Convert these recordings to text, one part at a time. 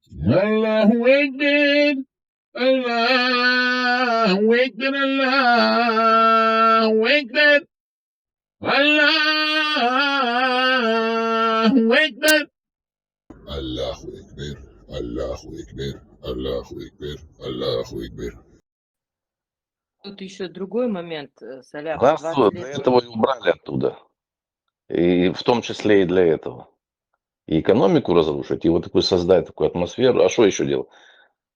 Allahu Akbar, Allahu Akbar, Allahu Akbar, Allahu Akbar. Allahu Ekber, Allahu Ekber, Allahu Ekber, Allahu Ekber. Тут еще другой момент, Салях, Нас 20 для лет. этого и убрали оттуда. И в том числе и для этого. И экономику разрушить, и вот такую создать такую атмосферу. А что еще делать?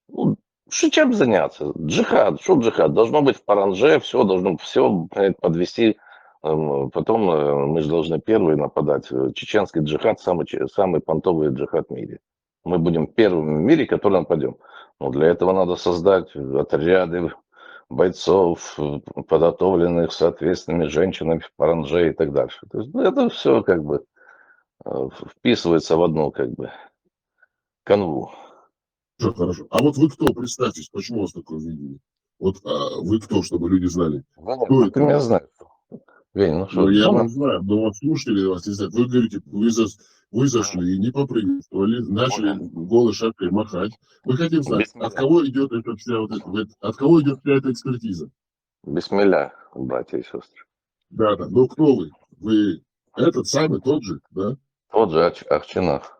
Ну, чем заняться? Джихад. Что джихад? Должно быть в паранже, все должно все подвести. Потом мы же должны первые нападать. Чеченский джихад самый понтовый джихад в мире. Мы будем первыми в мире, которые нападем. Но для этого надо создать отряды бойцов, подготовленных соответственными женщинами в паранже и так дальше. То есть, это все как бы вписывается в одну как бы канву. Хорошо. А вот вы кто? Представьтесь, почему у вас такое видение? Вот вы кто, чтобы люди знали? Кто Ты это? меня знаешь. Вень, ну что, Ну, я вас знаю, но вот слушатели вас не знают. Вы говорите, вы зашли, не поприветствовали, начали голой шапкой махать. Мы хотим знать, от кого идет эта вся от кого идет вся эта экспертиза? Бисмилля, братья и сестры. Да. Ну, кто вы? Вы этот самый, тот же, да? Тот же Ахчинах.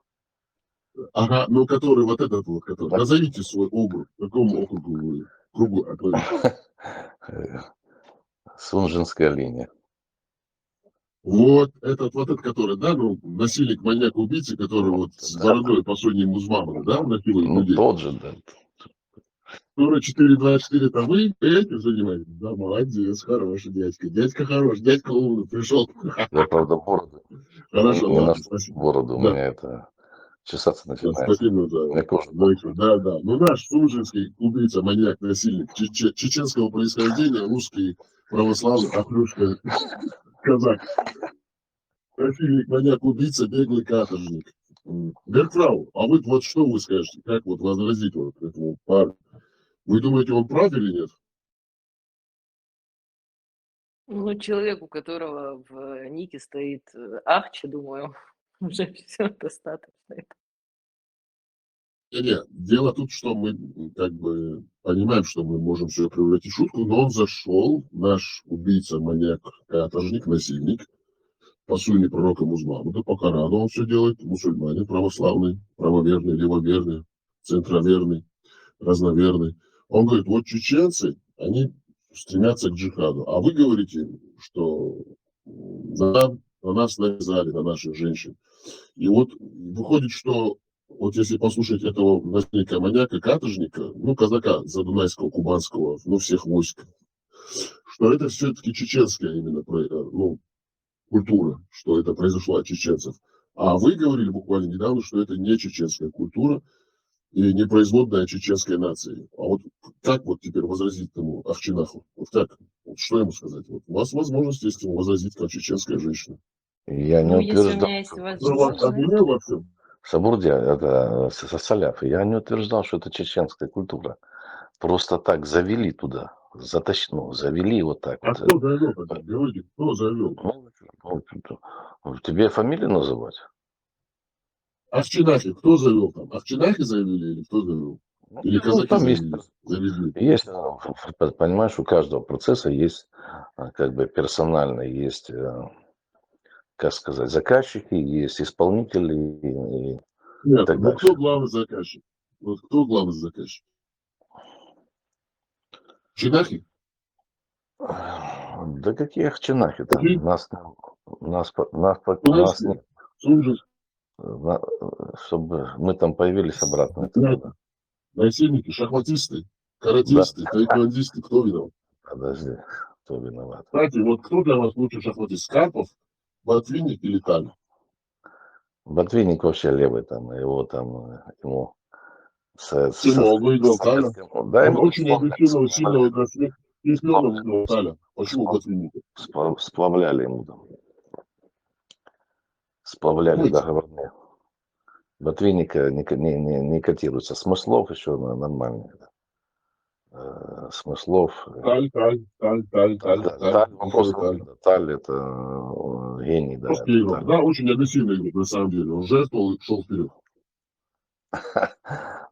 Ага, ну, который вот этот вот, который. Назовите свой округ. В каком округу вы? Кругу относитесь? Сунжинская линия. Вот этот, который, да, ну, насильник, маньяк, убийца, который вот с бородой по сотне музмамов, да, насилует людей. Тот же, да. Который 424, там вы этим занимаетесь? Да, молодец, хороший дядька. Дядька хороший, дядька умный, пришел. Я, правда, бороду. Хорошо, Не ладно, ношу спасибо. бороду, у Да. меня это чесаться Да, начинается. спасибо за Мне кожа. да. Ну, наш сунжинский убийца, маньяк, насильник, чеченского происхождения, русский, православный, Ахрюшка, казак. Насильник, маньяк, убийца, беглый каторжник. Бертрау, а вы вот что вы скажете? Как вот возразить вот этому парню? Вы думаете, он прав или нет? Ну, человек, у которого в нике стоит Ахча, думаю, уже все достаточно. Нет, дело тут, что мы как бы понимаем, что мы можем все превратить в шутку, но он зашел, наш убийца, маньяк, каторжник, насильник, по сунне пророка Музмамуда, по Корану он все делает, мусульманин, православный, правоверный, левоверный, центроверный, разноверный. Он говорит, вот чеченцы, они стремятся к джихаду, а вы говорите, что на нас навязали, на наших женщин. И вот выходит, что вот если послушать этого наследника маньяка, каторжника, ну, казака задунайского, кубанского, ну, всех войск, что это все-таки чеченская именно ну, культура, что это произошло от чеченцев. А вы говорили буквально недавно, что это не чеченская культура и не производная чеченской нации. А вот как вот теперь возразить тому Ахчинаху? Вот как? Вот что ему сказать? Вот у вас возможность есть ему возразить как чеченская женщина. Я не Ну, если у утверждал. меня есть Ну, вас возможность. обвинил во всем? Сабурдия, это Саляф, я не утверждал, что это чеченская культура. Просто так завели туда, завели вот так А вот. кто завел тогда? Говорите, кто завел? Тебе фамилию называть? Ахчинахи, кто завел там? Ахчинахи завели или кто завел? Или казаки там завели? есть, понимаешь, у каждого процесса есть как бы персонально, есть, как сказать, заказчики, есть исполнители и Нет, так ну дальше. кто главный заказчик? Вот кто главный заказчик? Чинахи? Да какие ахчинахи там? Какие? Нас нет. Сунжин, Чтобы мы там появились обратно. Это да, надо. насильники, шахматисты, каратисты, тайквандисты, кто виноват? Подожди, кто виноват? Кстати, вот кто для вас лучший шахматист? Карпов, Ботвинник или Таль? Ботвинник вообще левый там, его там, ему Почему он выиграл Таля? Да, Он ему очень агрессивного, сильного игрока. Чемпионом выиграл Таля. Почему Ботвинника? сплавляли ему там. Сплавляли Давайте. договорные. Ботвинника не котируется. Смыслов еще нормальный. Смыслов. Таль. Таль, вопрос Таль. да, Таль это гений, да. Просто это игрок. Таль. Да, очень агрессивный игрок, на самом деле. Он жертвовал и шел вперед.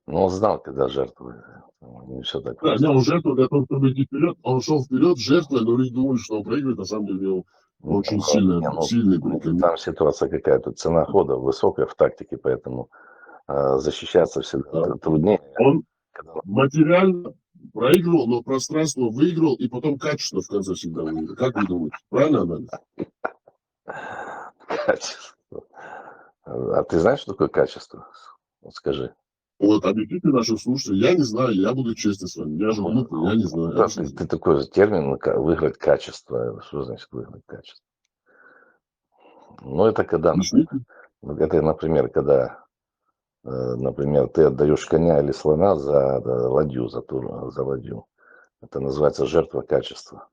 Но он знал, когда жертвует. Не все так Да, просто. не, он жертвовал для того, чтобы идти вперед. Он шел вперед, жертвуя, но люди думали, что он проигрывает. На самом деле, он очень сильный был. Там ситуация какая-то, цена хода высокая в тактике, поэтому защищаться всегда труднее. Он Когда... материально проигрывал, но пространство выиграл, и потом качество в конце всегда выиграл. Как вы думаете? Правильно анализ? Качество. А ты знаешь, что такое качество? Вот скажи. Вот, объясните нашим слушателям. Я не знаю, я буду честен с вами. Я же глупый, я не знаю. Да, ты такой термин выиграть качество. Что значит выиграть качество? Ну, это когда, это, например, когда, например, ты отдаешь коня или слона за ладью, за ладью. Это называется жертва качества.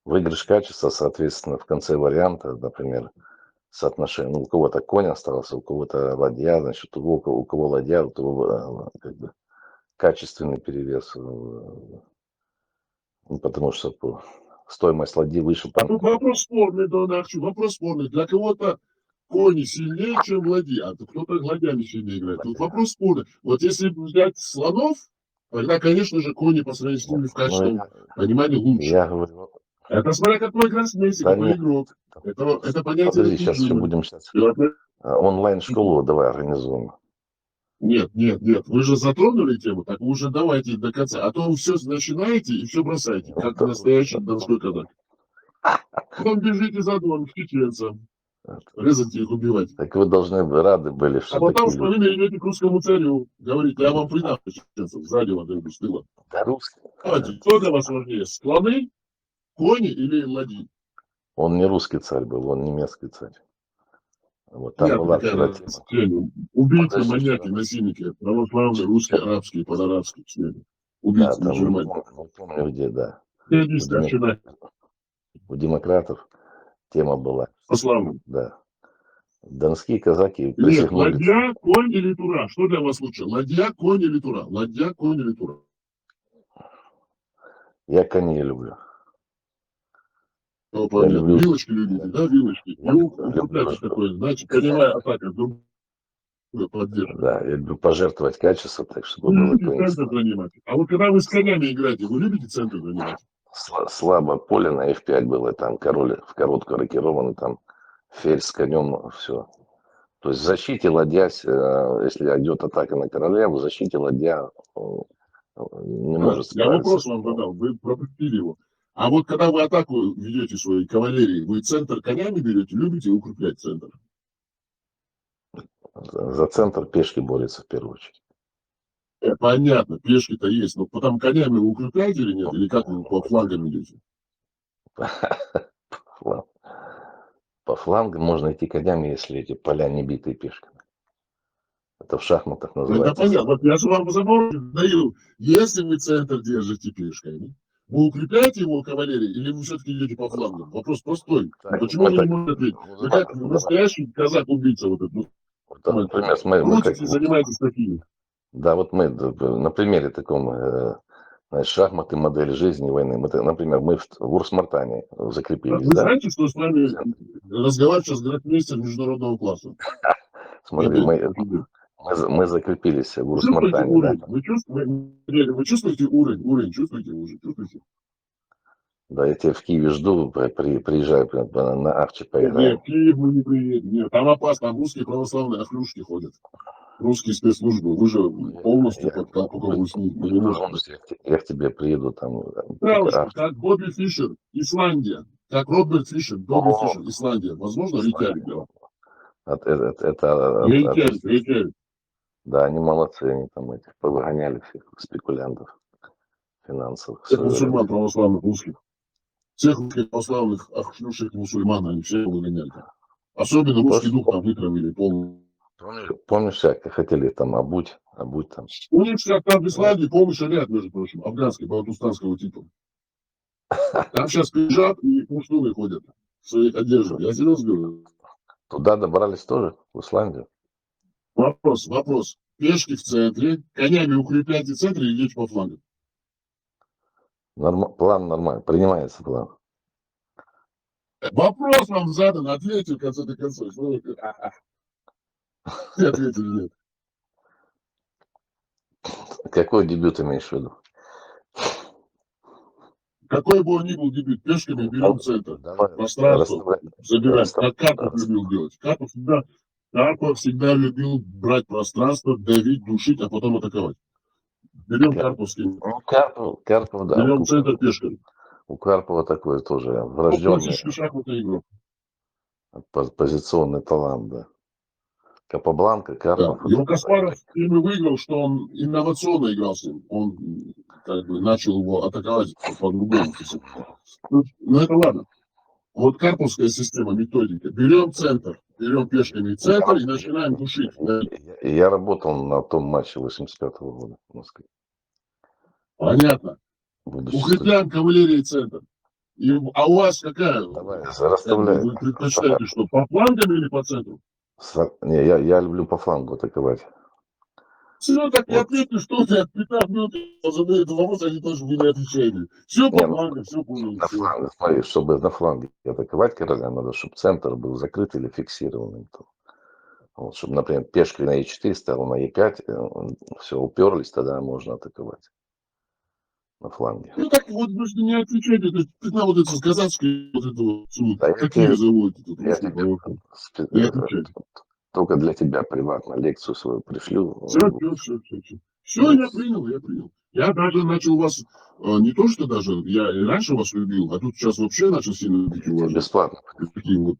Выигрыш качества, соответственно, в конце варианта, например, соотношение, ну, у кого-то конь остался, у кого-то ладья, значит, у кого ладья, у того как бы качественный перевес, ну, потому что стоимость ладьи выше. Тут вопрос спорный, Донахчу, вопрос спорный. Для кого-то кони сильнее, чем ладьи, а кто-то ладьями сильнее играет. Тут вопрос спорный. Вот если взять слонов, тогда, конечно же, кони по сравнению с ними в качественном понимании лучше. Я говорю... Это смотря какой гроссмейстер, какой игрок. Это понятие... Подожди, сейчас еще будем онлайн-школу давай организуем. Нет. Вы же затронули тему, так вы уже давайте до конца. А то вы все начинаете и все бросаете, как настоящий донской казак. Потом бежите за дом к чеченцам. Резать их, убивать. Так вы должны рады были, что а потом такие вы идете к русскому царю. Говорите, я вам предам чеченцев. Сзади вас дойду с тыла. Да, русский. Давайте, кто для вас важнее? Слоны, кони или ладьи? Он не русский царь был, он немецкий царь. Вот там была вчера тема. Убийцы, маньяки, насильники, православные, русские, арабские, подарабские члены. Убийцы, да, мусульмане. Не помню где, да. У демократов тема была. По-славному. Да. Донские казаки Нет, ладья, конь или тура? Что для вас лучше? Ладья, конь или тура? Ладья, конь или тура? Я коней люблю. Ну, понятно. Вилочки любите, да, вилочки? Ну, укрепляется такое, значит, коневая атака. Да, я люблю пожертвовать качество, так чтобы вы было любите центр занимать. А вот когда вы с конями играете, вы любите центр занимать? Слабо поле на F5 было, там король в короткую рокированный, там ферзь с конем, все. То есть в защите ладья, если идет атака на короля, в защите ладья не может справиться. Я вопрос вам задал, вы пропустили его. А вот когда вы атаку ведете своей кавалерии, вы центр конями берете, любите укреплять центр? За центр пешки борются в первую очередь. Понятно, пешки-то есть, но потом конями вы укрепляете или нет? Или как вы по флангам идете? По флангам можно идти конями, если эти поля не битые пешками. Это в шахматах называется. Это понятно. Вот я же вам даю. Если вы центр держите пешками, вы укрепляете его кавалерии или вы все-таки идете по флангам? Вопрос простой. Так, почему вы не можете ответить? Вы как настоящий казак-убийца вот этот. Например, мы занимаетесь такими. Да, вот мы на примере таком, шахматы, модели жизни, войны. Например, мы в Урс-Мартане закрепились. Вы знаете, что с нами разговаривает сейчас гроссмейстер международного класса? Смотри, мы закрепились в Урс-Мартане. Да. Вы чувствуете уровень? Чувствуете? Да, я тебя в Киеве жду, приезжаю на Арчи поиграем. Нет, в Киев мы не приедем. Нет, там опасно, там русские православные охлюшки ходят. Русские спецслужбы, вы же полностью я к тебе приеду там. Как Бобби Фишер, Исландия. Как Роберт Фишер, Бобби Фишер, Исландия. Возможно, Рейкьявик. Рейкьявик. Да, они молодцы, они там повыгоняли всех спекулянтов финансовых. Всех мусульман православных русских. Всех русских православных охлюшек мусульман, они все выгоняли. Особенно русский дух там вытравили полностью. Помнишь, как хотели там обуть там. У них как там в Исландии полный шариат, между прочим, афганский, балтустанского типа. Там сейчас пиджак и пуштуны ходят в своих одеждах. Я серьезно говорю. Туда добрались тоже, в Исландию. Вопрос. Пешки в центре, конями укрепляйте центр и идете по флангу. План нормальный, принимается план. Вопрос вам задан, ответьте в конце концов. Ты ответили нет. Какой дебют имеешь в виду? Какой бы он ни был дебют, пешками берем центр. Давай, Пространство забираем. Как Карпов любил делать. Карпов всегда любил брать пространство, давить, душить, а потом атаковать. Берем Карповский. Ну, Карпов, да. Берем центр пешками. У Карпова такой тоже Классический врожденный шахматный игрок. позиционный талант, да. Капабланка, Да. Карпов. Его Каспаров и выиграл, что он инновационно играл с ним. Он как бы начал его атаковать по-другому. Ну это ладно. Вот карповская система, методика. Берем центр, берем пешками центр и начинаем душить. Я работал на том матче 85-го года в Москве. Понятно. Будучи Укрепляем кавалерии центр. А у вас какая? Давай, расставляй. Вы предпочитаете что, по флангам или по центру? Не, я люблю по флангу атаковать. Все, так и ответьте, что ты от 15 минут задает вопрос, они тоже вы не отвечаете. Все по флангам, все поняли. На фланге, смотри, чтобы на фланге атаковать короля, надо, чтобы центр был закрыт или фиксированным. Вот, чтобы, например, пешкой на e4 стал на e5, все, уперлись, тогда можно атаковать на фланге. Ну так вот, вы же не отвечаете, ты на вот это казахское, вот это вот, Да какие заводите тут? Я тебе Не отвечайте. только для тебя приватно лекцию свою пришлю. Все, я принял. Я даже начал вас, не то что даже, я и раньше вас любил, а тут сейчас вообще начал сильно любить и уважать. Бесплатно. Такие вот,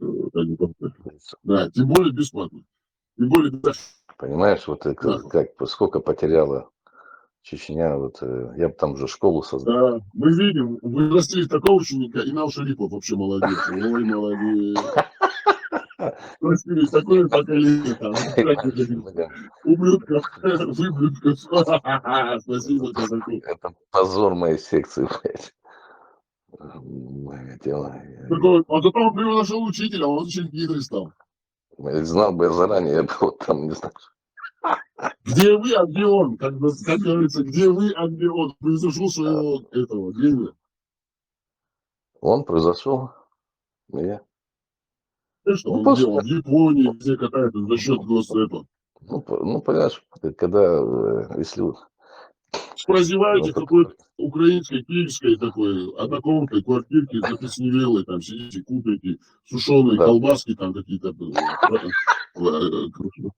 да, тем более бесплатно. Тем более, понимаешь, вот как сколько потеряла Чечня, вот я бы там уже школу создал. Да, мы видим, вы растили такого ученика, и Инал Шарипов вообще молодец. Ой, молодец. Растили такое поколение, там, ублюдков, выблюдков. Спасибо за такое. Это позор моей секции, блядь. А зато он превзошел учителя, он очень хитрый стал. Знал бы я заранее, я бы вот там, не знаю. Где вы, а где он? Как говорится, где вы, а где он? Превзошел своего этого гения. Он произошел. Я. Что он делал в Японии, где катается за счет госэпа. Ну, понимаешь, когда, если... Прозеваете какой-то украинской, киевской такой, однокомнатной квартирки за песневелой, там сидите, купите сушеные колбаски, там какие-то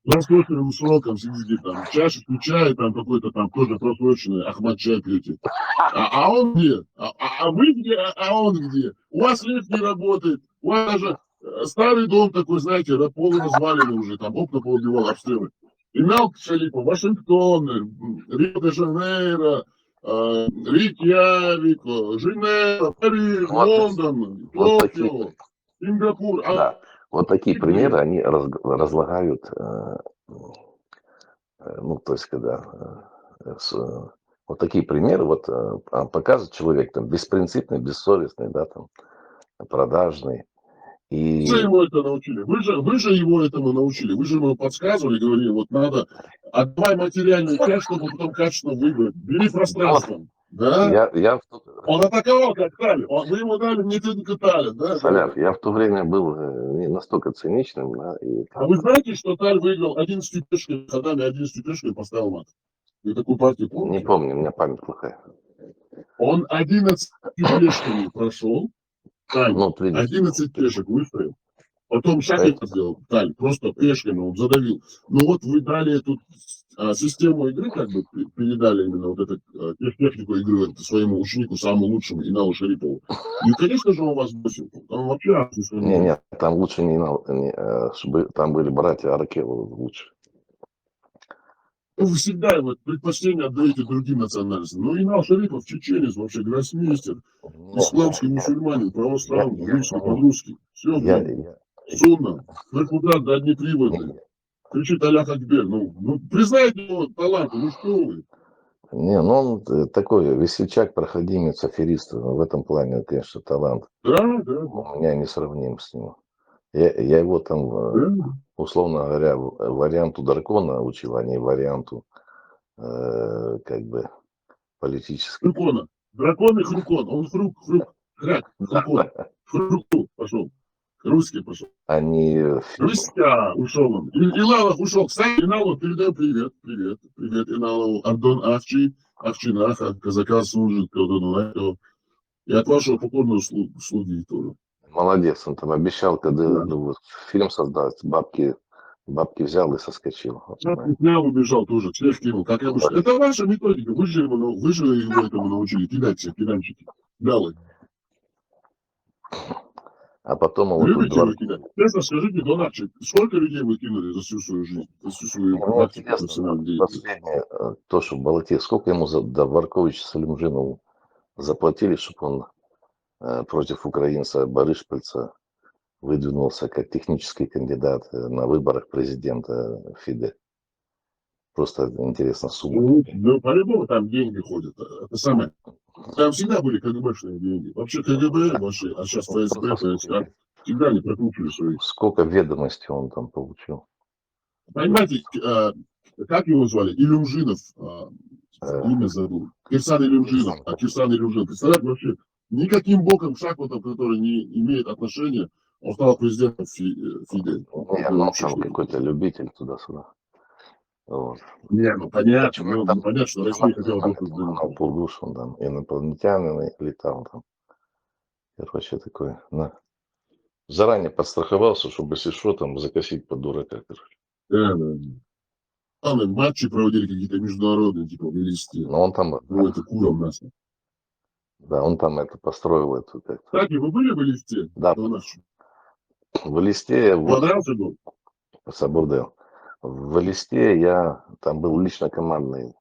просроченным сроком сидите, там чашечку чая, там какой-то там тоже просроченный Ахмад-чай пьете. А он где? А вы где? А он где? У вас лифт не работает, у вас даже старый дом такой, знаете, полуразваленный уже, там окна поубивал обстрелы. Инал Шарипов, Вашингтон, Рио-де-Жанейро, Рейкьявик, Женева, Париж, Лондон, Токио, Сингапур. Да, вот такие примеры, они разлагают, ну, то есть, когда... Вот такие примеры вот показывает человек там беспринципный, бессовестный, да, там, продажный. И... Вы же его это научили. Вы же его этому научили. Вы же ему подсказывали, говорили, вот надо отдавай материальную часть, чтобы потом качественно выбрать. Бери пространство. Вот. Да? Он атаковал как талент. Вы ему дали не только талент. Да? Соляр, я в то время был не настолько циничным. Да, А вы знаете, что Таль выиграл 11 пешками, ходами 11 пешками поставил мат? Вы такую партию помните? Не помню, у меня память плохая. Он 11 пешками прошел. Таль, ну, 11 пешек выставил. Потом шаг сделал, Таль, просто пешками он задавил. Ну вот вы дали эту систему игры, как бы передали именно вот эту технику игры своему ученику, самому лучшему, Иналу Шарипову. И, конечно же, он вас бросил. Там вообще... Нет, там лучше не Инал, чтобы там были братья Аракеловы лучше. Вы всегда вот предпочтение отдаете другим национальностям. Ну, Инал Шарипов, чеченец, вообще гроссмейстер, исламский мусульманин, православный, русский, по-русски. Все, сунна. Вы куда? Да одни приводы. кричит Аллах Акбер. Ну, признайте его талант, ну что вы? Не, ну он такой весельчак, проходимец, аферист. В этом плане, конечно, талант Да, да, у меня не сравним с ним. Я его там, да. условно говоря, варианту дракона учил, а не варианту как бы политического. Хрукона. Дракон и Хрукон. Он хряк, Хрукон. Хруку пошел. Русский пошел. Они Руська ушел он. Иналов ушел. Кстати, Иналов передаю привет. Привет Иналову. Ардон Авчи. Авчинаха. Казака служит. И от вашего покорного слуги тоже. молодец, он там обещал, когда Да. вот, фильм создать, бабки взял и соскочил. Вот, Я убежал тоже, всех кинул. Как я вышел. Это ваша методика. Вы же его этому научили. Кидать всех, киданчики. Далы. А потом его тут Любите вы кидать? Честно скажите, Донатчик, сколько людей вы кинули за всю свою жизнь? За всю свою Мне практику интересно, профессиональной деятельности? последнее, то, что Балатеев, сколько ему за Варкович Салимжинову заплатили, чтобы он против украинца Барышпальца выдвинулся как технический кандидат на выборах президента ФИДЕ. Просто интересно, сумма. Ну, по-любому там деньги ходят. Это самое. Там всегда были КГБшные деньги. Вообще КГБ ваши, а сейчас ФСБ, ФСК, всегда не прокручивали свои. Сколько ведомостей он там получил? Понимаете, как его звали? Илюмжинов. Имя забыл. Кирсан Илюмжинов. Кирсан Илюмжинов. Представляете, вообще никаким боком Шахматов, который не имеет отношения, он стал президентом ФИДЕ. Не, ну там какой-то любитель туда-сюда. Вот. Не, ну понятно, понятно, что Россия хотела просто сдвинуть. Полгуш, он там инопланетянин летал там. Короче, такой, да. Заранее подстраховался, чтобы, если что, там закосить под дурака, короче. Да. Там матчи проводили какие-то международные, типа в Элисте. Но он там, Ну, это куром нас. да, он там это построил эту как-то. Кстати, вы были в Элисте? Да. В Элисте, вот, Понравился был? Сабурдел. В Элисте я там был лично командный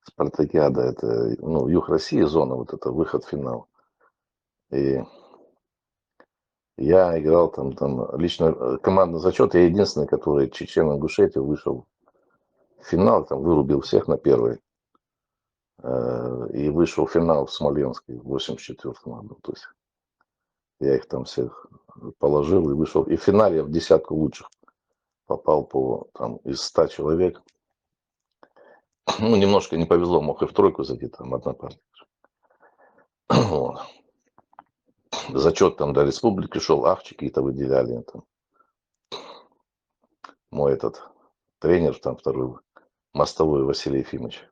спартакиада, это, ну, Юг России, зона, вот это, выход в финал. И я играл там лично командный зачет, я единственный, который Чечен-Ингушетия вышел в финал, там вырубил всех на первой. И вышел в финал в Смоленске в 84-м году. То есть я их там всех положил и вышел. И в финале я в десятку лучших попал из 100 человек. Ну, немножко не повезло, мог и в тройку зайти, там одна партия. Вот. Зачет там до республики шел, авчики-то выделяли. Там. Мой этот тренер, там второй, Мостовой Василий Ефимович,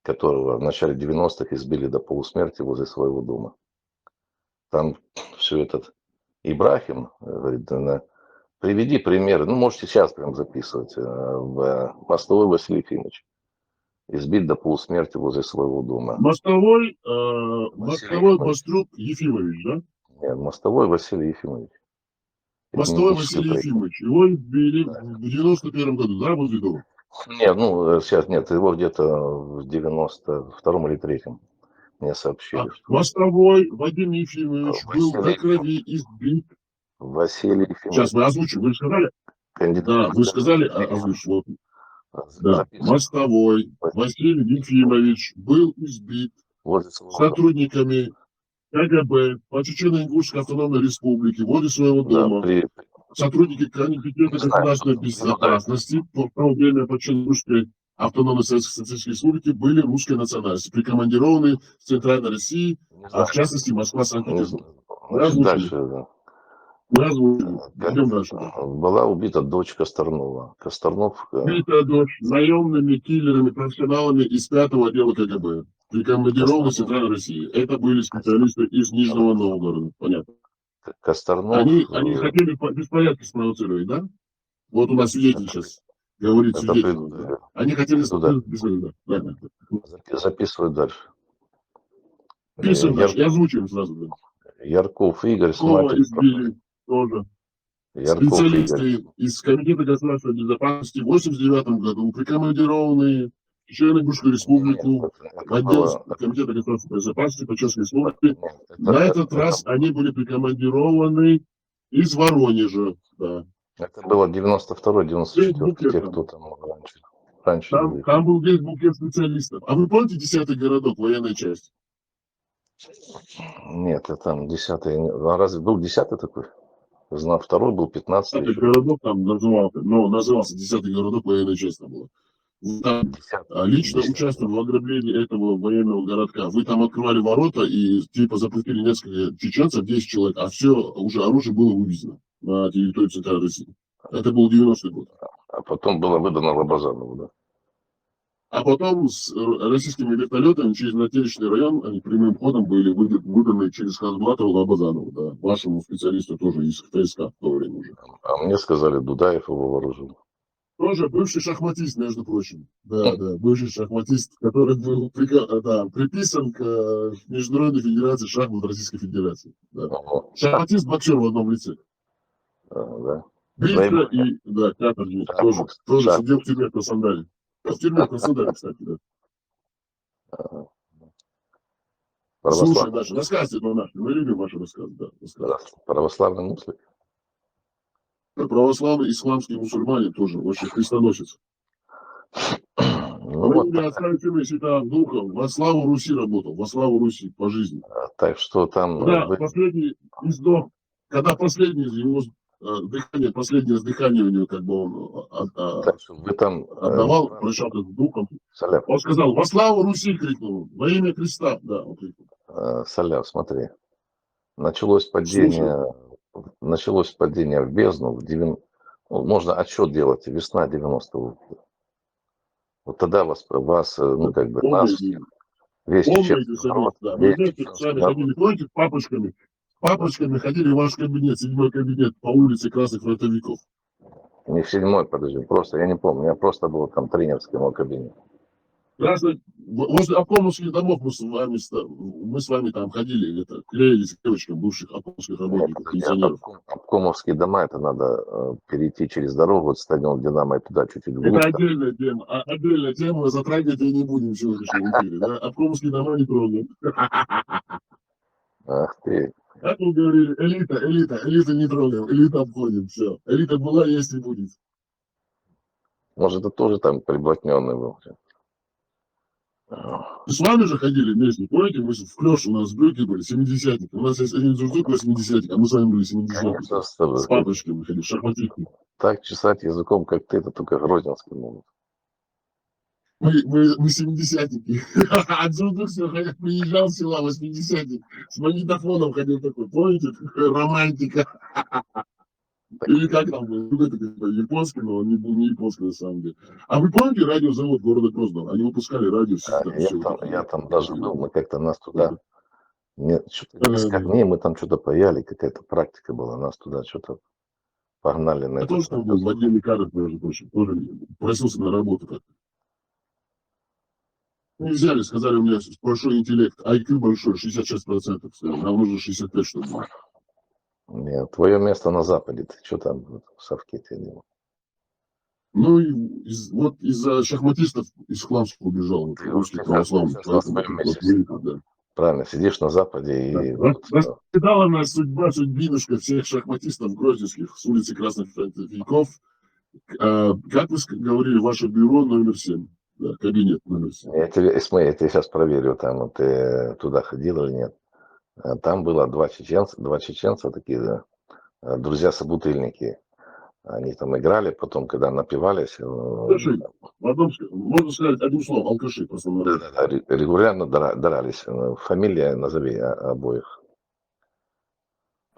которого в начале 90-х избили до полусмерти возле своего дома. Там все этот Ибрахим говорит, приведи примеры, ну, можете сейчас прям записывать. Мостовой Василий Ефимович избит до полусмерти возле своего дома. Мостовой Бастрюк Ефимович, да? Нет, Мостовой Василий Ефимович. Мостовой Василий Ефимович. Его избили в 91-м году, да, возле дома? Нет, ну, сейчас нет, его где-то в 92-м или 3-м мне сообщили. Мостовой Вадим Ефимович был до крови избит. Василий Ефимович. Сейчас мы озвучим, вы сказали? Да, вы сказали, озвучим. Вот. Да. Мостовой Василий Ефимович был избит сотрудниками КГБ по Чечено-Ингушской автономной республике возле своего дома. Сотрудники Комитета государственной безопасности в то время по Чечено-Ингушской автономной Советской Республики были русской национальности, прикомандированы в Центральной России, а в частности Москва-Санкт-Петербург. Идем дальше. Была убита дочь Косторнова. Убита дочь наемными киллерами, профессионалами из 5-го отдела КГБ. Прикомандированы в Центральной России. Это были специалисты из Нижнего Новгорода. Понятно. Косторнов. Они хотели беспорядки спровоцировать, да? Вот у нас свидетель сейчас говорит свидетель. Они хотели беспорядки. Записывай дальше. Записываем дальше. Я озвучиваю сразу. Ярков Игорь. Избили тоже. Специалисты из Комитета государственной безопасности в 89 году, прикомандированные в Чечено-Ингушскую республику, в отдел Комитета государственной безопасности по Чеченской республике. На этот раз они были прикомандированы из Воронежа. Да. Это было 92-й, Весь 94-й, букет те, там. кто там раньше выехал. Там был весь букет специалистов. А вы помните 10-й городок, военная часть? Нет, это там 10-й. А разве был 10-й такой? Знал, второй был 15-й 10-й еще. городок там назывался, но назывался 10-й городок, военная часть там была. Вы там 10-й. лично 10-й. участвовали в ограблении этого военного городка. Вы там открывали ворота и типа запустили несколько чеченцев, 10 человек, а все уже оружие было вывезено на территорию Центральной России. Это был 90-й год. А потом было выдано Лобазанову, да? А потом с российскими вертолетами через Нательчный район они прямым ходом были выданы через Хазбулатова Лобазанову, да, вашему специалисту тоже из ФСК в то время уже. А мне сказали, Дудаев его вооружил. Тоже бывший шахматист, между прочим. Да, бывший шахматист, который был приписан к Международной Федерации шахмат Российской Федерации. Да. Ого. Шахматист-боксер в одном лице. Да. Быстро и, да, каторжник тоже сидел в тюрьме в Краснодаре. В тюрьме в Краснодаре, кстати, да. Слушай, Даша, рассказывайте нам наши. Мы любим ваши рассказы, да. Православный муслим. Православные, исламские мусульмане тоже очень христоносец. Ну, Вы вот меня оставите Святого Духа, во славу Руси работал, во славу Руси по жизни. так что там... Да, последний издох, когда последний из его дыхание, последнее дыхание у него, как бы он так что вы там... отдавал, прощался с духом. Соляр, Он сказал, во славу Руси, крикнул, во имя Христа. Да, он крикнул. Соляр, смотри. Началось падение в бездну. Можно отсчет делать. Весна 90-го года. Вот тогда вас ну, как бы, нас, весь чеченский народ, да. Мы вместе с вами ходили против папочками. Папочками ходили в ваш кабинет, 7-й кабинет по улице Красных Фронтовиков. Не в 7-й, подожди, просто, я не помню, я просто был там тренерский мой кабинет. Возле обкомовских домов мы с вами там ходили, клеились к девочкам бывших обкомовских работников, пенсионеров. Обкомовские дома, это надо перейти через дорогу, вот стадион Динамо, и туда чуть-чуть вглубь. Это отдельная тема, затрагивать ее не будем в сегодняшнем эфире. Да? Обкомовские дома не трогаем. Ах ты. Как мы говорили, элита не трогаем, элита обходим, все. Элита была, есть и будет. Может, это тоже там приблотненный был. С вами же ходили вместе, помните, мы в Клёш у нас брюки были, 70-ки. У нас есть один Зурзук 80-ки, а мы с вами были 70-ки. С папочками ходили, шахматистами. Так чесать языком, как ты, это только Грозненский могут. Мы 70-ки. А Зурзук все приезжал в села 80-ки. С магнитофоном ходил такой, помните, романтика. Или как там, японский, но он не был не японский на самом деле. А вы помните радиозавод города Грозного? Они выпускали радио. Я там даже был, мы как-то нас туда... Несколько дней мы там что-то паяли, какая-то практика была, нас туда что-то погнали на это. Я тоже там был в отделе кадров, между прочим, тоже просился на работу как-то. Не взяли, сказали, у меня большой интеллект, IQ большой, 66%, нам нужно 65, чтобы было. Нет, твое место на Западе, ты что там в Совке делал? Ну, вот из-за шахматистов из Хламска убежал, русский православный. Да. Правильно, сидишь на Западе и... Раскидала нас судьбинушка всех шахматистов грозненских с улицы Красных Фронтовиков. Как вы говорили, ваше бюро номер 7, да, кабинет номер 7. Я тебе сейчас проверю, там ты туда ходил или нет. Там было два чеченца такие, да, друзья-собутыльники. Они там играли, потом, когда напивались... Алкаши. Можно сказать одним словом, алкаши. Да, регулярно дрались. Фамилия назови обоих.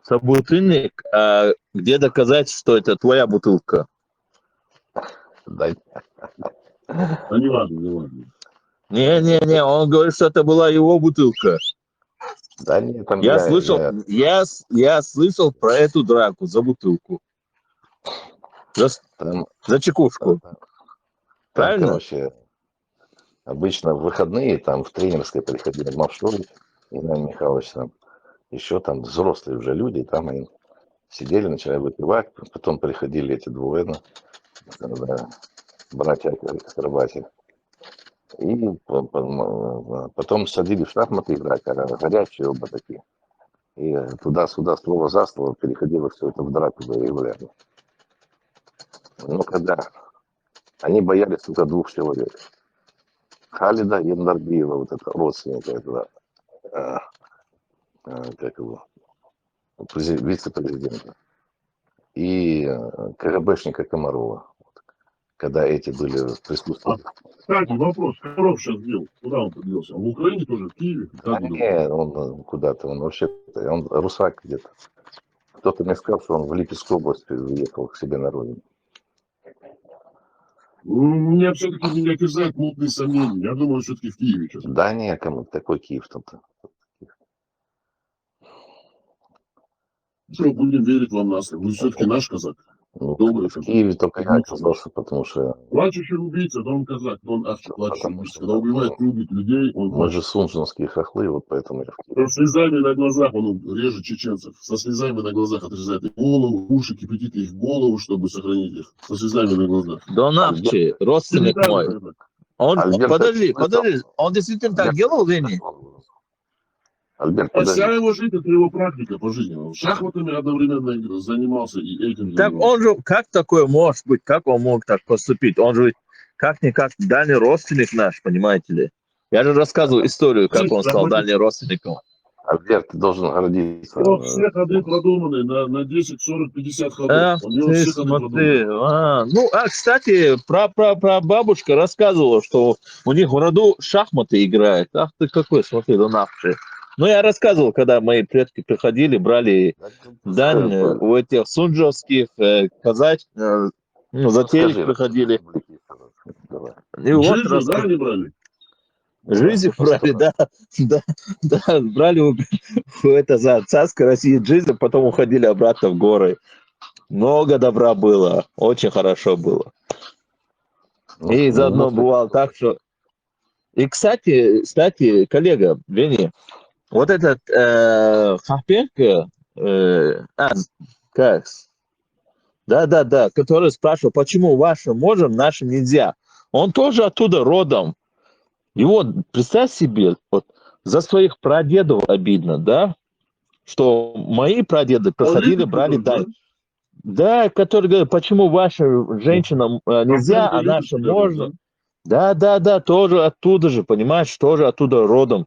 Собутыльник, а где доказать, что это твоя бутылка? Да. Не важно. Не, он говорит, что это была его бутылка. Да нет, там я слышал про эту драку за бутылку. За чекушку. Правильно? Короче, обычно в выходные там в тренерской приходили Мавшур, Иван Михайлович, там еще там взрослые уже люди, там они сидели, начали выпивать, потом приходили эти двое, братья Карбати. И потом садили в шахматы играть, горячие оба такие. И туда-сюда, слово за слово, переходило все это в драку регулярно. Ну, когда они боялись только двух человек. Халида Яндарбиева, вот это родственника этого, как его, вице-президента, и КГБшника Комарова. Когда эти были в присутствии. Кстати, вопрос. Комаров сейчас делал? Куда он поделся? В Украине тоже, в Киеве? Как вы думаете? Не, он куда-то, он вообще, он русак где-то. Кто-то мне сказал, что он в Липецкую область уехал к себе на родину. Меня все-таки меня терзают мутные сомнения. Я думаю, все-таки в Киеве сейчас. Да не, кому такой Киев там-то. Что, будем верить вам на слово? Вы все-таки наш казак. Ну, Добрый в казак. Киеве только я оказался, потому что Плачущий убийца, да он казак, да он плачущий убийца. Когда убивает, любит людей, он мы плачет. же сунжинские хохлы, вот поэтому я в Киеве. Со слезами на глазах он режет чеченцев. Со слезами на глазах отрезает их голову, уши, кипятит их голову, чтобы сохранить их. Со слезами на глазах. Донавчи, родственник мой. Он, Альберт, подожди, это- подожди, он действительно так делал, Вени? Альберт, А вся подожди. его жизнь, это его практика по жизни. Он шахматами одновременно занимался и этим Так занимался. он же, как такое может быть, как он мог так поступить? Он же как-никак дальний родственник наш, понимаете ли? Я же рассказывал историю, как он стал дальним родственником. Альберт, ты должен гордиться. Вот все ходы продуманы на 10, 40, 50 ходов. Ах У него ты, все ходы смотри. продуманы. Кстати, бабушка рассказывала, что у них в роду шахматы играют. Ах ты какой, смотри, Донавчи. Ну, я рассказывал, когда мои предки приходили, брали дань у этих сунджовских казач, зателей Скажи, приходили. давай. И вот Жизнь, да, они брали? жизнь брали, да, брали это за царской России жизнь, потом уходили обратно в горы. Много добра было, очень хорошо было. И заодно бывало так, что... И, кстати, коллега, Вени, вот этот Хапенко, как? Да, который спрашивал, почему вашим можем, нашим нельзя. Он тоже оттуда родом. И вот, представь себе, вот за своих прадедов обидно, да? Что мои прадеды приходили, брали дань. Да, которые говорят, почему вашим женщинам нельзя, а нашим можно. Да, тоже оттуда же, понимаешь, тоже оттуда родом.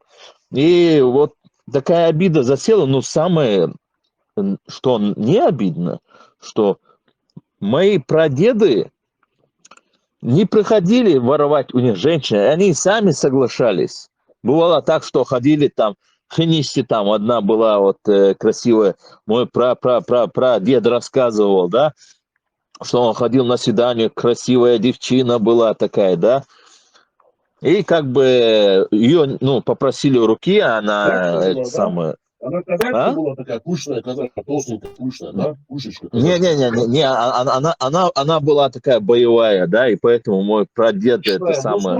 И вот такая обида засела, но самое, что не обидно, что мои прадеды не приходили воровать у них женщин, они сами соглашались. Бывало так, что ходили там, хенисти там, одна была вот красивая, мой прадед рассказывал, да, что он ходил на свидание, красивая девчина была такая, да, и как бы ее, попросили руки, она это самое. Она казачка была такая, пышная казачка, толстенькая, пышная, да? Пушечка. Не, она была такая боевая, да, и поэтому мой прадед это самое.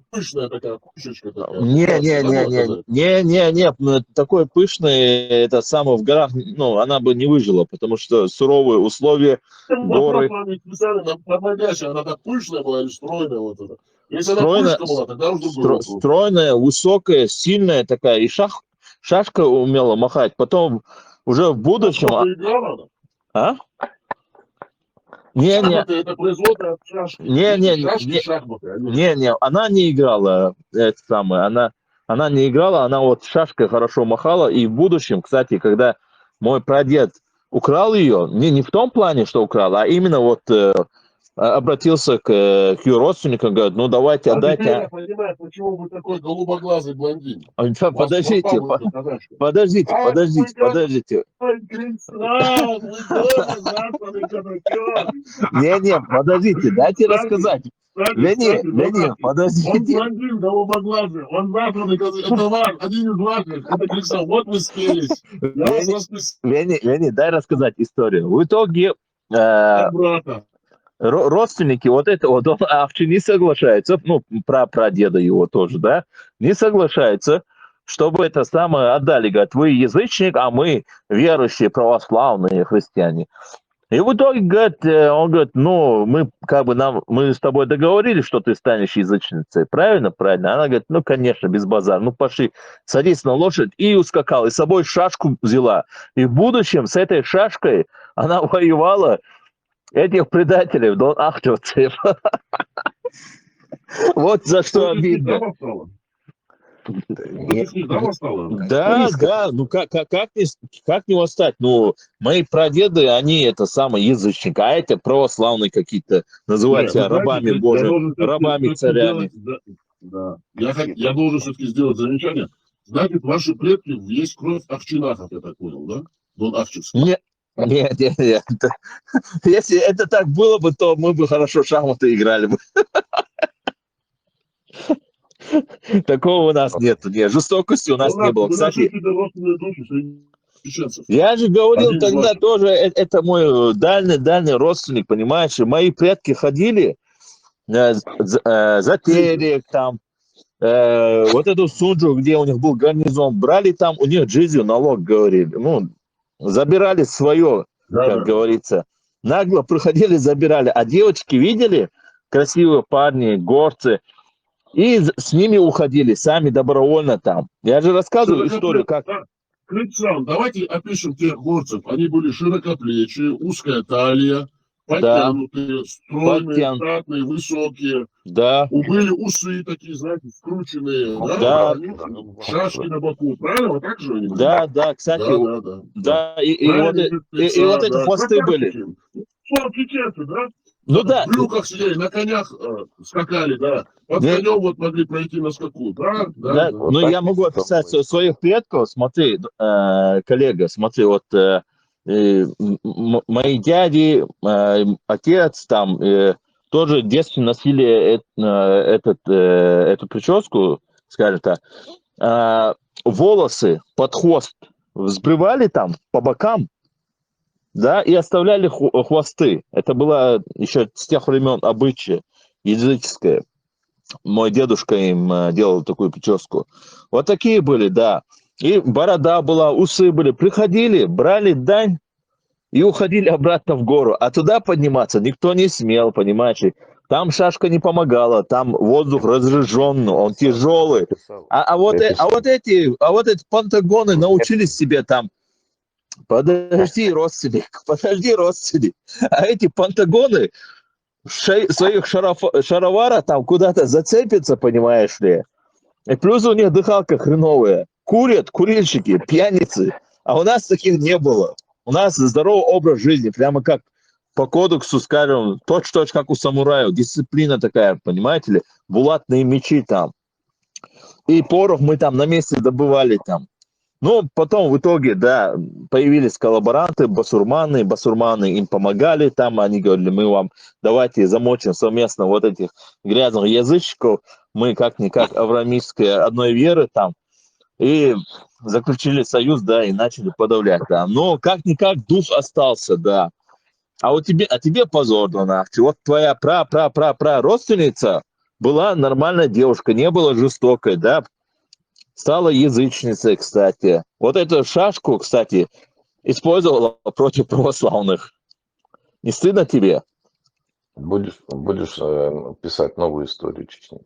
Пышная такая, пушечка такая. Не, такой пышный, это самое в горах, она бы не выжила, потому что суровые условия, горы. Она так пышная была или стройная вот это? Если она пышка была, тогда уже было. Стройная, высокая, сильная такая, и шашка умела махать. Потом уже в будущем... А? Это производство от шашки. Не, она не играла, это самое, она не играла, она вот шашкой хорошо махала, и в будущем, кстати, когда мой прадед украл ее, не в том плане, что украл, а именно вот обратился к ее родственникам, говорит, давайте отдайте. Я понимаю, почему вы такой голубоглазый блондин. Подождите. Не, подождите, дайте рассказать. Лени, подождите. Он блондин голубоглазый, он засланный казак. Это ваш, один из ваших. Это Криксон, вот вы спелись. Я вас расписал. Лени, дай рассказать историю. В итоге... брата. Родственники вот это вот, он Авчи не соглашается, прадеда его тоже, да, не соглашается, чтобы это самое отдали, говорят, вы язычник, а мы верующие православные христиане. И в итоге, говорит, он говорит, мы с тобой договорились, что ты станешь язычницей, правильно? Правильно. Она говорит, конечно, без базара, пошли, садись на лошадь, и ускакала, и с собой шашку взяла. И в будущем с этой шашкой она воевала Этих предателей, Дон Ахтовцев. Вот за что Против них обидно. дама стала? Нет. Против них дама стала? Да, да, ну как не восстать? Ну, мои прадеды, они это самое язычники, а эти православные какие-то, называют Вы себя знаете, рабами я Божьими, должен рабами все-таки царями. сделать... Да. Я должен все-таки сделать замечание. Значит, ваши предки есть кровь Ахчинахов, я так понял, да? Дон Ахчевский. Нет, нет. Если это так было бы, то мы бы хорошо шахматы играли бы. Такого у нас нет. Нет, жестокости у нас не было. Вы нашли Кстати, какие-то родственные души среди чеченцев. я же говорил Один из тогда ваших. тоже, это мой дальний родственник, понимаешь? Мои предки ходили за Терек, там, вот эту Сунджу, где у них был гарнизон, брали там, у них джизью налог, говорили. Ну, забирали свое, как Да. говорится. Нагло проходили, забирали. А девочки видели, красивые парни, горцы, и с ними уходили, сами добровольно там. Я же рассказываю историю, как... Крицан, давайте опишем тех горцев. Они были широкоплечие, узкая талия, Да, подтянутые, стройные, статные, высокие. да, Были усы такие, знаете, скрученные, да, шашки на боку. Правильно? Вот так же они были? да, кстати, да, и вот эти хвосты были. Чеченцы, да? Ну В да, брюках сидели, на конях скакали, да. Под Не- конем вот могли пройти на скаку, да? да, Вот ну так я могу вот описать самое. своих предков. Смотри, коллега, смотри, вот мои дяди, отец там тоже в детстве носили эту прическу, скажем так, волосы под хвост взбривали там по бокам, да, и оставляли хвосты. Это было еще с тех времен обычае языческое. Мой дедушка им делал такую прическу. Вот такие были, да. И борода была, усы были. Приходили, брали дань и уходили обратно в гору. А туда подниматься никто не смел, понимаешь? И там шашка не помогала, там воздух разжиженный, он тяжелый. А вот эти пантагоны научились себе там. Подожди, родственник. А эти пантагоны своих шаровара там куда-то зацепятся, понимаешь ли. И плюс у них дыхалка хреновая. Курят, курильщики, пьяницы. А у нас таких не было. У нас здоровый образ жизни, прямо как по кодексу, скажем, точь-точь, как у самураев. Дисциплина такая, понимаете ли. Булатные мечи там. И порох мы там на месте добывали там. Ну, потом в итоге, да, появились коллаборанты, басурманы им помогали там, они говорили, мы вам давайте замочим совместно вот этих грязных язычников, мы как-никак авраамистские одной веры там, и заключили союз, да, и начали подавлять, да. Но как-никак дух остался, да. А вот тебе позор, Донах, вот твоя родственница была нормальная девушка, не была жестокой, да, стала язычницей, кстати. Вот эту шашку, кстати, использовала против православных. Не стыдно тебе? Будешь писать новую историю Чечни.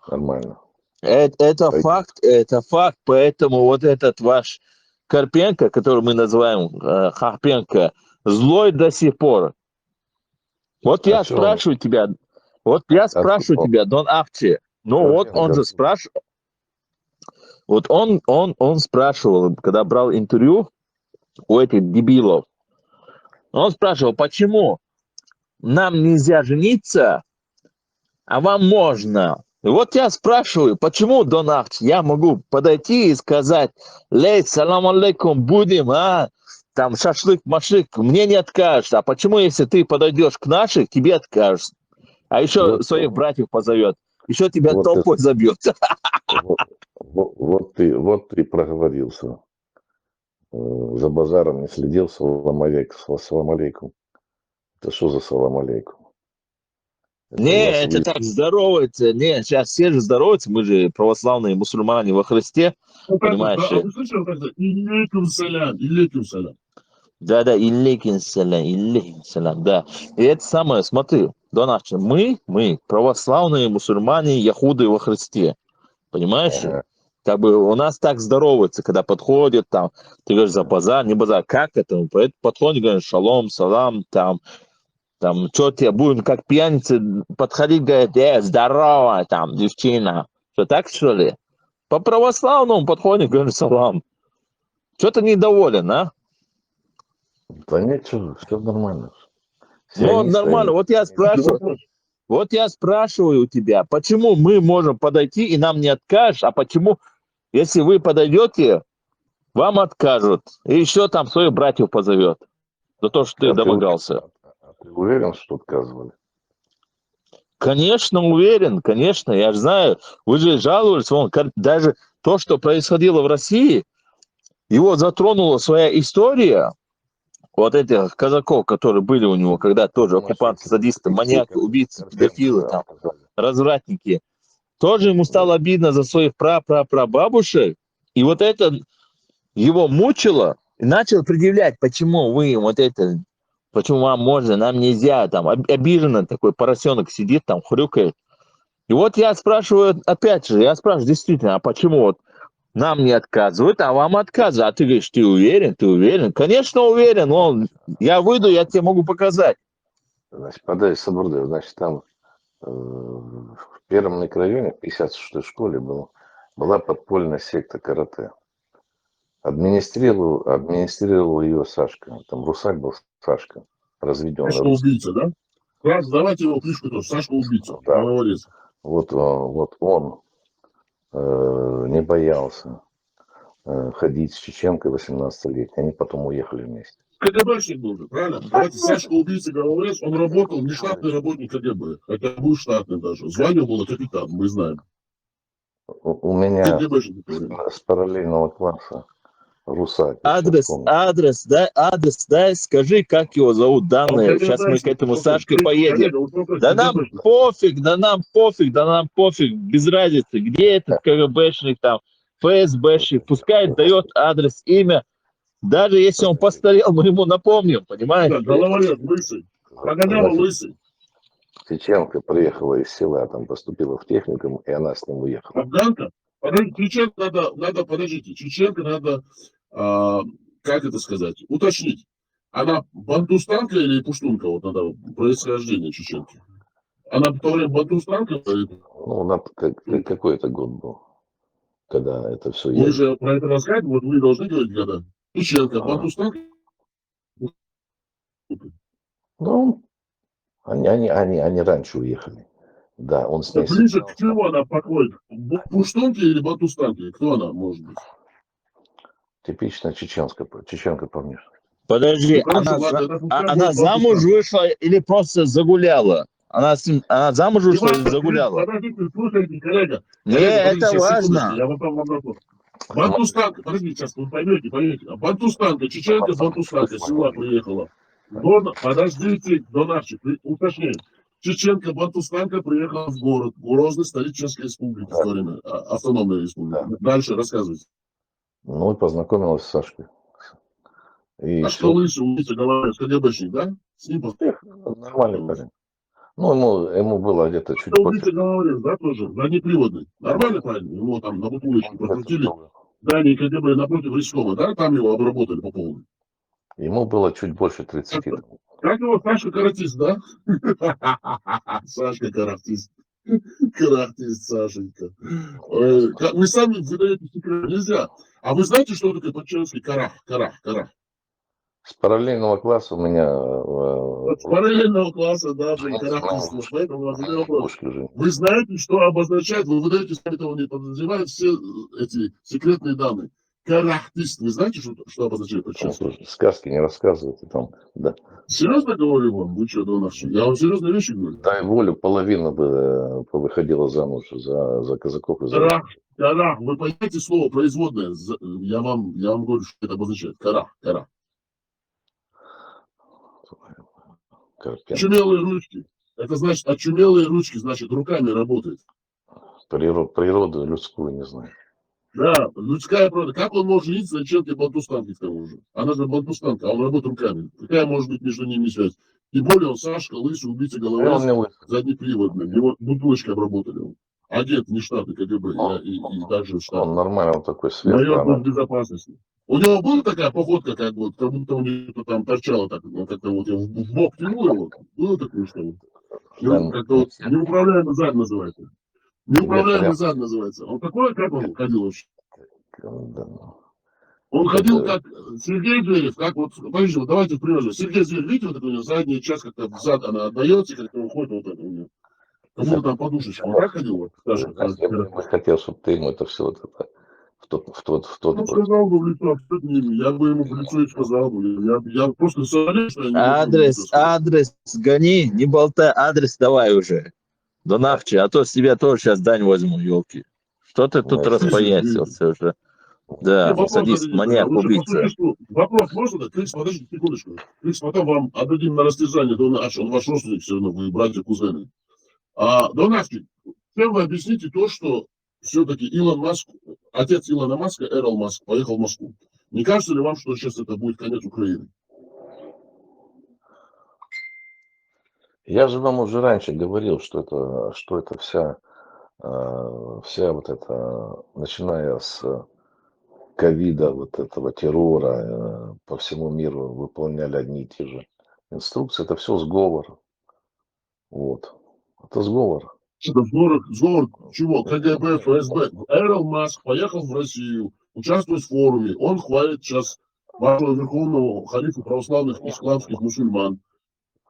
Нормально. Это факт, поэтому вот этот ваш Карпенко, который мы называем Харпенко, злой до сих пор. Вот я спрашиваю тебя, Дон Ахчи, ну вот он же спрашивал, вот он спрашивал, когда брал интервью у этих дебилов, он спрашивал, почему нам нельзя жениться, а вам можно? И вот я спрашиваю, почему, Дон Ахч, я могу подойти и сказать, лей, салам алейкум, будем, там шашлык-машлык, мне не откажешь. А почему, если ты подойдешь к нашим, тебе откажешь? А еще вот, своих братьев позовет, еще тебя вот толпой забьет. Вот ты проговорился. За базаром не следил, салам алейкум. Это что за салам алейкум? Это так здоровается. Не, сейчас все же здороваются, мы же православные мусульмане во Христе, понимаешь? А вы слышали как-то? Илейкум салям. Да, илейкум салям, да. И это самое, смотри, Донахчи, мы православные мусульмане, яхуды во Христе, понимаешь? Как бы у нас так здороваются, когда подходят, там, ты говоришь за базар, не базар, как это? Подходит, говоришь, шалом, салам, там, Там, что тебе будем как пьяницы подходить, говорить, здорово, там, девчина. Что, так, что ли? По православному подходим, говорим, салам. Что ты недоволен, а? Да ничего, все нормально. Ну, Сионисты, нормально. Вот я спрашиваю у тебя, почему мы можем подойти и нам не откажешь, а почему, если вы подойдете, вам откажут. И еще там своих братьев позовет за то, что ты домогался. Ты уверен, что отказывали? Конечно, уверен, конечно, я же знаю. Вы же жаловались, вон, даже то, что происходило в России, его затронула своя история, вот этих казаков, которые были у него, когда тоже оккупанты, садисты, маньяки, убийцы, педофилы, там, развратники. Тоже ему стало обидно за своих прабабушек. И вот это его мучило. И начал предъявлять, почему вы вот это, почему вам можно, нам нельзя. Там обиженно такой поросенок сидит, там хрюкает. И вот я спрашиваю, опять же, действительно, а почему вот нам не отказывают, а вам отказывают? А ты говоришь, ты уверен, ты уверен? Конечно, уверен. Вон, я выйду, я тебе могу показать. Значит, подай Сабурды, значит, там в первом микрорайоне, в 56-й школе была подпольная секта карате. Администрировал ее Сашка. Там Русаль был Сашка, разведенный. Сашка убийца, да? Давайте его кличку тоже. Сашка убийца. Да. Головорез. Вот он не боялся ходить с чеченкой 18-летней. Они потом уехали вместе. КГБшник был же, правильно? Давайте, Сашка убийца, головорез, он работал, не штатный работник КГБ, хотя был штатный даже. Звание было капитан, мы знаем. У меня КГБшник. с параллельного класса Русаль. Адрес, дай, скажи, как его зовут, данные. Сейчас мы к этому Сашке поедем. Да нам пофиг, без разницы, где этот КГБшник, там, ФСБшник, пускай дает адрес, имя. Даже если он постарел, мы ему напомним, понимаешь? Да, головорез, лысый. Погонял лысый. Чеченка приехала из села, там поступила в техникум, и она с ним уехала. Афганка? Чеченка надо, подождите, Чеченка надо, как это сказать, уточнить. Она бантустанка или пуштунка, вот надо происхождение чеченки. Она в то время бантустанка? Ну, какой это год был, когда это все... Вы же про это рассказываете, вот вы должны говорить, когда Чеченка, бантустанка? Ну, они раньше уехали. Да, он с ней... Ближе к чему она подходит? Пуштунки или бантустанки? Кто она может быть? Типично чеченка по внешности. Подожди, она замуж вышла или просто загуляла? Она замуж вышла или загуляла? Подождите, слушайте, коллега. Не, это важно. Я вам вопрос. Бантустанка, подождите, сейчас вы поймете. Бантустанка, чеченка бантустанка, с села приехала. Подождите, Донарчик, уточняем. Чеченка бантустанка приехала в город, Грозный, столичной республики, автономной республики. Да. Дальше рассказывайте. Ну и познакомилась с Сашкой. И что лысый, убийца, говорит, КГБшник, да? С ним нормальный парень. Ну, ему было где-то чуть больше. Убийца, говорит, да, тоже? Заднеприводный. Нормальный парень? Его там на бутылочку прокрутили. Да, не КГБ, напротив Рискова, да? Там его обработали по полной. Ему было чуть больше 30. Как его, Сашка Каратист, да? Сашка Каратист. Каратист, Сашенька. Вы сами выдаете секрет. Нельзя. А вы знаете, что такое по-чешски карах? С параллельного класса у меня... С параллельного класса, да, карахтист. Поэтому вы знаете, что обозначает, вы выдаете, сами того не подозревают, все эти секретные данные. Карахтист. Вы знаете, что обозначает по-чешски? Сказки не рассказывайте там, да. Серьезно говорю вам? Вы что, Донарчик? Я вам серьезные вещи говорю. Дай волю, половина бы выходила замуж за казаков. Карах. Вы понимаете слово производное? Я вам говорю, что это обозначает. Карах. Очумелые ручки. Это значит, очумелые ручки, значит, руками работает. Природу людскую не знаю. Да, людская природа. Как он может жить за чем-то бантустанки к тому же? Она же бантустанка, а он работает руками. Какая может быть между ними связь? Тем более он Сашка, лысый, убийца головы, заднеприводный. Его бутылочкой обработали. Агент не штатный КГБ, и также штат. Он нормально, он такой свет. Майор безопасности. У него была такая походка, как вот, как будто у него там торчало так, ну, как-то вот его в бок тянуло его. Было такое, что ли? Там Как-то вот неуправляемый зад называется. тебе Неуправляемый прям... зад называется. Он такой, как он ходил вообще? да, ну, Он вот ходил это... как Сергей Зверев, как вот, подожди, вот давайте пример. Сергей Зверев, видите, вот это у него задняя часть как-то в зад, она отдается, как-то уходит вот это у него. Как будто там подушечка. Он так ходил, вот, Саша, Я бы хотел, чтобы ты ему это все вот это в тот ну, вот. сказал бы в лицо, абсолютно не, я бы ему в лицо и сказал бы. Я просто сожалею, что я не могу ему в лицо Адрес, сказать. адрес, гони, не болтай, адрес давай уже. До нахчи, а то с тебя тоже сейчас дань возьму, елки. Что ты тут Значит, распоясился уже? И Да, вопрос садись, дадите тогда. маньяк, Лучше по убийца. существу. Вопрос можно дать? Крис, подождите секундочку. Крис, потом вам отдадим на растяжание. Он ваш родственник все равно, вы братья, кузены. Донавчик, первое объясните то, что все-таки Илон Маск, отец Илона Маска, Эрл Маск, поехал в Москву. Не кажется ли вам, что сейчас это будет конец Украины? я же вам уже раньше говорил, что это вся вот эта, начиная с ковида, вот этого террора по всему миру выполняли одни и те же инструкции. Это все сговор. Вот. Это сговор. Что сговор чего? КГБ, ФСБ. Эрл Маск поехал в Россию, участвует в форуме. Он хвалит сейчас вашего верховного халифа православных исламских мусульман,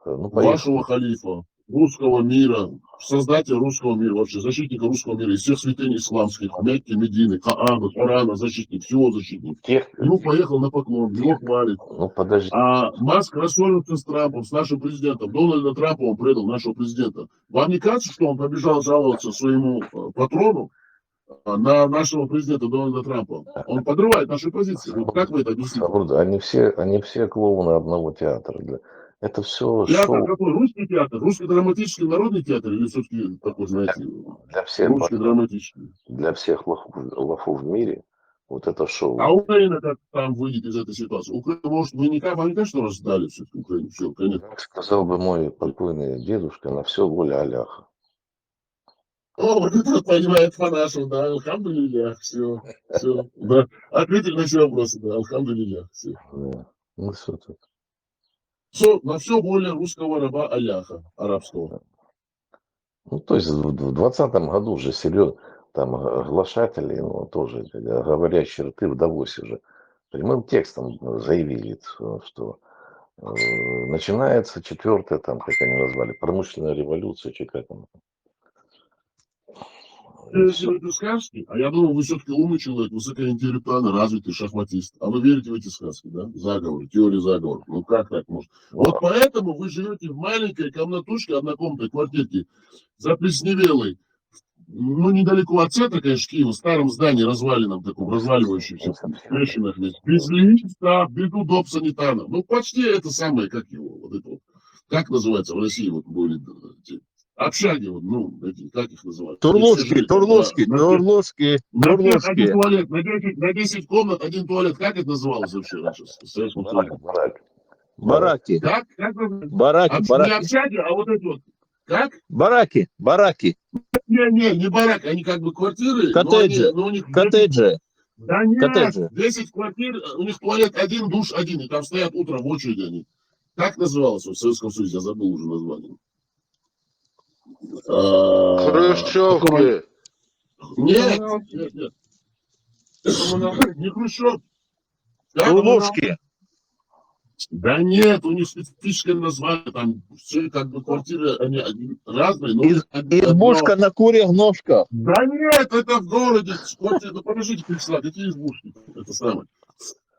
Ну, вашего поехали. халифа, русского мира, создателя русского мира, вообще защитника русского мира, из всех святынь исламских, Мекки, Медины, Коана, Корана, защитник, всего защитник. Тех, Ему поехал на поклон, его хвалит. ну, подожди. А Маск рассорился с Трампом, с нашим президентом. Дональда Трампа он предал, нашего президента. Вам не кажется, что он побежал жаловаться своему патрону на нашего президента Дональда Трампа? Он подрывает наши позиции. Вот как вы это объясните? Свобода. Они все клоуны одного театра. Это все Театр шоу какой? Русский театр? Русский драматический народный театр? Или все-таки такой, знаете, для всех, русский драматический? для всех лохов в мире. Вот это шоу. А Украина как там выйдет из этой ситуации? Украина, может, вы никак, вам не кажется, что раздали все-таки Украину? Все, конец. Как сказал бы мой покойный дедушка, на все воля Аляха. О, вот это понимает по-нашему, да, алхамдулилях, все, да. Ответили на все вопросы, да, алхамдулилях, все. Да. Ну, что тут. На все воля русского раба Аляха, арабского. Ну, то есть в 2020 году же серьезно, там глашатели, ну, тоже говорящие рты в Давосе же прямым текстом заявили, что начинается четвертая, там, как они назвали, промышленная революция, чи как там. Это сказки, а я думаю, вы все-таки умный человек, высокоинтеллектуально развитый шахматист. А вы верите в эти сказки, да? Заговоры, теории заговоров. Ну как так может? Вот поэтому вы живете в маленькой комнатушке, однокомнатной квартирке, заплесневелой. Ну, недалеко от центра, конечно, Киева, в старом здании, развалином таком, разваливающемся, в трещинах весь. Без лифта, без удобств санитарных. Ну, почти это самое, как его, вот это вот. Как называется в России, вот были эти общаги, вот, ну, эти, как их называют? Турлушки, турлушки, турлушки, На всех один турлушки. туалет, на 10 комнат один туалет. Как это называлось вообще раньше? В Советском Союзе? Бараки, Как? Как это? бараки, Не бараки, общаги, а вот это вот. Как? бараки, бараки, Не барак, они как бы квартиры, коттеджи, но у них... коттеджи, Да нет, коттеджи. 10 квартир, у них туалет один, душ один, и там стоят утром в очереди они. Как называлось в Советском Союзе? Я забыл уже название. Хрущевки. Нет. Не Хрущев. Турлушки. Да нет, у них специфическое название, там все как бы квартиры, они разные, но... Избушка на курьих ножках. Да нет, это в городе, квартиры, ну подождите, Крисла, какие избушки, это самое.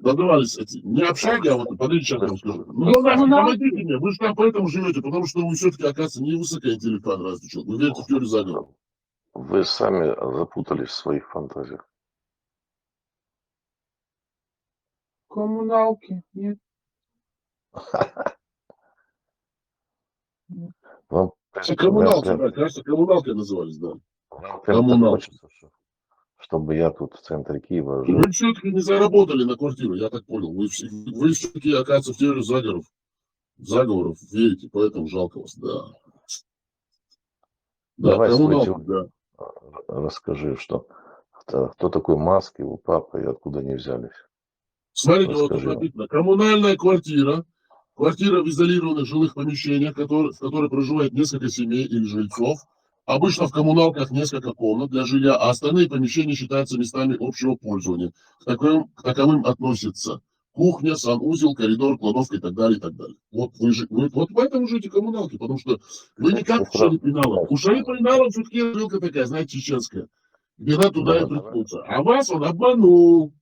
Назывались эти, не общаги, а вот, подождите, сейчас я вам скажу. Ну, помогите мне, вы же там поэтому живете, потому что вы все-таки, оказывается, не высокоинтеллектуально разве что, вы верите в теорию заговора. Вы сами запутались в своих фантазиях. Коммуналки, нет? Вам Коммуналки, да, кажется, коммуналки назывались, да. прям так Коммуналки. хочется, чтобы я тут в центре Киева жил. Вы все-таки не заработали на квартиру, я так понял. Вы все-таки, оказывается, в теорию заговоров верите, поэтому жалко вас, да. Да, Давай свой коммуналки, да. расскажи, кто такой Маск, его папа и откуда они взялись. Смотрите, вот тут Расскажи. написано, коммунальная квартира, квартира в изолированных жилых помещениях, в которой проживает несколько семей или жильцов. Обычно в коммуналках несколько комнат для жилья, а остальные помещения считаются местами общего пользования. К таковым относятся кухня, санузел, коридор, кладовка и так далее, и так далее. Вот вот поэтому живете коммуналки, потому что вы не как Шариф Пинала. У Шарифа Пинала все-таки жилка такая, знаете, чеченская. Где надо туда и Давай. приткнуться. А вас он обманул.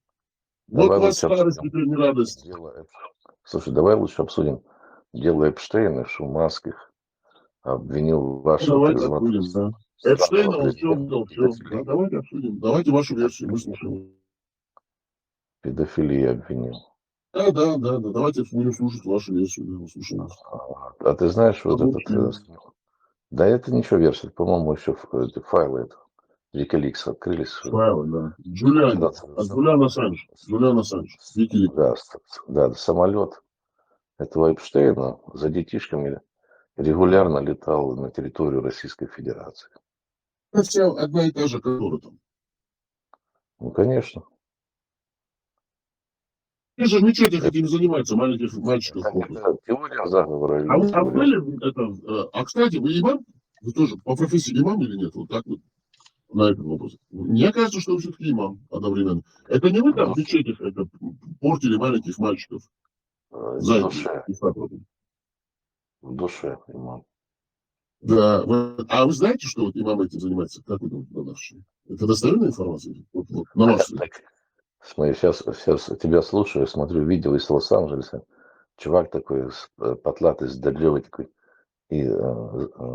Вот Давай вас лучше старость обсудим теперь не радость. Слушай, давай лучше обсудим дело Эпштейна, что Маских обвинил вашего Давайте так званого обсудим, да. странного Эпштейна, он президента в Да, давайте обсудим. Давайте вашу версию, мы слушаем. педофилии обвинил. Да. Давайте будем слушать вашу версию, да, мы слушаем. А ты знаешь, вот этот... Обобщим. Да это ничего версия, по-моему, еще эти файлы Wikileaks открылись. Файлы, да. Джулиан Ассанж. Джулиан Ассанж. Wikileaks. Да, самолет этого Эпштейна за детишками регулярно летал на территорию Российской Федерации. Это вся одна и та же контора там. Ну, конечно. Ты же ничего этим занимается, маленьких мальчиков. Это теория заговора. А вы были это... А, кстати, вы имам? Вы тоже по профессии имам или нет? Вот так вот на этот вопрос. Мне кажется, что вы все-таки имам одновременно. Это не вы там в мечетях это портили маленьких мальчиков? В душе имам. Да. А вы знаете, что вот имам этим занимается? Как вы думаете, на нашей? Это достоверная информация? Вот, на ваш взгляд. Смотри, сейчас тебя слушаю, смотрю видео из Лос-Анджелеса. Чувак такой, потлатый, здоровый такой, и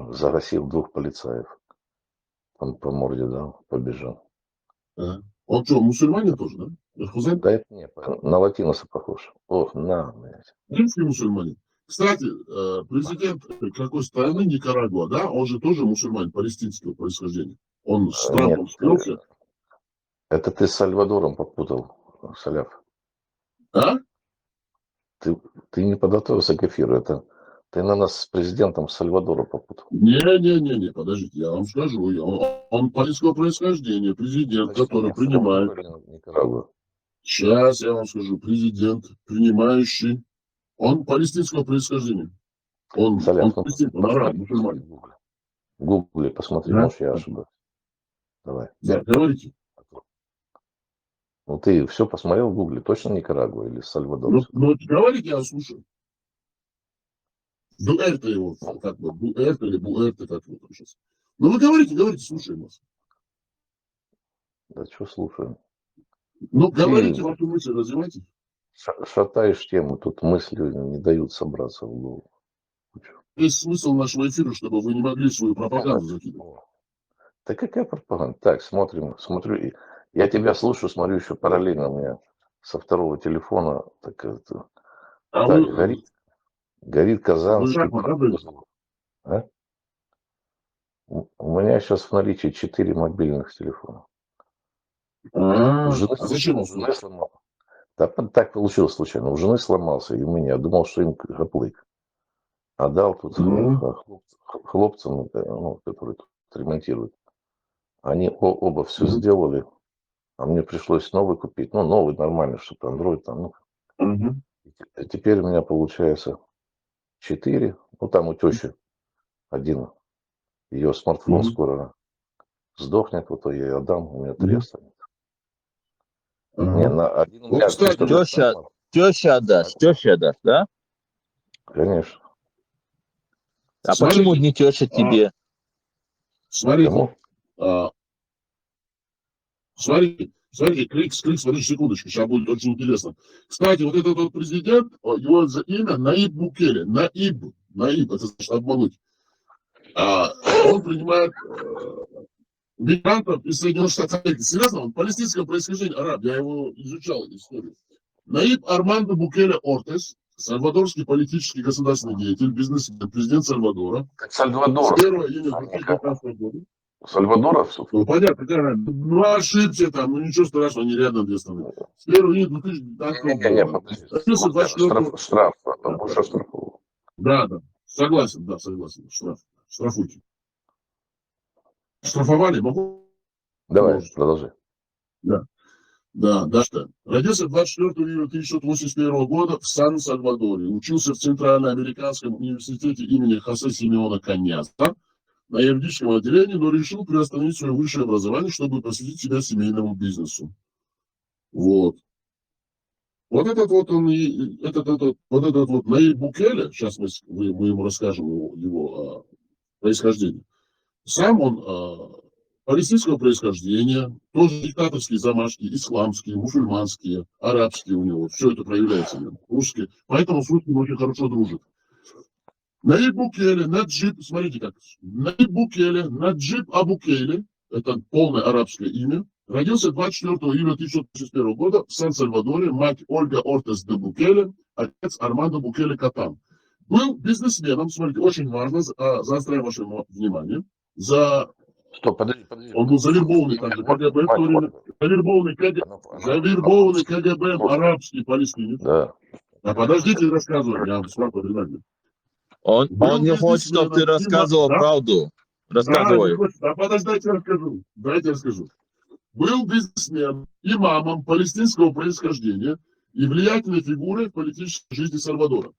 загасил 2 полицаев. Он по морде дал, побежал. Он что, мусульманин тоже, да? Да это не, на латиноса похож. Ох, блядь. Римский мусульманин. Кстати, президент какой страны, Никарагуа, да? Он же тоже мусульманин палестинского происхождения. Он с Трампом спелся. Это ты с Сальвадором попутал, Саляф. А? Ты не подготовился к эфиру. Это ты на нас с президентом Сальвадора попутал. Не, подождите, я вам скажу. Он палестинского происхождения, президент, Значит, который принимает. Никарагуа. Сейчас я вам скажу. Президент, принимающий. Он палестинского происхождения. Он араб, мусульманин. В Гугле посмотри, Да? может, я ошибаюсь. Давай. Да, говорите. Ну, ты все посмотрел в Гугле, точно Никарагуа или Сальвадор? Ну, говорите, я слушаю. Дуэрте его, как бы, Дуэрте или Буэрте, как его там сейчас. Ну, вы говорите, слушаем вас. Да что слушаем? Ну, говорите, вашу мысль развивайте. Шатаешь тему, тут мысли не дают собраться в голову. Есть смысл нашего эфира, чтобы вы не могли свою пропаганду закидывать. Да какая пропаганда? Так, смотрю. Я тебя слушаю, смотрю еще параллельно у меня со 2-го телефона. Горит Казанский. У меня сейчас в наличии 4 мобильных телефона. Зачем он сломал? Так получилось случайно. У жены сломался, и у меня. Думал, что им гаплык. А дал тут хлопцам, которые тут ремонтируют. Они оба все сделали. А мне пришлось новый купить. Ну, новый нормальный, чтобы Android там. Теперь у меня получается 4. Ну, там у тещи один. Ее смартфон скоро сдохнет, вот я ее отдам, у меня 3 останется. Не, на один у меня... Теща отдаст, да? Конечно. А почему не теща тебе? Смотрите, клик, смотрите, секундочку, сейчас будет очень интересно. Кстати, вот этот вот президент, его за имя Наиб Букеле. Наиб, это значит обмануть. Он принимает мигрантов из Соединенных Штатов Америки. Серьезно, он палестинского происхождения, араб, я его изучал, историю. Наиб Армандо Букеле Ортес, сальвадорский политический государственный деятель, бизнесмен, президент Сальвадора. Сальвадор. С 1 июня 2015 года. Сальвадоровцев? Ну, понятно, ну, ошибся там, ну, ничего страшного, не рядом 2 страны. С 1 июня 2015 года. Штраф, больше штрафов. Да, согласен, штрафуйте. Штрафовали, могу? Давай, продолжи. Да. Да, да. Родился 24 июля 1981 года в Сан-Сальвадоре. Учился в Центральноамериканском университете имени Хосе Симеона Каньяса на юридическом отделении, но решил приостановить свое высшее образование, чтобы посвятить себя семейному бизнесу. Вот. Вот этот вот он, вот этот вот Наиб Букеле, сейчас мы ему расскажем его происхождение. Сам он палестинского происхождения, тоже диктаторские замашки, исламские, мусульманские, арабские у него. Все это проявляется в нем. Русские. Поэтому с русским очень хорошо дружит. Наиб Букеле, Наджиб, смотрите как. Наиб Букеле, Наджиб Абукеле, это полное арабское имя, родился 24 июля 1981 года в Сан-Сальвадоре, мать Ольга Ортес де Букеле, отец Армандо Букеле Катан. Был бизнесменом, смотрите, очень важно, заостряю ваше внимание, Стоп, подожди. он был завербованный также КГБ в то время, завербованный КГБ арабский палестинец. Да. А подождите, рассказываю, я вам справку обязательно. Он не хочет, чтобы ты рассказывал правду. Рассказывай. Подождите, расскажу. Дайте расскажу. Был бизнесмен, имамом палестинского происхождения и влиятельной фигурой в политической жизни Сальвадора.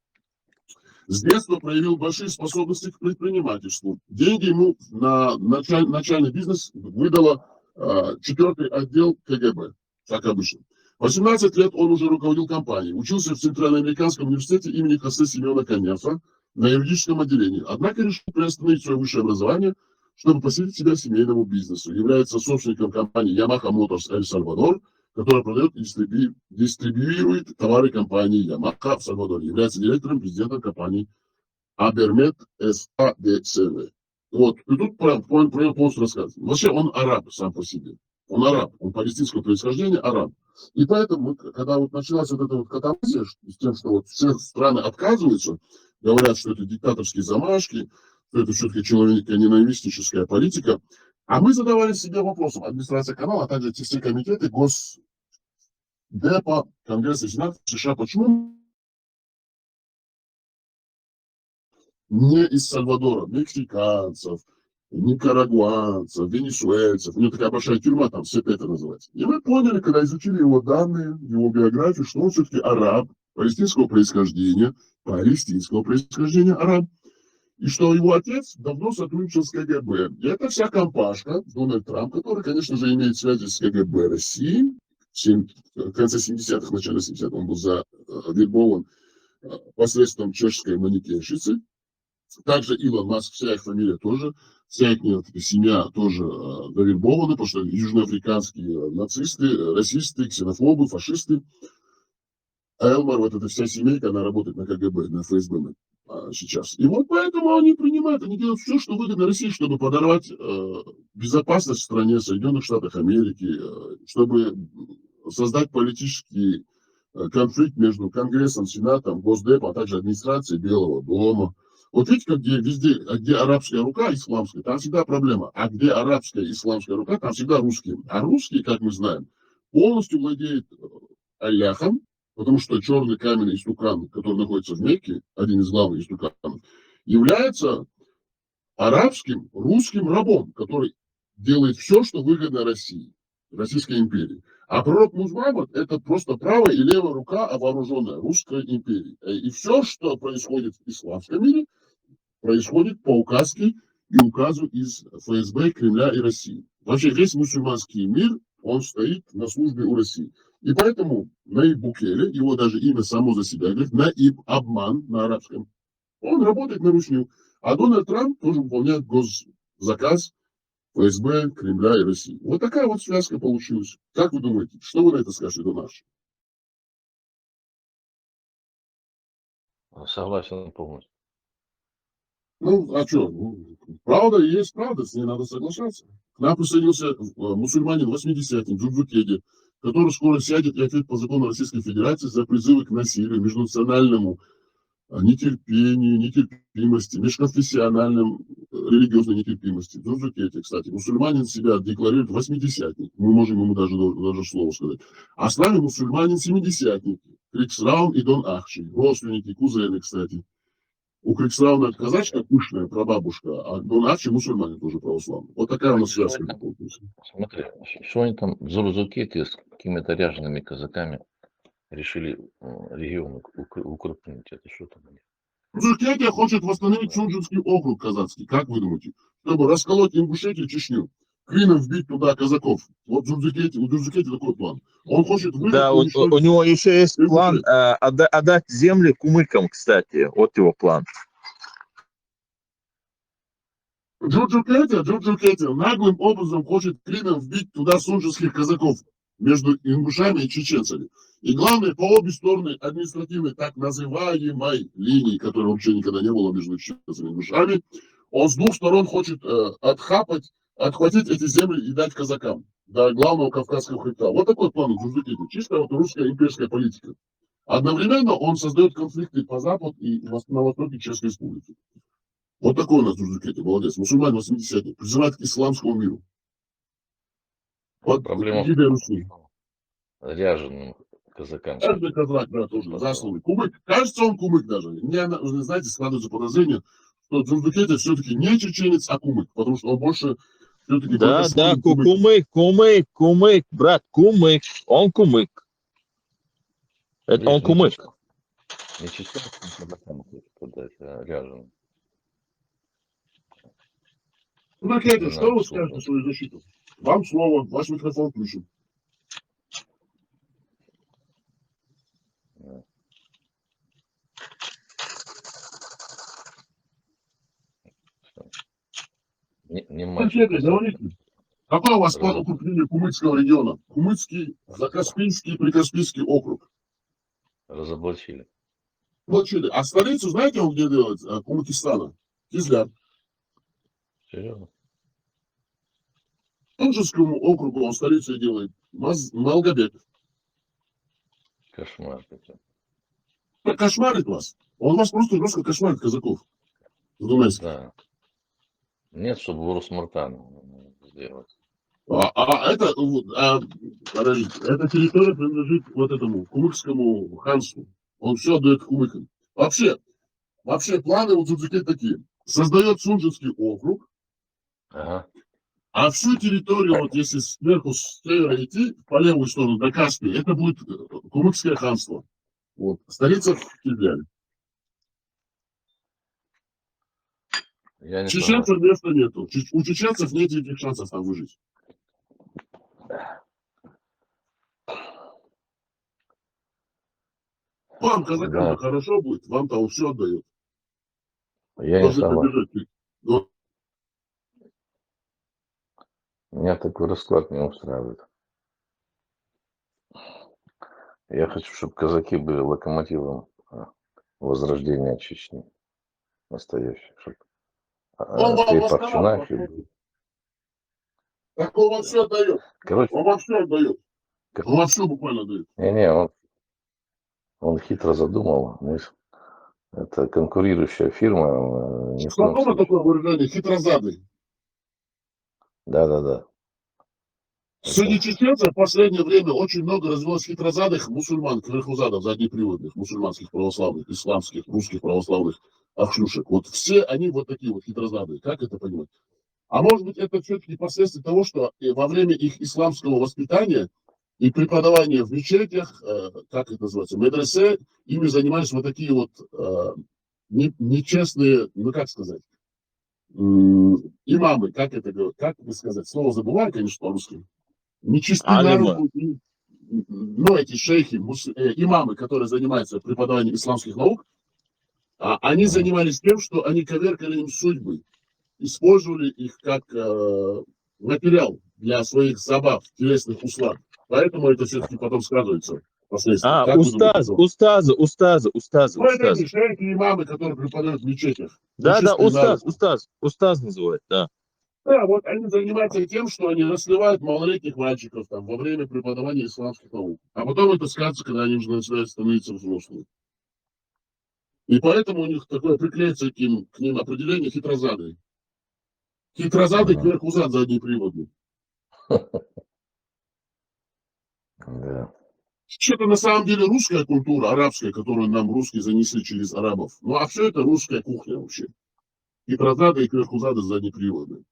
С детства проявил большие способности к предпринимательству. Деньги ему на начальный бизнес выдало 4-й отдел КГБ, как обычно. В 18 лет он уже руководил компанией, учился в Центральноамериканском университете имени Хосе Симеона Каньяса на юридическом отделении. Однако решил приостановить свое высшее образование, чтобы посвятить себя семейному бизнесу. Является собственником компании Yamaha Motors El Salvador, которая продает и дистрибьюирует товары компании Yamaha в Сальвадоре. Является директором, президентом компании Абермет САДСВ. Вот. И тут про него полностью рассказывается. Вообще он араб сам по себе. Он араб. Он палестинского происхождения араб. И поэтому, когда вот началась вот эта вот катавасия с тем, что вот все страны отказываются, говорят, что это диктаторские замашки, что это все-таки человеконенавистническая политика, а мы задавали себе вопросом, администрация канала, а также все комитеты Госдепа, Конгресса и Сената США, почему не из Сальвадора, мексиканцев, никарагуанцев, венесуэльцев, у него такая большая тюрьма, там все это называется. И мы поняли, когда изучили его данные, его биографию, что он все-таки араб, палестинского происхождения араб, и что его отец давно сотрудничал с КГБ. И это вся компашка, Дональд Трамп, который, конечно же, имеет связи с КГБ России. В конце 70-х, начале 70-х он был завербован посредством чешской манекенщицы. Также Илон Маск, вся их фамилия тоже, вся их семья тоже завербованы, потому что южноафриканские нацисты, расисты, ксенофобы, фашисты. Элмар, вот эта вся семейка, она работает на КГБ, на ФСБ сейчас. И вот поэтому они принимают, они делают все, что выгодно России, чтобы подорвать безопасность в стране, Соединенных Штатах Америки, чтобы создать политический конфликт между Конгрессом, Сенатом, Госдепом, а также администрацией Белого дома. Вот видите, как везде, где арабская рука исламская, там всегда проблема. А где арабская исламская рука, там всегда русские. А русские, как мы знаем, полностью владеют Алляхом, потому что черный каменный истукан, который находится в Мекке, один из главных истуканов, является арабским, русским рабом, который делает все, что выгодно России, Российской империи. А пророк Мухаммад – это просто правая и левая рука, вооруженная Русской империей. И все, что происходит в исламском мире, происходит по указке и указу из ФСБ, Кремля и России. Вообще весь мусульманский мир, он стоит на службе у России. И поэтому Наиб Букеле, его даже имя само за себя говорит, Наиб Обман на арабском, он работает на русню. А Дональд Трамп тоже выполняет госзаказ ФСБ, Кремля и России. Вот такая вот связка получилась. Как вы думаете, что вы на это скажете, Донаш? Согласен полностью. Ну, а что? Правда есть правда, с ней надо соглашаться. К нам присоединился мусульманин 80-м, Джудзукеди, который скоро сядет и ответит по закону Российской Федерации за призывы к насилию, межнациональному нетерпению, нетерпимости, межконфессиональным религиозной нетерпимости. Джудзукеди, кстати, мусульманин себя декларирует 80-ник. Мы можем ему даже слово сказать. А с нами мусульманин 70-ник. Криксраун и Дон Ахчи. Родственники, кузены, кстати. У Криксрауна казачка пышная, прабабушка, а Дон Ахчи мусульманин тоже православный. Вот такая у нас связка. Смотри, что они там, Джудзукеди, какими-то ряжеными казаками решили регион укрупнить. Это что там? Джуркетия хочет восстановить Суджинский округ казацкий, как вы думаете? Чтобы расколоть Ингушетию, Чечню, клином вбить туда казаков. Вот у Джуркетии такой план. Он хочет выдать Да, у него еще есть план отдать земли кумыкам, кстати. Вот его план. Джуркетия наглым образом хочет клином вбить туда суджинских казаков между ингушами и чеченцами. И главное, по обе стороны административной так называемой линии, которой вообще никогда не было между чеченцами и ингушами, он с двух сторон хочет отхватить эти земли и дать казакам до главного Кавказского хребта. Вот такой план у Джуркетии. Чисто вот русская имперская политика. Одновременно он создает конфликты по западу и на востоке Чешской Республики. Вот такой у нас Джуркетия, молодец. Мусульмане 80-е, призывает к исламскому миру. Вот Проблема гиды Руси. ряженым казакам. Каждый казак, да, тоже засланный. Кумык. Кажется, он кумык даже. Мне, знаете, складывается подозрение, что Джуркетия все-таки не чеченец, а кумык. Потому что он больше все-таки... Да, кумык, брат, кумык. Он кумык. Это он кумык. Не чеченским казакам хочет подать, а ряженым. Джуркетия, что вы скажете в свою защиту? Вам слово, ваш микрофон включен. Не Джуркетия, говорите. Какой у вас план укрепления Кумыкского региона? Кумыкский, Закаспийский, Прикаспийский округ. разоблачили. Получили. А столицу знаете, он где делает? Кумыкистана. Кизляр. Серьезно? Тунжинскому округу он столицу делает. Малгобек. Кошмар какой. Кошмарит вас. Он вас просто жестко кошмарит, казаков. В Дунайске. Да. Нет, чтобы Урус-Мартан сделать. Эта территория принадлежит вот этому кумыкскому ханству. Он все отдает кумыкам. Вообще планы у Джуркетии такие. Создает Сунжинский округ, Ага. а всю территорию, вот если сверху с севера идти, по левую сторону до Каспия, это будет Кумыкское ханство. Вот. Столица в Кизляре. Я не Чеченцев места нету. У чеченцев нет никаких шансов там выжить. Вам, казакам, Да. хорошо будет, вам-то он все отдает. Я не Должны согласен. побежать. Но Меня такой расклад не устраивает. Я хочу, чтобы казаки были локомотивом возрождения Чечни. Настоящий. Чтобы он вам крепость восставал, Чунахи. так он вам все отдает. Короче, Он вам все отдает. Он вам все буквально отдает. не, он хитро задумал. Это конкурирующая фирма. ни в коем Знакомо случае. такое выражение? Хитрозадый. Да. Среди чеченцев в последнее время очень много развелось хитрозадых мусульман, кверхузадов, заднеприводных, мусульманских православных, исламских, русских православных ахшушек. Вот все они вот такие вот хитрозадые. Как это понимать? А может быть, это все-таки последствия того, что во время их исламского воспитания и преподавания в мечетях, как это называется, медресе, ими занимались вот такие вот нечестные, ну как сказать, имамы, как это говорят, как бы сказать, слово забываю, конечно, по-русски. Нечистые на руку, ну, эти шейхи, имамы, которые занимаются преподаванием исламских наук, они занимались тем, что они коверкали им судьбы, использовали их как материал для своих забав, телесных услад. Поэтому это все-таки потом сказывается впоследствии. Устазы. Ну, это эти шейхи и имамы, которые преподают в мечетях. Да, устаз называют, да. Да, вот они занимаются тем, что они расливают малолетних мальчиков там, во время преподавания исламских наук. А потом это скажется, когда они уже начинают становиться взрослыми. И поэтому у них такое приклеится к ним определение хитрозадый. Хитрозадый кверхузад заднеприводный. Да. Что-то на самом деле русская культура, арабская, которую нам русские занесли через арабов. Ну а все это русская кухня вообще. Хитрозады и кверхузады заднеприводные.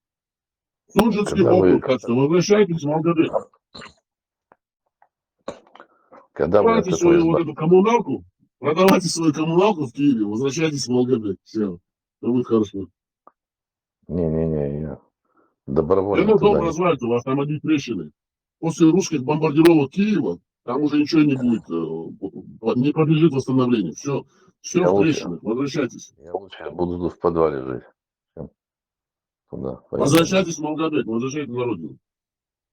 Сунжинский округ, так что возвращайтесь в Волгодон. Когда, блядь, Продавайте такое свою вот эту коммуналку, продавайте свою коммуналку в Киеве, возвращайтесь в Волгоград. Все, все будет хорошо. Не-не-не, я Я добровольно ну, туда дом не... развалится, у вас там одни трещины. После русских бомбардировок Киева там уже ничего не будет, не подлежит восстановлению. Все, все Я в лучше, трещинах, возвращайтесь. я лучше буду в подвале жить, чем туда пойду. Возвращайтесь в Волгоград, возвращайтесь на родину.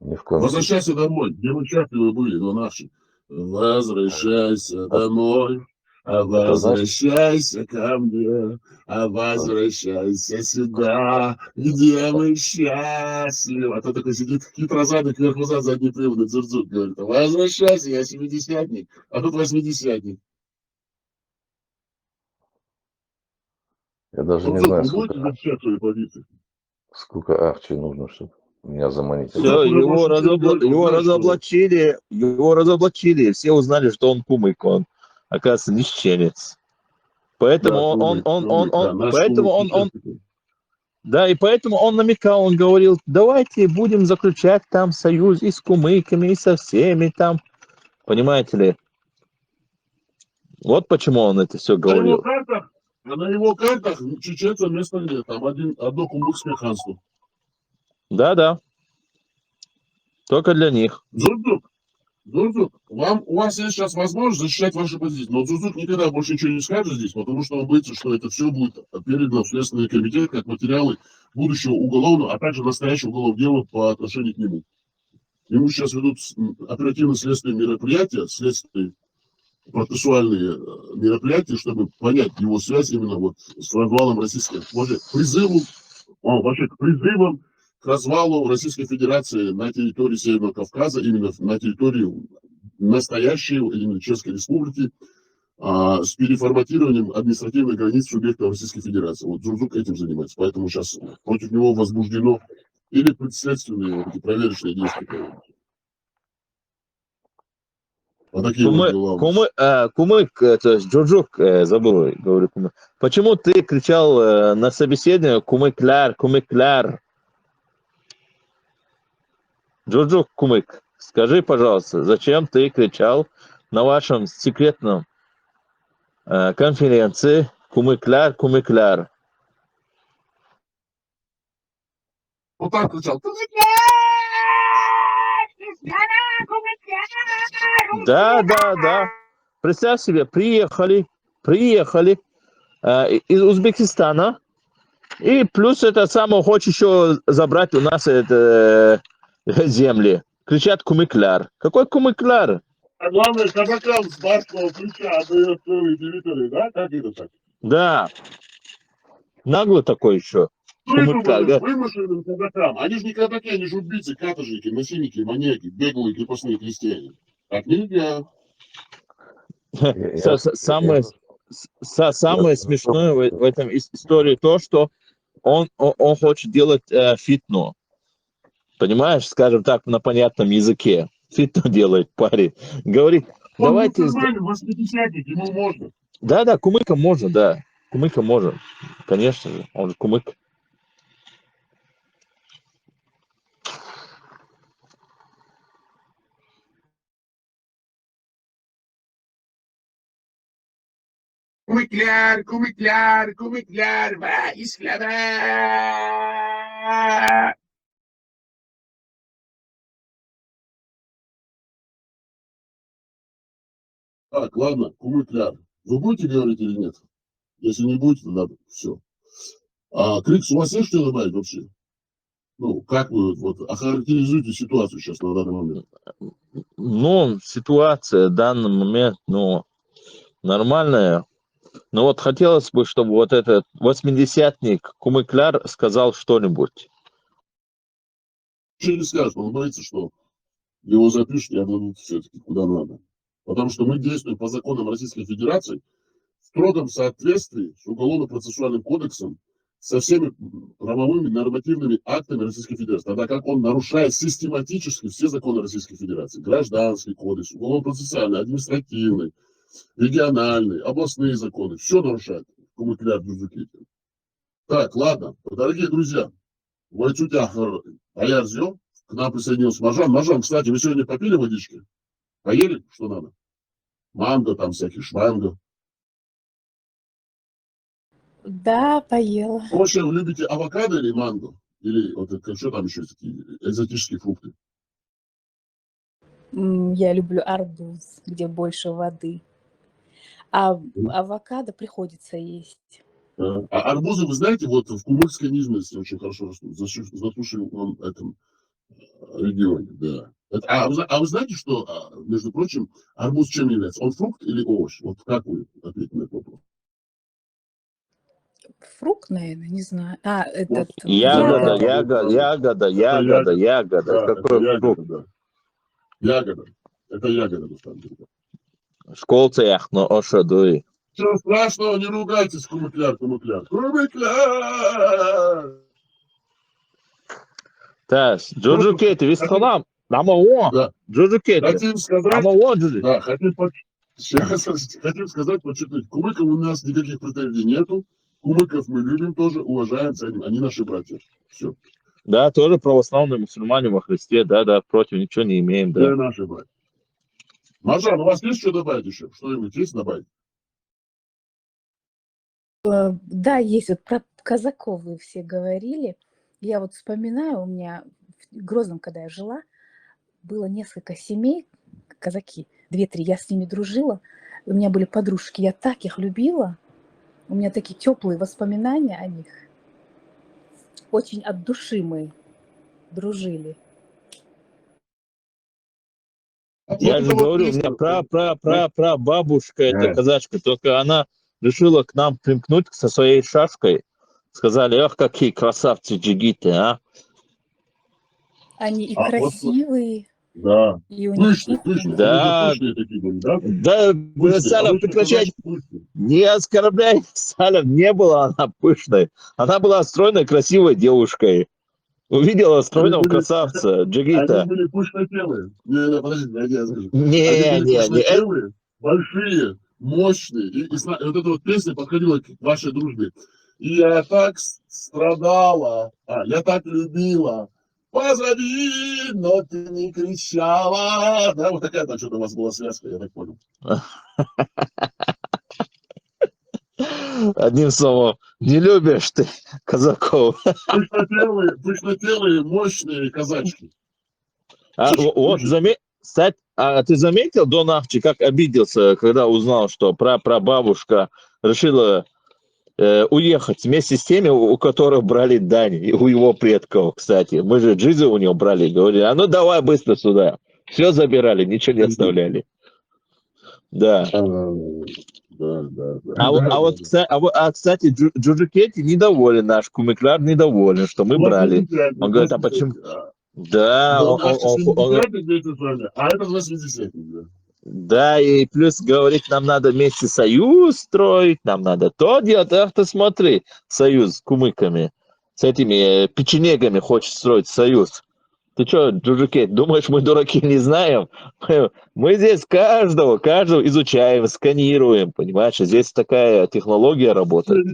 Ни в коем случае. Возвращайся домой, где вы счастливы были, но наши. Возвращайся домой, Это знаешь, возвращайся ко мне, возвращайся сюда, где мы счастливы. А то такой сидит хитрозадник, кверху назад, задний привод, Дзурдзук говорит: возвращайся, я 70-ник, а тут 80-ник. я даже не Дзурдзук, знаю, вы будете защищать свои позиции? сколько арчи нужно, чтобы меня заманить. Все, уже его, больше всех говорит, он знает, что- его разоблачили, и все узнали, что он кумык, он, оказывается, нищенец. Поэтому Да, да, наш поэтому кумык он, несчастный. да, и поэтому он намекал, он говорил, давайте будем заключать там союз и с кумыками, и со всеми там, понимаете ли. Вот почему он это все говорил. На его картах чеченцам места нет, там одно кумыкское ханство. Да, только для них. Дзурдзук, у вас есть сейчас возможность защищать ваши позиции, но Дзурдзук никогда больше ничего не скажет здесь, потому что он боится, что это все будет передано в Следственный комитет как материалы будущего уголовного, а также настоящего уголовного дела по отношению к нему. Ему сейчас ведут оперативно-следственные мероприятия, следственные процессуальные мероприятия, чтобы понять его связь именно вот с развалом российской, вообще к призывам к развалу Российской Федерации на территории Северного Кавказа, именно на территории настоящей, именно Чешской Республики, с переформатированием административных границ субъекта Российской Федерации. Вот Дзурдзук этим занимается, поэтому сейчас против него возбуждено или предследственные вот эти проверочные действия. Вот такие вот дела. Кумык, то есть Джурджук, забыл, говорю, кумык. Почему ты кричал на собеседовании кумыкляр? Джурджук, кумык, скажи, пожалуйста, зачем ты кричал на вашем секретном конференции кумыкляр? Вот так кричал. Да. Представь себе, приехали из Узбекистана, и плюс это самое, хочет еще забрать у нас это земли. Кричат кумыкляр. Какой кумыкляр? А главное, казакам с барского ключа отдает целые территории, да? Как это так? Да. Нагло такой еще. Кумыкляр, да? Вымышленным казакам. Они же не казаки, они же убийцы, каторжники, насильники, маньяки, беглые крепостные крестьяне. Так нельзя. Самое смешное в этом истории то, что он хочет делать фитну. Понимаешь, скажем так, на понятном языке. Фитну делает парень. Говорит, давайте... Он восьмидесятник, ему можно. Да, кумыка можно, да. Кумыка можно. Конечно же, он же кумык. Кумыкляр, Ислама! Так, ладно, кумыкляр. Вы будете говорить или нет? Если не будете, тогда все. Крикс, у вас есть что добавить вообще? Ну, как вы вот охарактеризуете ситуацию сейчас на данный момент? Ну, ситуация в данный момент, нормальная. Но вот хотелось бы, чтобы вот этот 80-ник кумыкляр сказал что-нибудь. Ничего не скажет, он боится, что его запишут и отдадут все-таки куда надо. Потому что мы действуем по законам Российской Федерации в строгом соответствии с Уголовно-процессуальным кодексом, со всеми правовыми нормативными актами Российской Федерации, тогда как он нарушает систематически все законы Российской Федерации. Гражданский кодекс, уголовно-процессуальный, административный, региональный, областные законы. Все нарушает кумыкляр Дзурдзук. Так, ладно, дорогие друзья, Войцутяхар Аярзё, к нам присоединился Маржан. Маржан, кстати, вы сегодня попили водички? Поели, что надо? манго, там всякие шманго. Да, поела. Вообще, вы любите авокадо или манго? Или вот это, что там еще такие экзотические фрукты? Я люблю арбуз, где больше воды. А авокадо приходится есть. А арбузы, вы знаете, вот в Кумыкской низменности очень хорошо растут, засушенном этом регионе, да. А вы знаете, что, между прочим, арбуз чем является? Он фрукт или овощ? Вот как вы ответите на этот вопрос? Фрукт, наверное, не знаю. А, Вот. этот Ягода, ягода. ягода. Да, это Какой ягода, фрукт? да. Ягода. Это ягода, на самом деле. Школцеях, но ошадуй. Ничего страшного, не ругайтесь, кумыкляр. Кумыкляр! Тас, Джорджу Кейти, висхалам. Нама о, Да. Джорджу Кейти. Хотим сказать, Нама о, Джорджу. да, хотим сказать, подчеркнуть, к кумыкам у нас никаких претензий нету. Кумыков мы любим тоже, уважаем, ценим. Они наши братья. Все. Да, тоже православные мусульмане во Христе, да, против ничего не имеем, Все да. наши братья. Маржан, у вас есть что добавить еще? Что-нибудь есть добавить? Да, есть. Вот про казаков вы все говорили. Я вот вспоминаю, у меня в Грозном, когда я жила, было несколько семей, казаки, 2-3, я с ними дружила. У меня были подружки, я так их любила. У меня такие теплые воспоминания о них. Очень от души мы дружили. Я Вот же это вот говорю, у песня, меня прабабушка, это Да. казачка, только она решила к нам примкнуть со своей шашкой. Сказали, ах, какие красавцы джигиты, а. Они и А, вот, красивые, да. и у них Пышные. вкусно. Они же Да, пышные такие были, да? да, Пышные. Салям, Обычно прекращай, казачки пышные. не оскорбляй, Салям, не была она пышной. Она была стройной, красивой девушкой. Увидела Они стройного были, красавца, они джигита. были пышнотелые. Не, подождите, я скажу. Они Не, были не, не, пышнотелые, большие, мощные. И вот эта вот песня подходила к вашей дружбе. И я так страдала, я так любила. Позови, но ты не кричала. Да, вот такая там что-то у вас была связка, я так понял. одним словом, не любишь ты казаков. Пышнотелые, мощные казачки. Вот, кстати, а ты заметил, Дон Ахчи, как обиделся, когда узнал, что прабабушка решила уехать вместе с теми, у которых брали дань, и у его предков, кстати. Мы же джизы у него брали, говорили, а ну давай быстро сюда. Все забирали, ничего не оставляли. Да. Кстати, Джуджукетти недоволен, наш Кумыкляр недоволен, что мы брали. Он говорит, а почему? Да, А это 80-ник, да. Да, и плюс говорит, нам надо вместе союз строить, нам надо то делать. Ах ты смотри, союз с кумыками, с этими печенегами хочет строить союз. Ты что, Джуджукет, думаешь, мы дураки не знаем? Мы здесь каждого изучаем, сканируем, понимаешь? Здесь такая технология работает.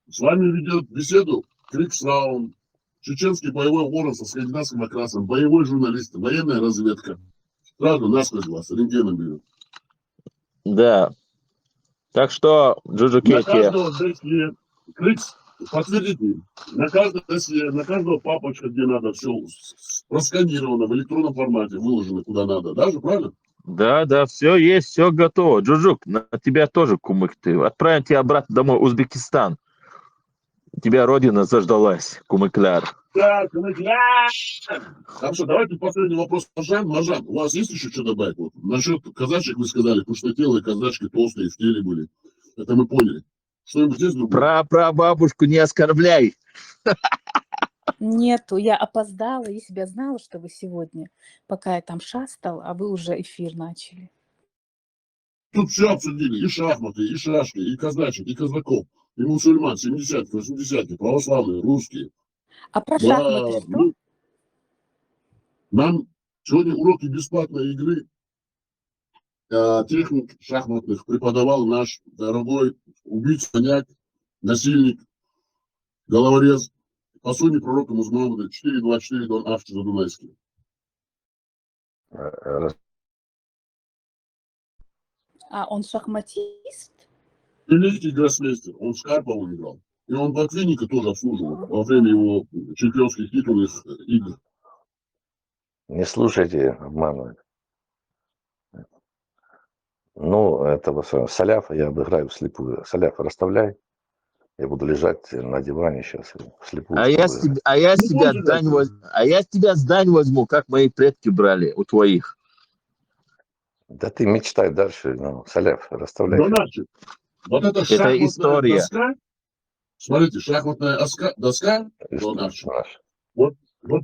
С вами ведет беседу Крикс Раун, чеченский боевой ворон со скандинавским окрасом, боевой журналист, военная разведка. Правда, насквозь вас, рентгеном берет. Да. Так что, На Джуджукетти... каждого досье, Крикс, подтвердите, на каждое досье, на каждого папочка, где надо, все просканировано в электронном формате, выложено куда надо. Даже, правильно? Да, все есть, все готово. Джуджук, на тебя тоже кумык ты. Отправим тебя обратно домой, Узбекистан. Тебя родина заждалась, Кумыкляр. Да, Кумыкляр! Хорошо, давайте последний вопрос. Маржан, у вас есть еще что добавить? Вот, насчет казачек вы сказали, пышнотелые казачки толстые в теле были. Это мы поняли. Что-нибудь есть другое? Про бабушку не оскорбляй. Нету, я опоздала, если бы я знала, что вы сегодня, пока я там шастала, а вы уже эфир начали. Тут все обсудили. И шахматы, и шашки, и казачек, и казаков, и мусульман, 70-ки, 80-ки, православные, русские. А про шахматы что? Нам сегодня уроки бесплатной игры техник шахматных преподавал наш дорогой убийца, маньяк, насильник, головорез, посуни пророка Мухаммада, 424 Дон Ахчи Задунайский. А он шахматист? Великий гроссмейстер. Он с Карповым играл. И он Ботвинника тоже обслуживал во время его чемпионских титульных игр. Не слушайте, обманывают. Ну, этого Соляфа я обыграю вслепую. Соляфа расставляй. Я буду лежать на диване сейчас вслепую. А я с тебя дань возьму, как мои предки брали у твоих. Да ты мечтай дальше. Ну, Соляф, расставляй. Донарчик, вот эта Это шахматная история. доска, смотрите, шахматная доска, Донарчик, Наш. вот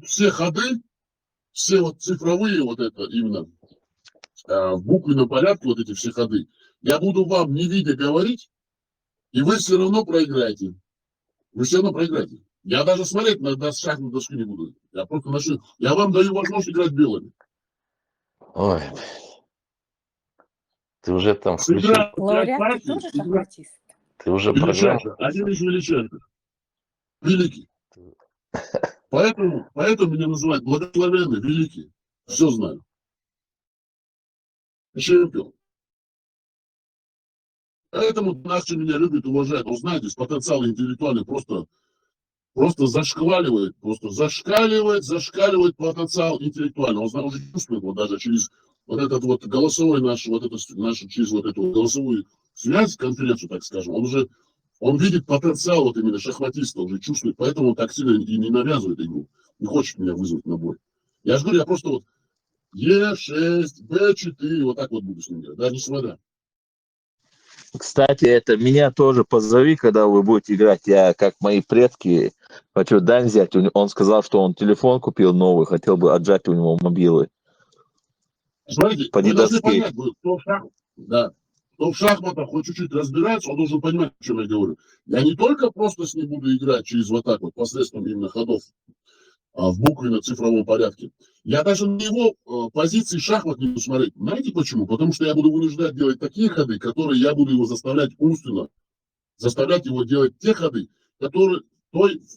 все ходы, все вот цифровые вот это именно, в буквенном порядке вот эти все ходы, я буду вам не видя говорить, и вы все равно проиграете. Вы все равно проиграете. Я даже смотреть на шахматную доску не буду. Я просто начну. Я вам даю возможность играть белыми. Ой. Ты уже там включил. Сыграть 5 Лауреат, ты партий, тоже шахматист? Ты уже программу. величайший, один из величайших. Великий. Поэтому меня называют благословенный, великий. Все знаю. Чемпион. Поэтому наши меня любят, уважают. Вы знаете, потенциал интеллектуальный просто зашкаливает потенциал интеллектуальный. Он уже чувствует вот даже через вот этот вот голосовой через вот эту голосовую связь, конференцию, так скажем, он видит потенциал вот именно шахматиста, уже чувствует, поэтому он так сильно и не навязывает игру, не хочет меня вызвать на бой. Я же говорю, я просто вот Е6, Б4, вот так вот буду с ним играть, даже не смотря. Кстати, это меня тоже позови, когда вы будете играть. Я, как мои предки, хочу дань взять. Он сказал, что он телефон купил новый, хотел бы отжать у него мобилы. Смотрите, По вы должны дедовски. понять, кто в шахматах хоть чуть-чуть разбирается, он должен понимать, о чем я говорю. Я не только просто с ним буду играть через вот так вот, посредством именно ходов, в буквенно-цифровом порядке. Я даже на его позиции шахмат не буду смотреть. Знаете почему? Потому что я буду вынуждать делать такие ходы, которые я буду его заставлять умственно, заставлять его делать те ходы, которые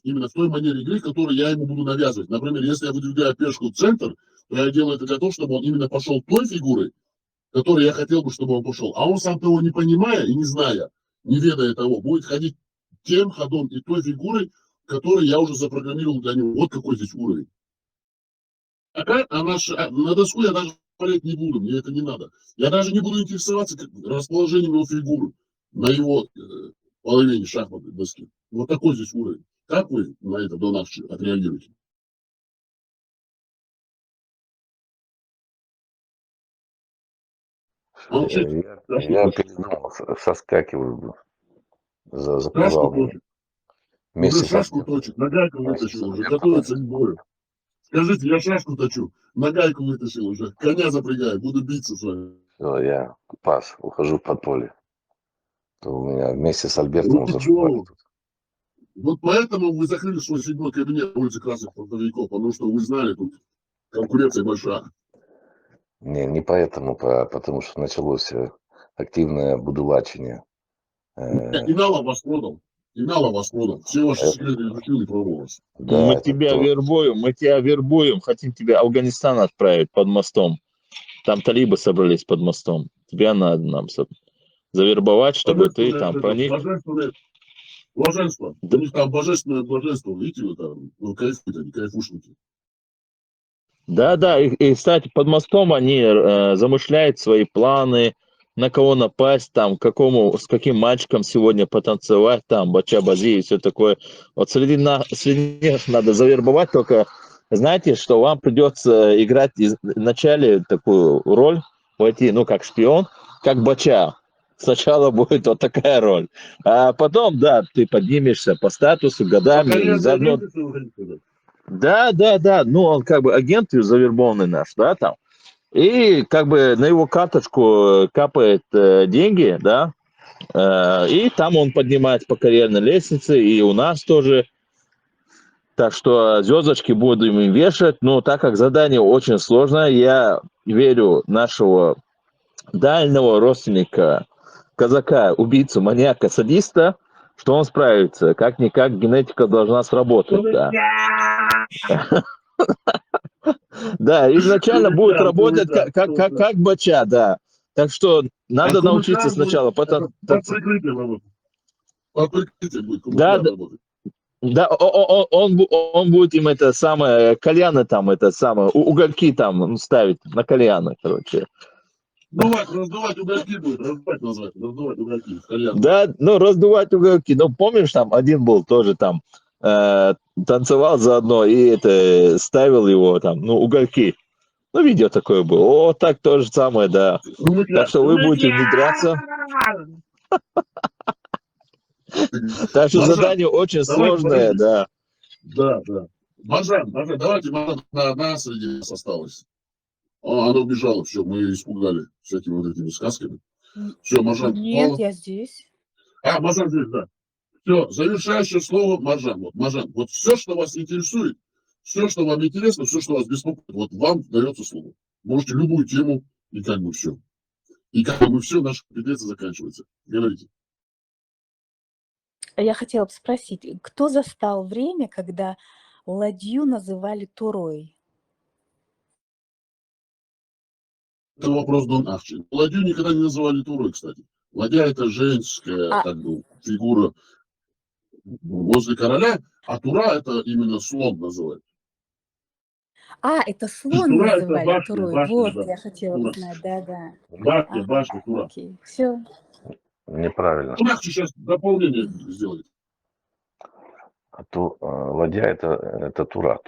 именно в той манере игры, которую я ему буду навязывать. Например, если я выдвигаю пешку в центр, то я делаю это для того, чтобы он именно пошел той фигурой, которой я хотел бы, чтобы он пошел. А он сам того не понимая и не зная, не ведая того, будет ходить тем ходом и той фигурой, который я уже запрограммировал для него. Вот какой здесь уровень. На доску я даже смотреть не буду, мне это не надо. Я даже не буду интересоваться расположением его фигуры на его половине шахматной доски. Вот такой здесь уровень. Как вы на это до нас отреагируете? Молчите. Я передумал, соскакиваю. Шашку Запугал. точит. Вместе Уже со шашку точит, на гайку вытащил уже, готовится к бою. Скажите, я шашку точу, на гайку вытащил уже, коня запрягаю, буду биться с вами. Все, я пас, ухожу в подполье. То у меня вместе с Альбертом Руки в зашибали голову. тут. Вот поэтому вы закрыли свой 7-й кабинет на улице Красных Фронтовиков, потому что вы знали, тут конкуренция большая. Не поэтому, потому что началось активное будулачение. Финала вас продал. Все ваши секреты изучил и пробовал вас. Да, мы это тебя то. вербуем, хотим тебя в Афганистан отправить под мостом. Там талибы собрались под мостом. Тебя надо нам завербовать, чтобы ты там проник. Блаженство. У них там божественное блаженство. Видите, вы там, кайфуют они, кайфушники. Да, и, кстати, под мостом они замышляют свои планы, на кого напасть, там, с каким мальчиком сегодня потанцевать, там, бача-бази и все такое. Вот среди них надо завербовать, только знаете, что вам придется играть вначале такую роль, войти, как шпион, как бача. Сначала будет вот такая роль. А потом, да, ты поднимешься по статусу годами. И заодно... Да. Ну, он как бы агент завербованный наш, да, там. И как бы на его карточку капает деньги, да, и там он поднимается по карьерной лестнице, и у нас тоже. Так что звездочки будем им вешать, но так как задание очень сложное, я верю нашего дальнего родственника, казака, убийцу, маньяка, садиста, что он справится. Как-никак генетика должна сработать, да. Да, изначально будет работать как бача, да. Так что надо А научиться Кумыкян сначала. это под прикрытием работает. Под прикрытием будет Да, Кумыкян да, работать. да, он будет им это самое, кальяны там, это самое, угольки там ставить на кальяны, короче. Раздувать угольки будет, раздувать угольки в кальян. Да, ну, раздувать угольки. Ну, помнишь, там один был тоже там, танцевал заодно и это, ставил его там, ну, угольки. Ну, видео такое было. О, так то же самое, да. Так что вы будете внедряться. Так что Маржан, задание очень давайте, сложное, подожди. да. Да. Маржан, давайте, Маржан, одна среди нас осталась. Она убежала, все, мы ее испугали всякими вот этими сказками. Все, Маржан, Нет, попала. я здесь. Маржан здесь, да. Все, завершающее слово Маржан. Маржан, вот все, что вас интересует, все, что вам интересно, все, что вас беспокоит, вот вам дается слово. Можете любую тему и как бы все. И как бы все, наша компетенция заканчивается. Говорите. Я хотела бы спросить, кто застал время, когда ладью называли Турой? Это вопрос Дон Ахчин. Ладью никогда не называли Турой, кстати. Ладья это женская А, как бы фигура возле короля, а Тура это именно слон называют. это слон Тура это называли башня, Турой. Вот, да. я хотела Тура. узнать, да. Башня, Тура. Окей, все. Неправильно. Мягче сейчас дополнение сделает. Ладья это тура.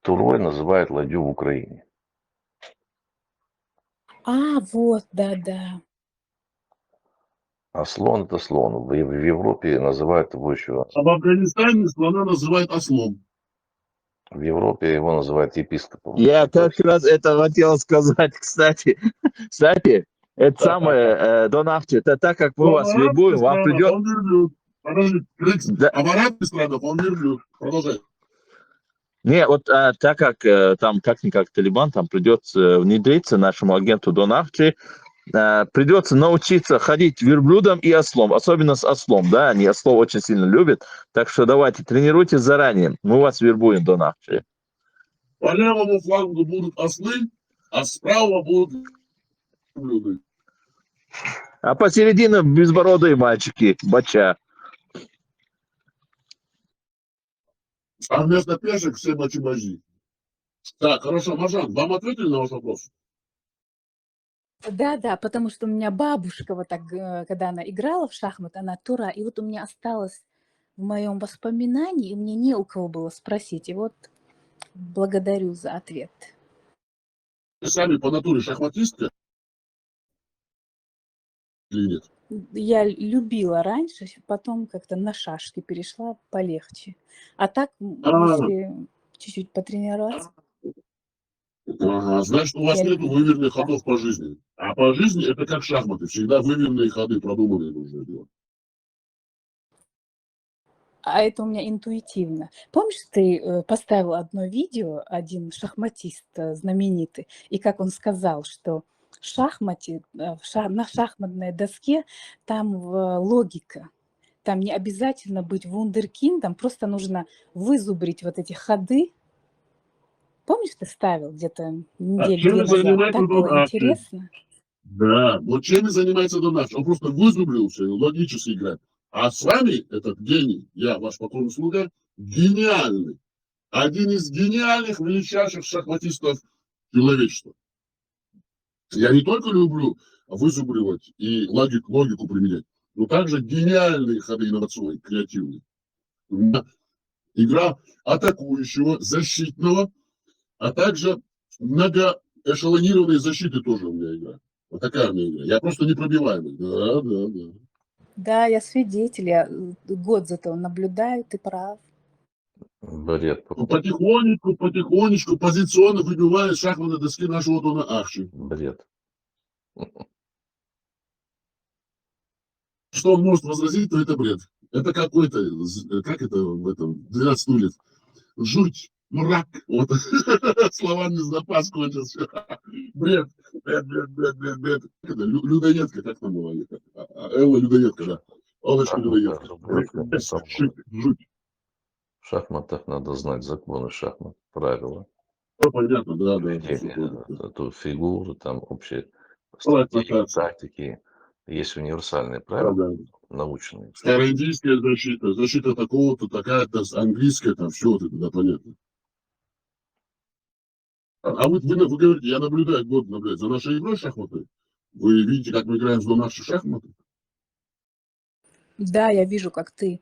Турой называют ладью в Украине. Вот, да. А слон это слон. В Европе называют его еще... А в Афганистане слона называют ослом. В Европе его называют епископом. Я как раз это хотел сказать, кстати. Кстати, это самое, Дон Ахти, это так как мы вас вербуем, вам придет... Он верблюд. Подожди, Крикс, Да. а в арабских странах он верблюд. Продолжай. Не, вот так как там как-никак Талибан, там придется внедриться нашему агенту Дон Ахти, придется научиться ходить верблюдом и ослом, особенно с ослом, да, они ослов очень сильно любят, так что давайте, тренируйтесь заранее, мы вас вербуем, Дон Ахти. По левому флангу будут ослы, а справа будут верблюды. А посередине безбородые мальчики, бача. А вместо пешек все бачи-бачи. Так, хорошо, Маржан, вам ответили на ваш вопрос? Да, потому что у меня бабушка, вот так, когда она играла в шахматы, она Тура, и вот у меня осталось в моем воспоминании, и мне не у кого было спросить, и вот благодарю за ответ. Вы сами по натуре шахматистка или нет? Я любила раньше, потом как-то на шашки перешла, полегче. А так, если чуть-чуть потренироваться, Ага, значит, у вас я нет люблю. выверенных ходов по жизни. А по жизни это как шахматы. Всегда выверенные ходы, продуманные нужно делать. А это у меня интуитивно. Помнишь, ты поставил одно видео, один шахматист знаменитый, и как он сказал, что в шахмате, на шахматной доске там логика. Там не обязательно быть вундеркиндом, просто нужно вызубрить вот эти ходы. Помнишь, ты ставил где-то недели чем две назад? занимается Так было Дон Ахти? интересно. Да, вот чем и занимается Дон Ахти. Он просто вызубрился и логически играет. А с вами этот гений, я ваш покорный слуга, гениальный. Один из гениальных, величайших шахматистов человечества. Я не только люблю вызубривать и логику применять, но также гениальные ходы инновационные, креативные. У меня игра атакующего, защитного, а также многоэшелонированной защиты тоже у меня игра. Вот такая у меня игра. Я просто непробиваемый. Да. Да, я свидетель, я год зато наблюдаю, ты прав. Бред. Потихонечку, позиционно выбиваю шахматные доски нашего Дона Ахчи. Бред. Что он может возразить, то это бред. Это какой-то, как это в этом, 12 лет. Жуть, мрак. Вот. Словарный запас кончился. Бред. Людоедка, как там была? Элла Людоедка, да. Олочка Людоедка. Жуть. В шахматах надо знать законы шахмат, правила. Всё понятно, да, всё Ведение, понятно. тут фигуры, там общие Давай, стратегии, пока. тактики. Есть универсальные Да, правила, да. научные. Староиндийская защита, защита такого-то, такая-то, английская, там все вот это, да, понятно. А вы говорите, я наблюдаю, год наблюдаю за нашей игрой шахматы. Вы видите, как мы играем в наши шахматы? Да, я вижу, как ты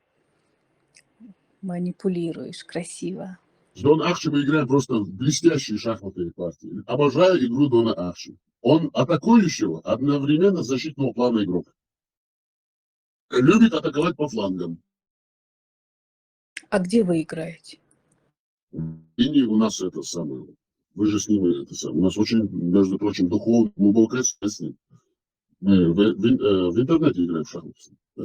манипулируешь красиво. С Дон Ахчи мы играем просто в блестящие шахматные партии. Обожаю игру Дона Ахчи. Он атакующего, одновременно защитного плана игрок. Любит атаковать по флангам. А где вы играете? И не у нас это самое. Вы же с ним это самое. У нас очень, между прочим, духовно глубокая связь с ним. Мы в интернете играем в шахматы. Да.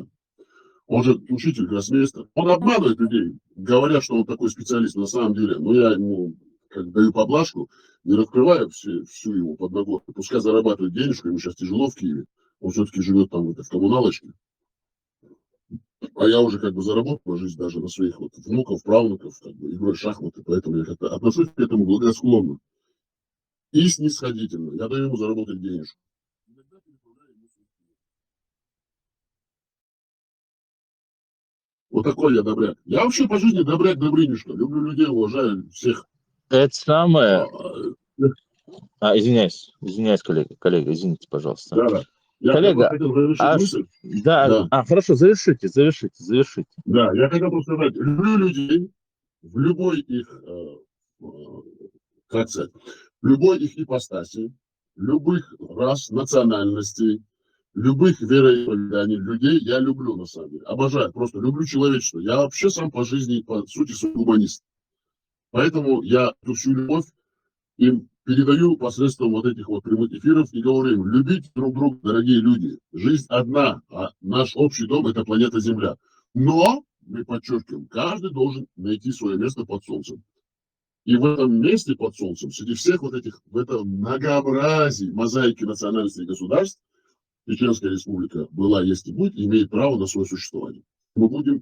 Он же учитель, гроссмейстер. Он обманывает людей, говоря, что он такой специалист на самом деле. Но я ему как даю поблажку, не раскрываю всю его подноготную. Пускай зарабатывает денежку, ему сейчас тяжело в Киеве. Он все-таки живет там в коммуналочке. А я уже как бы заработал жизнь даже на своих вот внуков, правнуков, как бы, игрой в шахматы. Поэтому я как-то отношусь к этому благосклонно и снисходительно. Я даю ему заработать денежку. Вот такой я добряк. Я вообще по жизни добряк, добрынюшка. Люблю людей, уважаю всех. Это самое... Да, Извиняюсь, коллега, извините, пожалуйста. да. Я Коллега, хотел завершить мысль. да. Хорошо, завершите. Да, я хотел просто сказать, люблю людей в любой их, как сказать, в любой их ипостаси, любых рас, национальностей, любых вероисповеданий людей я люблю, на самом деле. Обожаю, просто люблю человечество. Я вообще сам по жизни, по сути, свой гуманист. Поэтому я эту всю любовь им передаю посредством вот этих вот прямых эфиров и говорю им, любите друг друга, дорогие люди. Жизнь одна, а наш общий дом – это планета Земля. Но, мы подчеркиваем, каждый должен найти свое место под солнцем. И в этом месте под солнцем, среди всех вот этих, в этом многообразии мозаики национальностей и государств, Чеченская республика была, есть и будет, имеет право на свое существование. Мы будем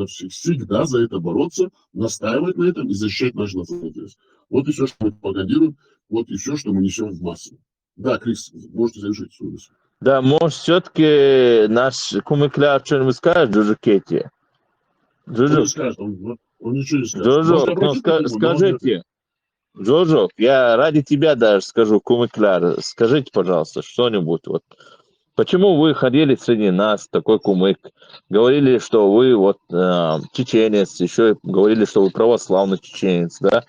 всегда за это бороться, настаивать на этом и защищать наш национальный интерес. Вот и все, что мы пропагандируем, вот и все, что мы несем в массы. Да, Крис, можете завершить свою мысль. Да, может, все-таки наш кумыкляр что-нибудь скажет, Джуджу Кетти? Он не скажет, он ничего не скажет. Джуджу, скажите. Джуджу, я ради тебя даже скажу, кумыкляр, скажите, пожалуйста, что-нибудь. Вот. Почему вы ходили среди нас, такой кумык, говорили, что вы вот чеченец, еще говорили, что вы православный чеченец, да?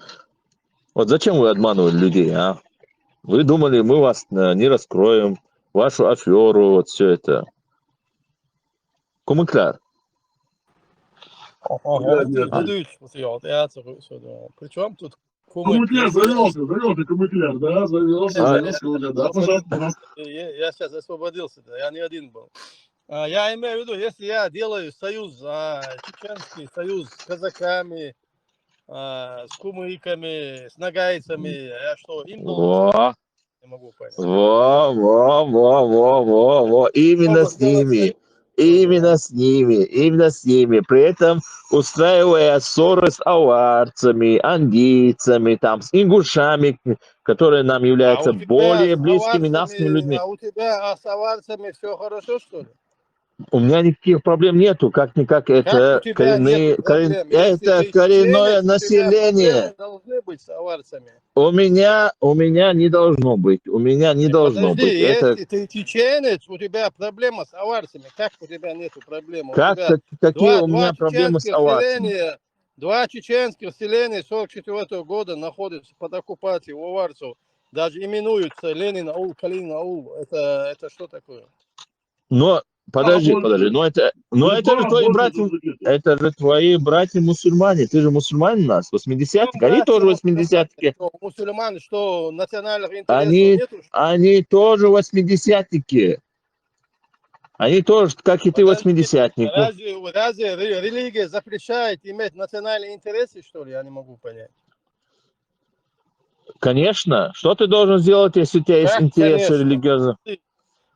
Вот зачем вы обманывали людей, а? Вы думали, мы вас не раскроем, вашу аферу, вот все это. Кумыкляр. Дадуть театр. Причем тут Кумыкляр завелся, кумыкляр, да, завелся, кумыкляр, да, пожалуйста. Я сейчас освободился, я не один был. Я имею в виду, если я делаю союз, чеченский союз с казаками, с кумыками, с нагайцами, я что, им должен? Не могу понять. Во. Именно с ними. Именно с ними. При этом устраивая ссоры с аварцами, андийцами, там, с ингушами, которые нам являются более близкими нашими людьми. А у тебя с аварцами все хорошо, что ли? У меня никаких проблем нету, как-никак это коренное население. Должны быть с аварцами. У меня не должно быть. Подожди, Это... если ты чеченец, у тебя проблема с аварцами. Как у тебя нету проблем? Какие у меня проблемы с аварцами? Два чеченских селения 44 года находятся под оккупацией у аварцев. Даже именуются Ленин-аул, Калин-аул. Это что такое? Но подожди, но это же твои братья, мусульмане. Ты же мусульманин у нас, 80-х, они тоже 80-ки. Мусульмане, что национальных интересов нету? Они тоже 80-ки. Они тоже, как и ты, 80-ник. Разве религия запрещает иметь национальные интересы, что ли? Я не могу понять. Конечно. Что ты должен сделать, если у тебя есть интересы религиозные?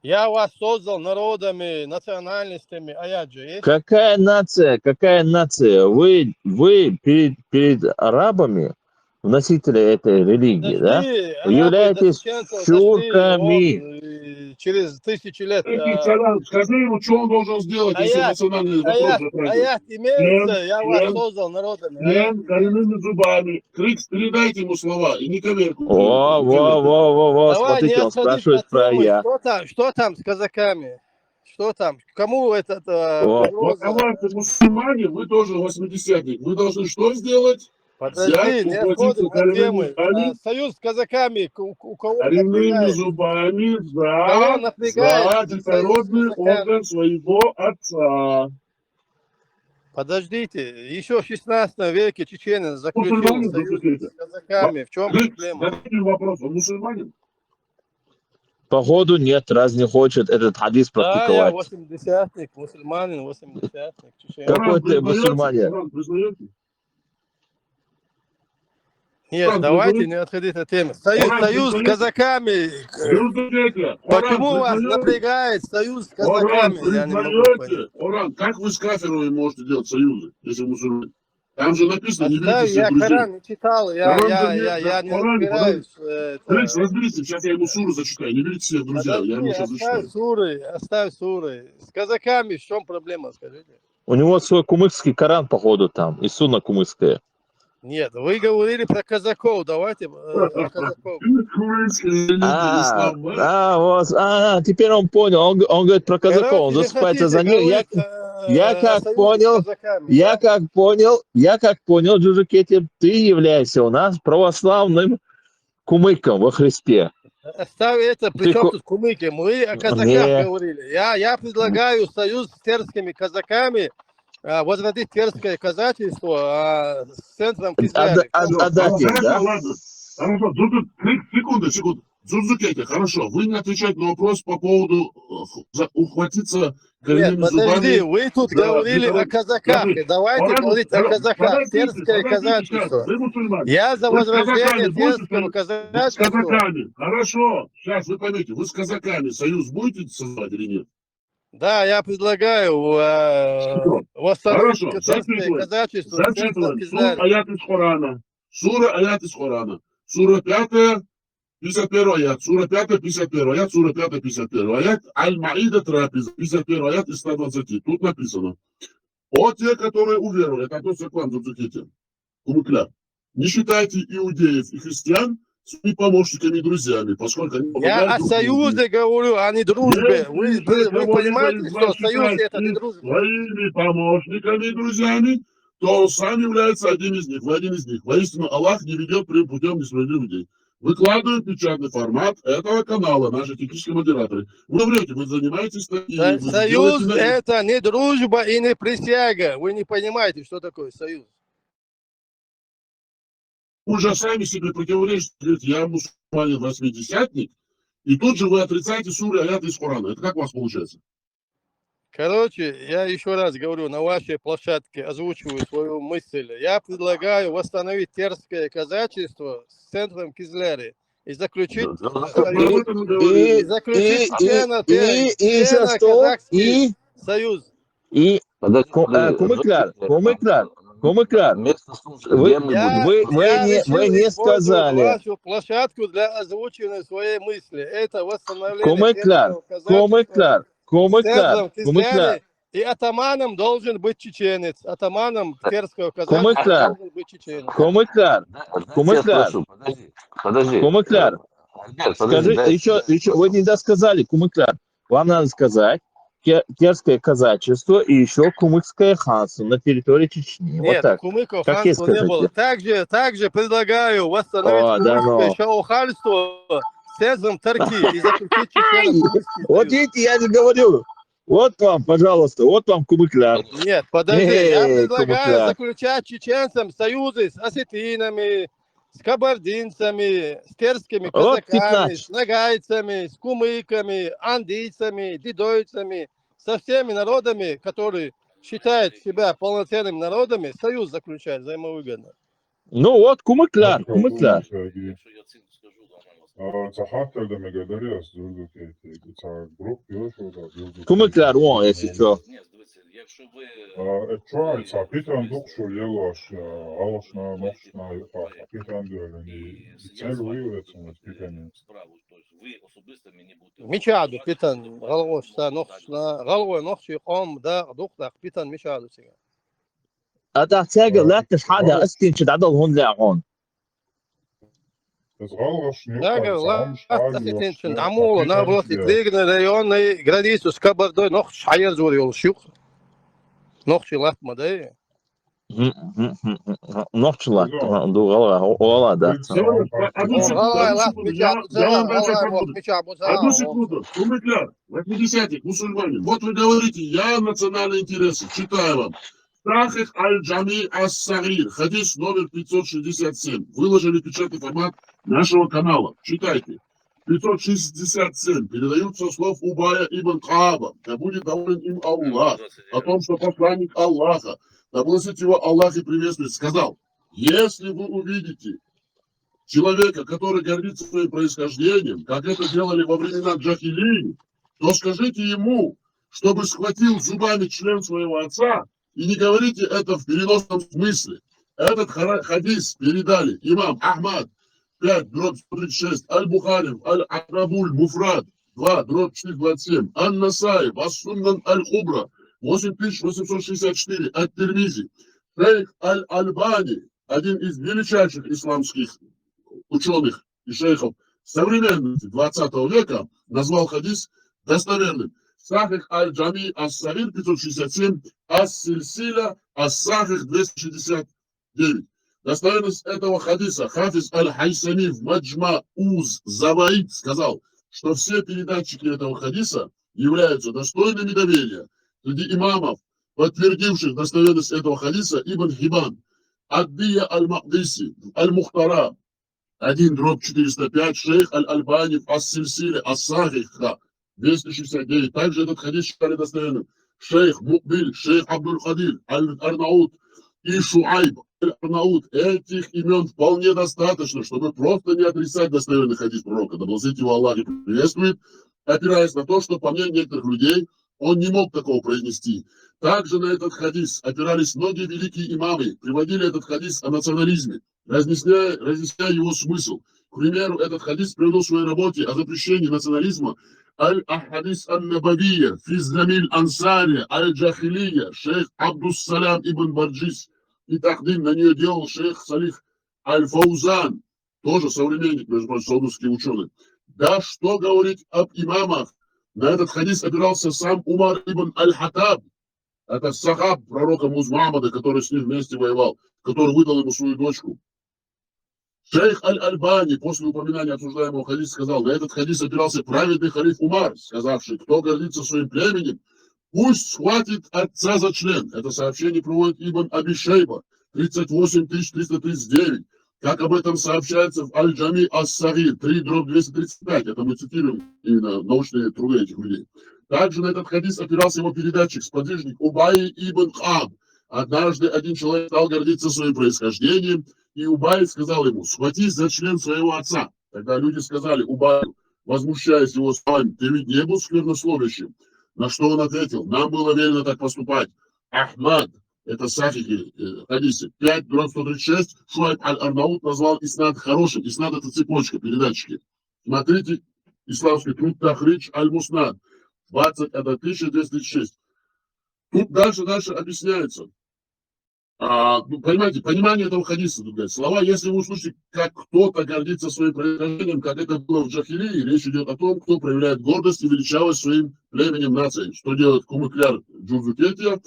Я вас создал народами, национальностями, а я же есть. Какая нация? Вы перед арабами носители этой религии, да? Подожди, Вы арабы до являетесь чеченцев тюрками. дошли через тысячи лет. Скажи ему, что он должен сделать, если национальный вопрос затрагивает. Аят имеется, я вас создал народами. Аят коренными зубами. Крикс, передайте ему слова и не коверкуйте. Во, Давай не смотрите, он отходить спрашивает от про темы. я. Что там с казаками? Что там? Кому этот О. угроза? Мусульмане, вы тоже 80-ник. Вы должны что сделать? Подожди, не отходим от темы. Союз с казаками, у кого коренными напрягает? зубами Кого напрягает за союз с детородный казаками? орган своего отца. Подождите, еще в 16 веке чеченец заключил Мусульманин союз заключите. с казаками. В чем проблема? Задайте вопрос, он мусульманин? Походу нет, раз не хочет этот хадис Да, я практиковать. 80-ник, мусульманин, 80-ник, чеченец. Какой ты мусульманин? Коран признаете? Нет, Коран давайте признаете? не отходить от темы. Союз с признаете? казаками. Признаете? Почему Коран вас признаете? напрягает союз с Коран казаками? Я не могу понять. признаете? Коран, как вы с кафировыми можете делать союзы, если мусульмане? Там же написано, не берите Оставь, себе я друзей. Коран не читал, я не Коране, разбираюсь. Крикс, разберитесь, сейчас я ему суру зачитаю, не берите себе в друзья, я ему сейчас зачитаю. Оставь суры. С казаками в чем проблема, скажите? У него свой кумыкский Коран, походу, там, и сунна кумыкская. Нет, вы говорили про казаков, давайте о казаков. Теперь он понял, он говорит про казаков, он Короче, не засыпается хотите за ним. говорить, Я как союз с понял, казаками, я да? как понял, Джужикетти, ты являешься у нас православным кумыком во Христе. Оставь это, при чем тут кумыки? Мы о казаках говорили. Я предлагаю союз с терскими казаками, возродить терское казачество с центром Кизляри. Хорошо, секунду. Дзузукете, хорошо. Вы не отвечаете на вопрос по поводу ухватиться коренными зубами. Подожди, вы тут говорили о казаках. Давайте говорить о казаках. Терское казачество. Я за возрождение терского казачества. С казаками. Хорошо. Сейчас вы поймете, вы с казаками союз будете создавать или нет? Да, я предлагаю восстановить терское казачество с центром Кизляри. Сура аят из Корана. Сура 5, 51 аят. Сура 5, 51 аят. Сура 5, 51 аят. Аль-Маида Трапеза. 51 аят из 120. Тут написано. О те, которые уверовали. Это относится к вам, Дзузукете. Кумыкля. Не считайте иудеев и христиан своими помощниками и друзьями, поскольку они... Я о союзе говорю, а не дружбе. Вы понимаете, что союз это не дружба? Своими помощниками и друзьями, то он сам является одним из них. Вы один из них. Воистину, Аллах не ведет путем несправедливых людей. Выкладываем печатный формат этого канала, наши технические модераторы. Вы врете, вы занимаетесь таким. Союз это не дружба и не присяга. Вы не понимаете, что такое союз. Вы же сами себе противоречите, говорите, я мусульманин 80-ник, и тут же вы отрицаете суры аяты из Корана. Это как у вас получается? Короче, я еще раз говорю, на вашей площадке озвучиваю свою мысль. Я предлагаю восстановить терское казачество с центром Кизляри и заключить союз. Кумыкляр, вы не сказали. Вашу площадку для озвучивания своей мысли. Это восстановление терского казачества. Кумыкляр. И атаманом должен быть чеченец. Атаманом терского казачества должен быть чеченец. Кумыкляр. Скажи, еще вы не досказали, Кумыкляр. Вам надо сказать терское казачество и еще кумыкское ханство на территории Чечни. Нет, вот так. кумыков ханства не было. Также предлагаю восстановить кумыкское шаухальство с центром Тарки и заключить чеченцев. Вот видите, я же говорю. Вот вам, пожалуйста, вот вам Кумыкляр. Нет, подожди, я предлагаю заключать чеченцам союзы с осетинами, с кабардинцами, с терскими казаками, с нагайцами, с кумыками, андийцами, дидойцами, со всеми народами, которые считают себя полноценными народами, союз заключать взаимовыгодно. Ну вот, Кумыкляр. Кумыкляр, если что. Čovjek sa pitan dukšu jelaš, alaš na noćna, pa pitan ni celu ili recimo pitanje. مشاعدو بيتن غلوش تا نخشنا غلوة نخش يقوم دا دقدق بيتن مشاعدو سيجا هذا تاجر لا تشحادة أسكن شد عدد هون لاعون. Tas galvas ناقر لا šādi تختين شن عمولة نابلت تليقنا ليون غراديسو سكبر دو نخش حير زوري والشيوخ نخش لات مدى Ночла, дугала, да. Одну секунду, Кумыкляр, 80-х, мусульмане. Вот вы говорите, я национальные интересы. Читаю вам. Сахих аль-Джами ас-Сагир, хадис номер 567. Выложили печатный формат нашего канала. Читайте. 567. Передаются слов Убая ибн Кааба. Да будет доволен им Аллах. О том, что посланник Аллаха, да благословит его Аллах и приветствует, сказал: если вы увидите человека, который гордится своим происхождением, как это делали во времена Джахилии, то скажите ему, чтобы схватил зубами член своего отца, и не говорите это в переносном смысле. Этот хадис передали имам Ахмад 5/136, Аль-Бухари, Аль-Арабуль, Муфрад 2/427, Ан-Насай, Ас-Суннан Аль-Хубра 8864, Ат-Тирмизи, Шейх Аль-Альбани, один из величайших исламских ученых и шейхов современности 20 века, назвал хадис достоверным. Сахих аль-Джами ас-Сагир 567, ас-Сильсиля ас-Сахих 269. Достоверность этого хадиса Хафиз аль-Хайсами в Маджма Уз Заваид сказал, что все передатчики этого хадиса являются достойными доверия. Среди имамов, подтвердивших достоверность этого хадиса, Ибн Хибан, Аддия аль-Магдиси, аль-Мухтара 1/405, шейх аль-Альбани в ас-Сильсиле ас-Сахиха 269. Также этот хадис считали достоверным шейх Мукбиль, шейх Абдуль-Хадир, Аль-Арнаут и Шуайб Аль-Арнаут. Этих имен вполне достаточно, чтобы просто не отрицать достоверный хадис пророка. Да благословит его Аллах и приветствует, опираясь на то, что, по мнению некоторых людей, он не мог такого произнести. Также на этот хадис опирались многие великие имамы, приводили этот хадис о национализме, разъясняя его смысл. К примеру, этот хадис привел в своей работе о запрещении национализма Аль-Ахадис Ан-Набавия, Физзамиль Ансари, Аль-Джахилия, шейх Абдус-Салям ибн Барджис. И такдим на нее делал шейх Салих Аль-Фаузан, тоже современник, между прочим, саудовский ученый. Да что говорить об имамах? На этот хадис опирался сам Умар ибн Аль-Хаттаб. Это сахаб пророка Мухаммада, который с ним вместе воевал, который выдал ему свою дочку. Шейх Аль-Альбани после упоминания обсуждаемого хадиса сказал: на этот хадис опирался праведный халиф Умар, сказавший: кто гордится своим племенем, пусть схватит отца за член. Это сообщение приводит Ибн Аби Шейба 38339. Как об этом сообщается в Аль-Джами ас-Сагир 3/235. Это мы цитируем именно научные труды этих людей. Также на этот хадис опирался его передатчик, сподвижник Убай ибн Хаб. Однажды один человек стал гордиться своим происхождением, и Убай сказал ему: схватись за член своего отца. Тогда люди сказали Убаю, возмущаясь его словами: ты ведь не был сквернословящим. На что он ответил: нам было велено так поступать. Ахмад, это Сахихи хадисе 5/136, Шуайб аль-Арнаут назвал иснад хорошим. Иснад — это цепочка, передатчики. Смотрите исламский труд Тахридж аль-Муснад 21236. Тут дальше объясняется. Понимаете, понимание этого хадиса, слова, если вы услышите, как кто-то гордится своим происхождением, как это было в Джахилии, речь идет о том, кто проявляет гордость и величавость своим племенем нации. Что делает Кумыкляр Джурзукетия,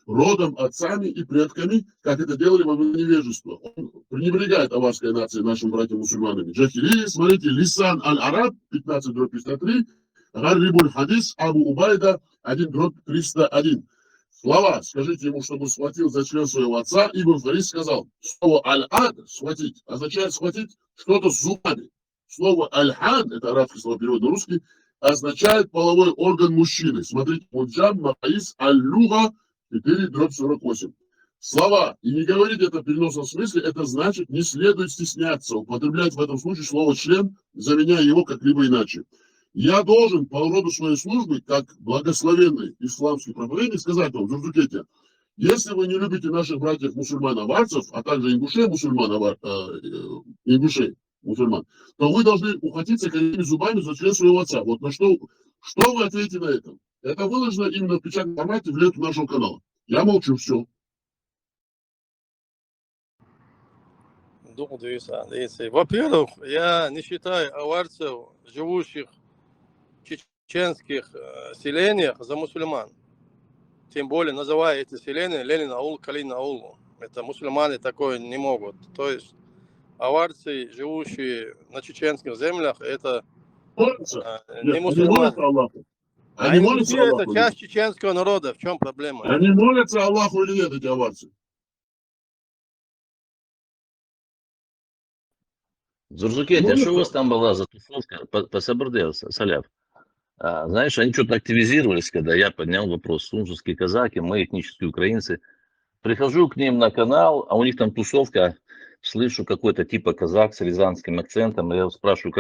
родом, отцами и предками, как это делали во время невежества. Он пренебрегает аварской нацией, нашим братьям-мусульманами. Джахилии, смотрите, Лисан аль-Араб 15/53, Гаррибуль Хадис, Абу Убайда 1/301. Слова: скажите ему, чтобы схватил за член своего отца. Ибн Фарис сказал: слово аль-ад, схватить, означает схватить что-то с зубами. Слово аль-хад, это арабский слово, перевод на русский, означает половой орган мужчины. Смотрите, Муджам Мафаис аль-Люга 4/48. Слова, и не говорить это в переносном смысле, это значит, не следует стесняться употреблять в этом случае слово член, заменяя его как-либо иначе. Я должен по роду своей службы, как благословенный исламский проповедник, сказать вам, Зурзукете, если вы не любите наших братьев-мусульман-аварцев, а также ингушей мусульман, то вы должны ухватиться коренными зубами за член своего отца. Вот на что вы ответите на это? Это выложено именно в печатном формате в ленту нашего канала. Я молчу, все. Во-первых, я не считаю аварцев, живущих в чеченских селениях, за мусульман. Тем более называя эти селения Ленин аул, Калин аул. Это мусульмане такое не могут. То есть аварцы, живущие на чеченских землях, это не мусульмане. Они А молятся ингуши Аллаху? это часть чеченского народа. В чем проблема? Они молятся Аллаху или нет, эти аварцы? Зурзукетти, а что у вас там была за тусовка по Сабурде, Саляв? Знаешь, они что-то активизировались, когда я поднял вопрос. Сунжские казаки, мы этнические украинцы. Прихожу к ним на канал, а у них там тусовка. Слышу какой-то типа казак с рязанским акцентом. Я спрашиваю,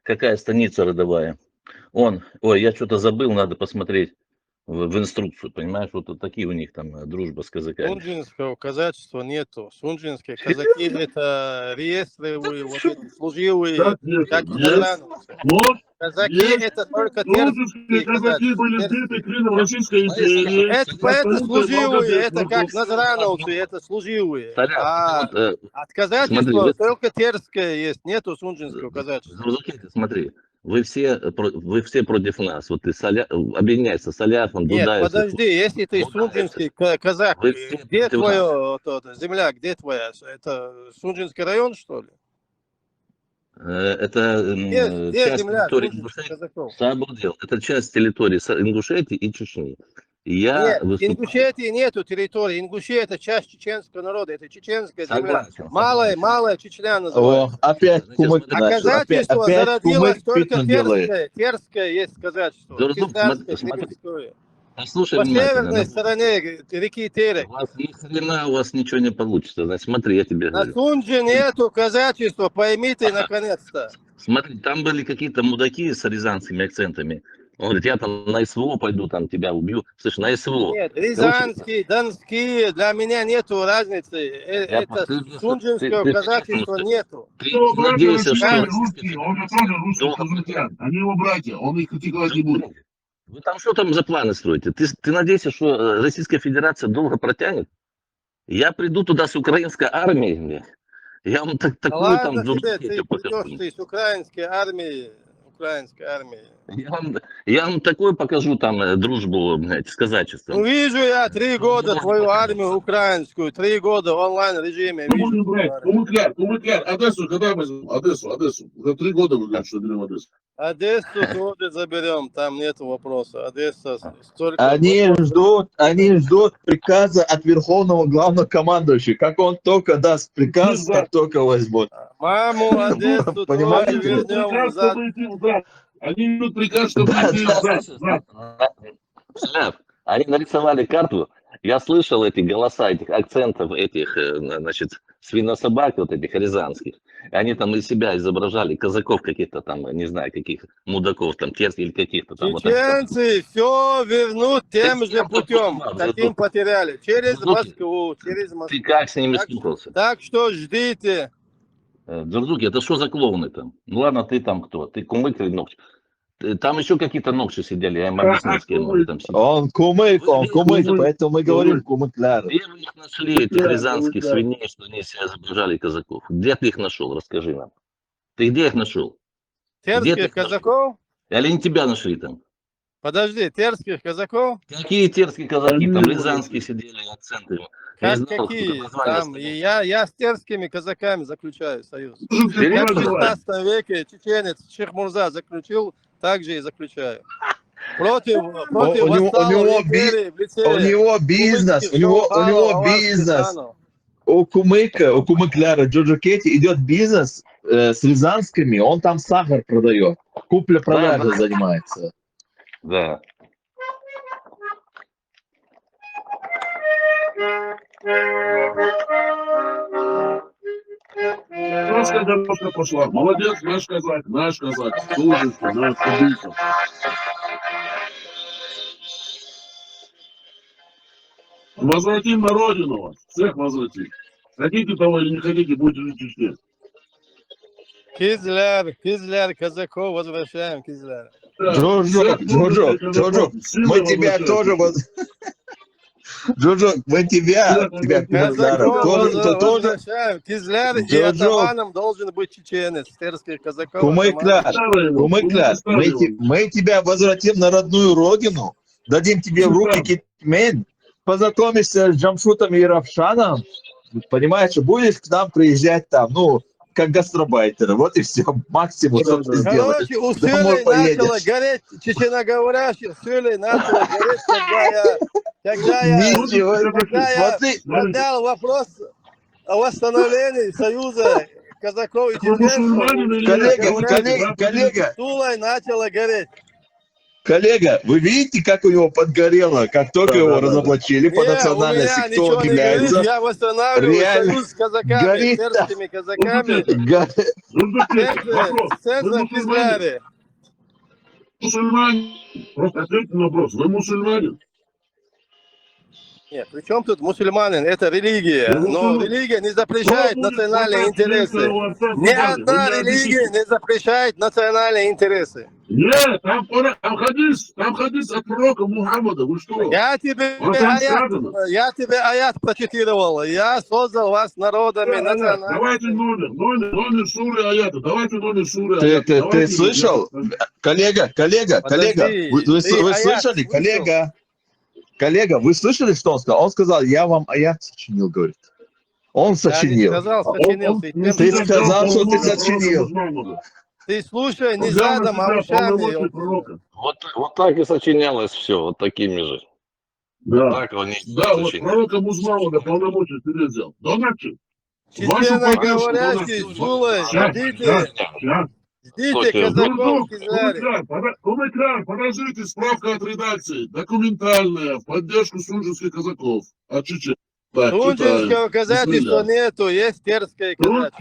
какая станица родовая? Ой, я что-то забыл, надо посмотреть в инструкцию, понимаешь? Вот такие у них там дружба с казаками. Сунжинского казачества нету. Сунжинские казаки это реестровые, вот эти служивые, как иностранцы. Казаки это только терские казаки были сбиты клином Российской империи. Это служивые, это как назрановцы, это служивые. А от казачества только терское есть, нету сунжинского казачества. Смотри, вы все против нас. Вот ты объединяйся с Саляфом, Нет, Дудаевым. подожди, если ты сунжинский казак, где твоя земля, где твоя? Это Сунжинский район, что ли? Это часть территории Ингушетии. Это часть территории Ингушетии и Чечни. Нет, Ингушетии нету территории. Ингушетия это часть чеченского народа, это чеченская земля. Малая Чечня называется. Опять кумык А начал. казачество Опять зародилось кумык только питно делает. терское есть казачество. Послушай По внимательно. северной стороне реки Терек. У вас ничего не получится. Значит, смотри, я тебе говорю. На Сунже нету казачества, пойми ты наконец-то. Смотри, там были какие-то мудаки с рязанскими акцентами. Он говорит, я там на СВО пойду, там тебя убью. Слышь, на СВО. Нет, рязанские, донские, для меня нету разницы. Это сунжинского казачества нету. Ты надеешься, что... Он тоже русский казахстан. Они его братья, он их критиковать не будет. Вы там что там за планы строите? Ты надеешься, что Российская Федерация долго протянет? Я приду туда с украинской армией, я вам такую ладно там... тебе, ты придешь ты с украинской армией. Я вам такое покажу там дружбу с казачеством. Ну, вижу я 3 года твою армию украинскую, 3 года в онлайн-режиме. Кумыкляр, Одессу когда возьмем? Одессу. Уже 3 года вы говорите, что берем Одессу. Одессу тоже заберем, там нет вопроса. Одесса столько... Они ждут приказа от Верховного Главнокомандующего. Как он только даст приказ, как только возьмут. Маму Одессу тоже вернем назад. Они идут приказ, чтобы они нарисовали карту. Я слышал эти голоса, этих акцентов, этих, значит, свинособак, вот этих рязанских. Они там из себя изображали казаков каких-то там, не знаю, каких мудаков, там, терских или каких-то там. Чеченцы все вернут тем же путем, каким потеряли. Через Москву, Ты как с ними стукался? Так что ждите. Дзурзуки, это что за клоуны там? Ну ладно, ты там кто? Ты кумык или ногчи? Там еще какие-то ногчи сидели, я им объяснил, с кем они там сидели. Он кумык, поэтому мы говорим кумыкляр. Где вы их нашли, этих рязанских свиней, что они себя изображали казаков? Где ты их нашел, расскажи нам. Ты где их нашел? Терских казаков? Или они тебя нашли там? Подожди, терских казаков? Какие терские казаки? Там рязанские сидели, акценты. Какие? Там, я с терскими казаками заключаю союз. Я в 16 веке чеченец Шейх-Мурза заключил, также и заключаю. Против у него бизнес. У кумыкляра Джорджо-Кетти идет бизнес с рязанскими, он там сахар продает. Купля-продажа занимается. Да. Просто дорожка пошла. Молодец, наш казак, Сужинский, наш убийца. Возвратим на родину вас, всех возвратим. Хотите того или не хотите, будете жить в Чечне. Кизляр, казаков возвращаем, Кизляр. Джожо, мы тебя тоже Джожо, мы тебя Казаков тоже. возвращаем. Кизляр и Джожо. атаманом должен быть чеченец. Терских казаков. Кумыкляр, мы тебя возвратим на родную родину, дадим тебе в руки китмен, познакомишься с Джамшутом и Равшаном, понимаешь, будешь к нам приезжать там, ну, как гастробайтер. Вот и все, максимум, что ты сделаешь. Короче, у Домой Сюлей начала поедешь. гореть, чеченоговорящих, Сюлей начала гореть, когда я Смотри, поднял вопрос о восстановлении союза казаков и Вы мусульманин чеченцев. коллега, Сулай начала гореть. коллега, вы видите, как у него подгорело, как только его разоблачили по Не, национальности, у меня кто он ничего не горит, является? я восстанавливаю Реально союз с казаками, горит. терскими казаками. Вопрос. Вы Центр мусульманин? Кизляре. Мусульманин. Просто ответьте на вопрос. Вы мусульманин? Нет, при чем тут мусульманин? Это религия. Но религия не запрещает национальные интересы. Ни одна религия не запрещает национальные интересы. Нет, там хадис от пророка Мухаммада. Вы что? Я тебе аят процитировал. Я создал вас народами национальными. Давайте номер суры аята. Давайте номер суры Ты аята. слышал? Коллега, Подожди, вы ты слышали? аят Коллега, вы слышали, что он сказал? Он сказал, я вам аят сочинил, говорит. Он Я не сочинил. сказал, сочинил. Ты сказал, что ты сочинил. Ты слушай не задом, а ушами. Вот так и сочинялось все, вот такими же. Да. Так они Да, вот сочиняли. пророка Музмамада полномочия себе взял. Донатчик. Чеченоговорящий, Сулай, ждите казаков в Кизляре. Кумыкляр, подождите, справка от редакции. Документальная, в поддержку сунжинских казаков. От Чечен. Так, Сунжинского казачества нету, есть терское казачество.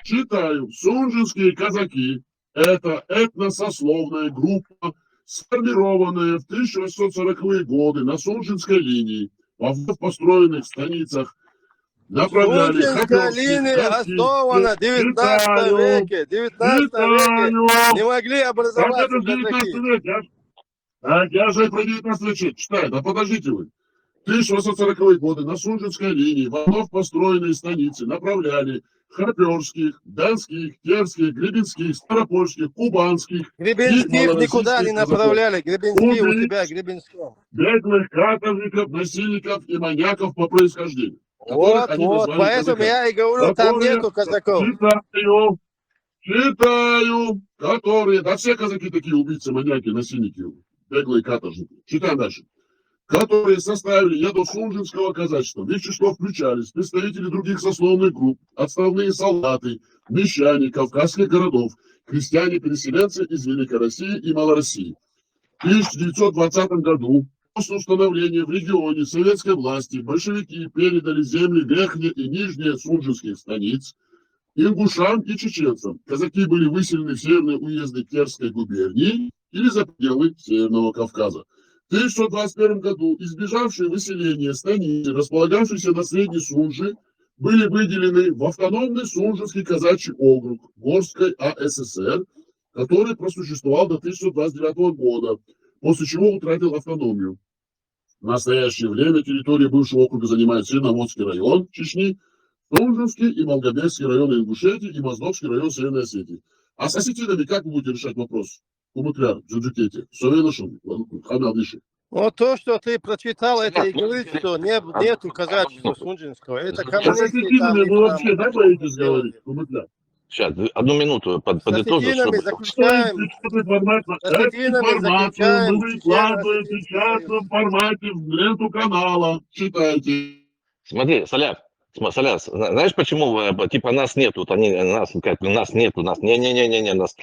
Читаю. Сунжинские казаки – это этносословная группа, сформированная в 1840-е годы на Сунжинской линии, во вновь построенных станицах. Направляли Сунжинская линия основана в 19 веке. В 19 веке не могли образоваться казаки. Я же про 19 век читаю. Да подождите вы. 1840-е годы на Сунжинской линии во вновь построенные станицы направляли хоперских, донских, терских, гребенских, старопольских, кубанских. Гребенских никуда не направляли. Гребенские у тебя, Гребенском. Беглых каторжников, насильников и маньяков по происхождению. Вот, поэтому я и говорю, там нету казаков. Читаю, которые, да все казаки такие убийцы, маньяки, насильники, беглые каторжники. Читаем дальше. Которые составили ядро сунжинского казачества. В их число включались представители других сословных групп, отставные солдаты, мещане кавказских городов, крестьяне-переселенцы из Великой России и Малороссии. В 1920 году, после установления в регионе советской власти, большевики передали земли верхние и нижние сунжинских станиц ингушам и чеченцам. Казаки были выселены в северные уезды Терской губернии или за пределы Северного Кавказа. В 1921 году избежавшие выселения станицы, располагавшиеся на Средней Сунжи, были выделены в автономный Сунжинский казачий округ Горской АССР, который просуществовал до 1929 года, после чего утратил автономию. В настоящее время территория бывшего округа занимает Средноморский район Чечни, Сунжинский и Малгобекский районы Ингушетии и Моздокский район Северной Осетии. А с осетинами как вы будете решать вопрос? Кумыкляр, Джуджукете, Совенашин, Хамадыши. Вот то, что ты прочитал, это и говорит, что нету казачества сунжинского. Это С коммунисты там осетинами и вы вообще, там. да, боитесь говорить, Кумыкляр? Сейчас, одну минуту С подытожу, осетинами чтобы... заключаем. Информацию мы выкладываем сейчас в формате в ленту канала. Читайте. Смотри, Соляр, знаешь, почему, типа, нас нету, вот они, нас, как, нас нету, нас, не-не-не-не, нас,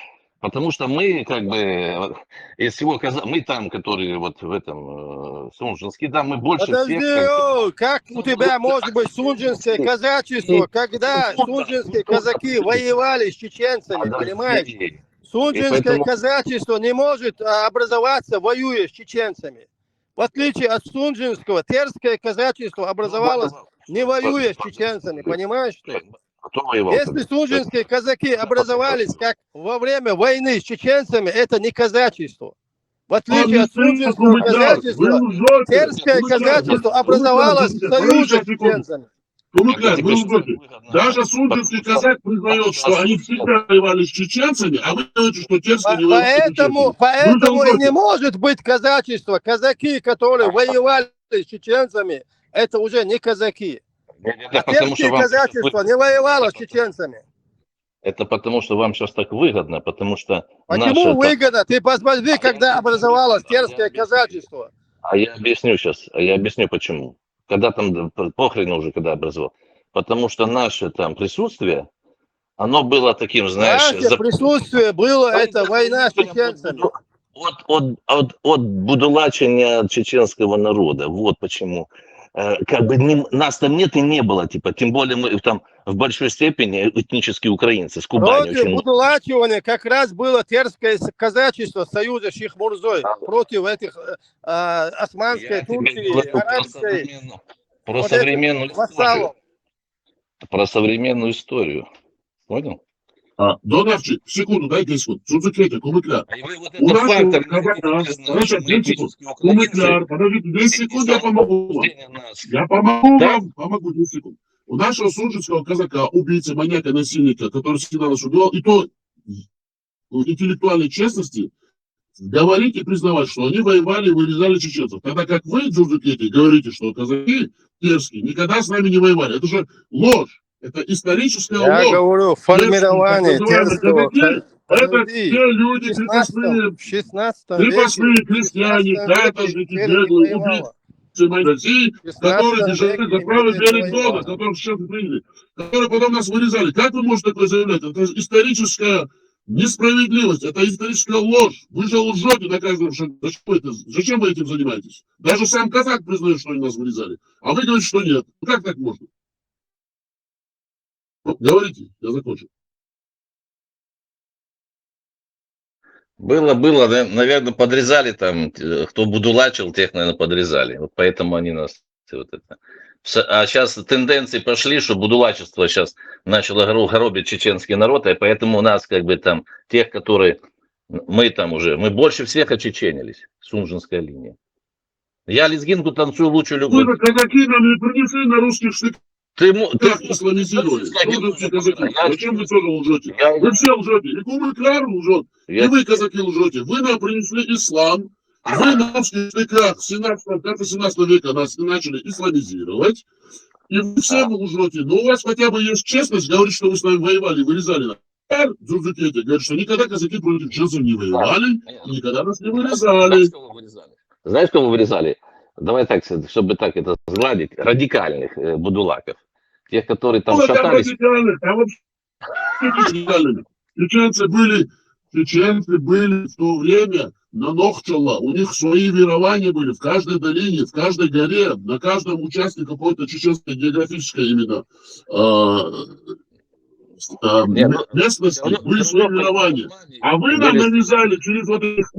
Потому что мы, как бы, из всего мы там, которые вот в этом Сунжинске, да, мы больше Подожди, всех, как бы, как у тебя может быть сунжинское казачество, когда сунжинские казаки воевали с чеченцами, понимаешь? подожди. И Сунжинское поэтому казачество не может образоваться, воюя с чеченцами. В отличие от сунжинского, терское казачество образовалось, не воюя с чеченцами, понимаешь ты? кто воевал Если тогда? сунжинские казаки образовались как во время войны с чеченцами, это не казачество. В отличие от сунжинского казачества, терское казачество образовалось в союзе с чеченцами. Кумыкляр, вы лжете. Даже сунжинский казак признает, что они всегда воевали с чеченцами, а вы говорите, что терские не воевали с чеченцами. Поэтому и не может быть казачество. Казаки, которые воевали с чеченцами, это уже не казаки. Это А потому, что терские вам казачество не воевало с чеченцами. это потому, что вам сейчас так выгодно, потому что Почему наше... выгодно? Ты посмотри, когда образовалось терское казачество. я объясню сейчас, я объясню почему. Когда там, похрен уже, когда образовал. Потому что наше там присутствие, оно было таким, знаешь... Наше присутствие было, это война с чеченцами. От будулачения чеченского народа. Вот почему. Как бы нас там нет и не было, типа, тем более мы там в большой степени этнические украинцы с Кубани. Против будулачивания как раз было терское казачество союза Шихмурзой против этих османской, Турции, арабской. Про современную историю. Про современную историю. Понял? Донавчик, секунду, дай 10 секунд. Сузукете, Кумыкляр. У нас Кумыкляр, подождите, 10 секунд, я помогу вам. Я помогу 10 секунд. У нашего сунжинского казака, убийцы, маньяка, насильника, который всегда нас убивал, и то в интеллектуальной честности говорить и признавать, что они воевали и вырезали чеченцев. Тогда как вы, Дзурзукети, говорите, что казаки терские никогда с нами не воевали. Это же ложь. Это историческая ложь. Я говорю, формирование терского... Это те люди крепостные крестьяне, каторжники, беглые, убийцы России, которые держали за правый берег Дона, которых сейчас приняли, которые потом нас вырезали. Как вы можете такое заявлять? Это историческая несправедливость, это историческая ложь. Вы же лжете на каждом шагу. Зачем вы этим занимаетесь? Даже сам казак признает, что они нас вырезали. А вы говорите, что нет. Как так можно? Говорите, я закончу. Было, наверное, подрезали там, кто будулачил, тех, наверное, подрезали. Вот поэтому они нас вот это. А сейчас тенденции пошли, что будулачество сейчас начало гробить чеченский народ, и поэтому у нас как бы там тех, которые мы больше всех очеченились, Сунжинская линия. Я лезгинку танцую лучше любых. Вы казаки нам не принесли на русских штыках. Ты исламизировали. Зачем вы тоже лжете? Вы все лжете. И Кумыкляр лжет, и вы, казаки, лжете. Вы нам принесли ислам. Вы на русских штыках 17 века нас начали исламизировать. И вы все лжете. Но у вас хотя бы есть честность говорить, что вы с нами воевали, вырезали нас. Дзурзукети говорит, что никогда казаки против чеченцев не воевали, никогда нас не вырезали. Знаешь, кого вырезали? Давай так, чтобы так это сгладить, радикальных будулаков. Тех, которые там шатались. Чеченцы были в то время на Нохчала. У них свои верования были в каждой долине, в каждой горе, на каждом участке какой-то чеченской географической именно местности были свои верования. А вы нам навязали через вот этих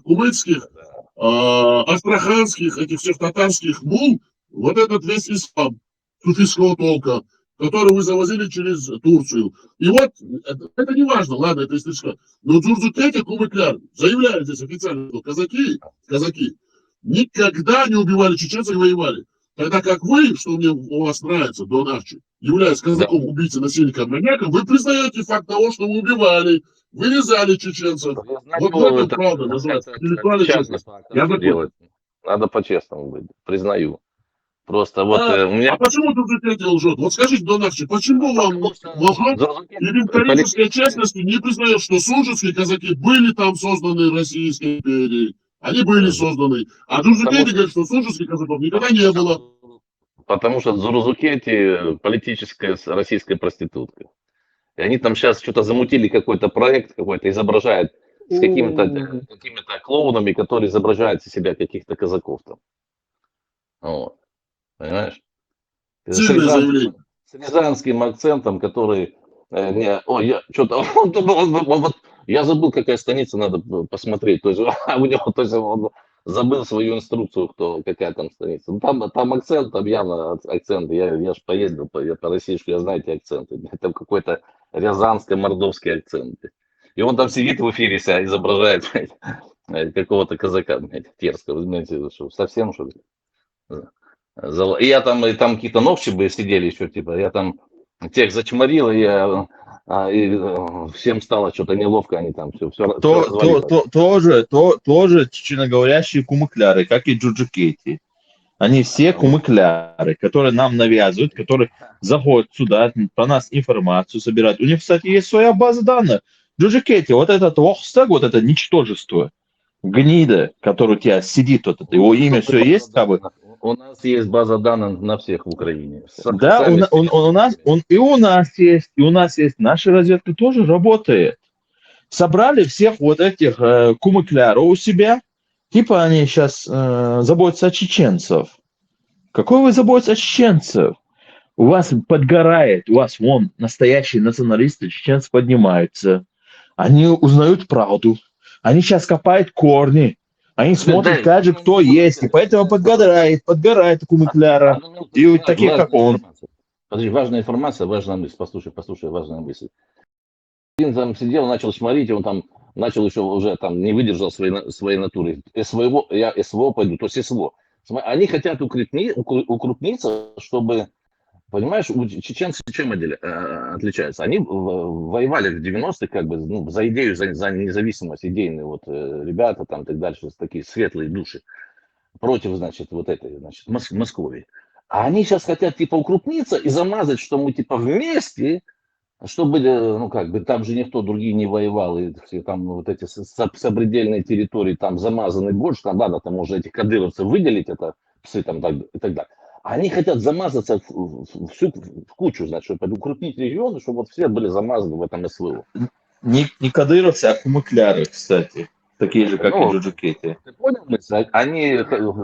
кумыцких, астраханских, этих всех татарских мул, вот этот весь ислам суфийского толка, который вы завозили через Турцию. И вот, это не важно, ладно, это историческое. Но Дзурзукети, Кумыкляр заявляют здесь официально, что казаки никогда не убивали чеченцев и воевали. Тогда как вы, что мне у вас нравится, Донавчик, являясь казаком, убийцей, насильником, маньяком, вы признаете факт того, что вы убивали, вырезали чеченцев. Вот это правда, называется интеллектуальная честность. Надо по-честному быть, признаю. Просто вот у меня... А почему Дзурзукети лжет? Вот скажите, Донавчик, почему вам лжет и в исторической честности не признает, что сунжинские казаки были там созданы Российской империей? Они были созданы. А Дзурзукети говорит, что сунжинских казаков никогда не было. Потому что Дзурзукети политическая российская проститутка. И они там сейчас что-то замутили, какой-то проект какой-то, изображают с какими-то клоунами, которые изображают из себя каких-то казаков там. Вот. Понимаешь? Сильное заявление. С рязанским акцентом, который... я забыл, какая станица, надо посмотреть. То есть, у него, то есть, он забыл свою инструкцию, какая там станица. Ну, там акцент, там явно акцент. Я же поездил по России, что я знаю эти акценты. Там какой-то рязанско-мордовский акцент. И он там сидит в эфире, себя изображает какого-то казака, терского. Знаете, что, совсем, что ли? И я там, и там какие-то новшибы сидели еще, типа, я там тех зачморил, и всем стало что-то неловко, они там все Тоже чеченоговорящие кумыкляры, как и Джуджикети. Они все кумыкляры, которые нам навязывают, которые заходят сюда, по нас информацию собирают. У них, кстати, есть своя база данных. Джуджикети, вот этот Охстаг, вот это ничтожество, гнида, который у тебя сидит, вот это, его имя все есть, как бы. У нас есть база данных на всех в Украине. Да, у нас есть, наша разведка тоже работает. Собрали всех вот этих кумыкляров у себя, типа они сейчас заботятся о чеченцев. Какой вы заботитесь о чеченцев? У вас подгорает, у вас вон настоящие националисты, чеченцы поднимаются. Они узнают правду. Они сейчас копают корни. Они смотрят, как же кто есть, и поэтому подгорает кумыкляра. И таких, как он. Подожди, важная информация, важная мысль. Послушай, важная мысль. Один там сидел, начал шмарить, и он там начал еще уже там не выдержал своей натуры. Я СВО пойду, то есть СВО. Они хотят укрупниться, чтобы, понимаешь, чеченцы чем отличаются? Они воевали в 90-х как бы, ну, за идею, за независимость, идейные вот ребята там и так дальше, такие светлые души, против, значит, вот этой, значит, Москвы. А они сейчас хотят типа укрупниться и замазать, что мы типа вместе, чтобы, ну как бы, там же никто другие не воевал, и все там вот эти сопредельные территории там замазаны больше, там ладно, там можно этих кадыровцев выделить, это псы там и так далее. Они хотят замазаться в кучу, значит, чтобы укрупнить регионы, чтобы вот все были замазаны в этом СВО. Не кадыровцы, а кумыкляры, кстати. Такие же, как и Джуджикети. Ты понял мысль? Они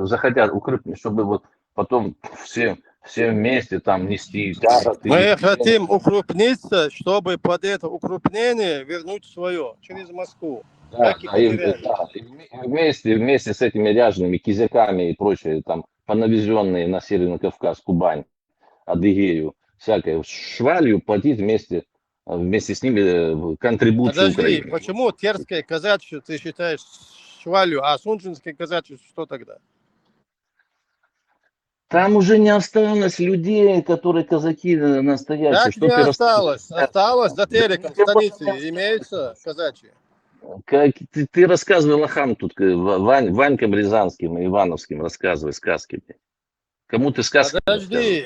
захотят укрепить, чтобы вот потом все вместе там нести тяготы. Мы хотим укрупниться, чтобы под это укрупнение вернуть свое через Москву. Вместе с этими ряжеными кизяками и прочее, там, понавезенные на Северный Кавказ, Кубань, Адыгею, всякой швалью платить вместе с ними контрибуцию Подожди, Украины. почему терское казачье ты считаешь швалью, а сунжинское казачье что тогда? Там уже не осталось людей, которые казаки настоящие. Как не осталось? Осталось за Тереком станицы имеются казачьи. Как ты рассказывай лохам тут, Ванькам Рязанским и Ивановским, рассказывай сказки. Кому ты сказки? Подожди.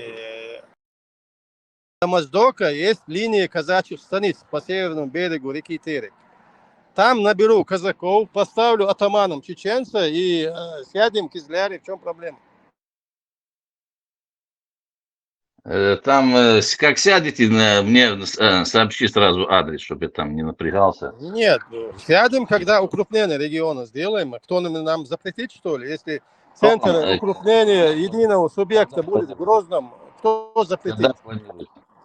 На Моздока есть линия казачьих станиц по северному берегу реки Терек. Там наберу казаков, поставлю атаманом чеченца и сядем кизляре. В чем проблема? Там, как сядете, мне сообщи сразу адрес, чтобы я там не напрягался. Нет, сядем, когда укрупнение региона сделаем. Кто нам запретит, что ли? Если центр укрупнения единого субъекта будет в Грозном, кто запретит?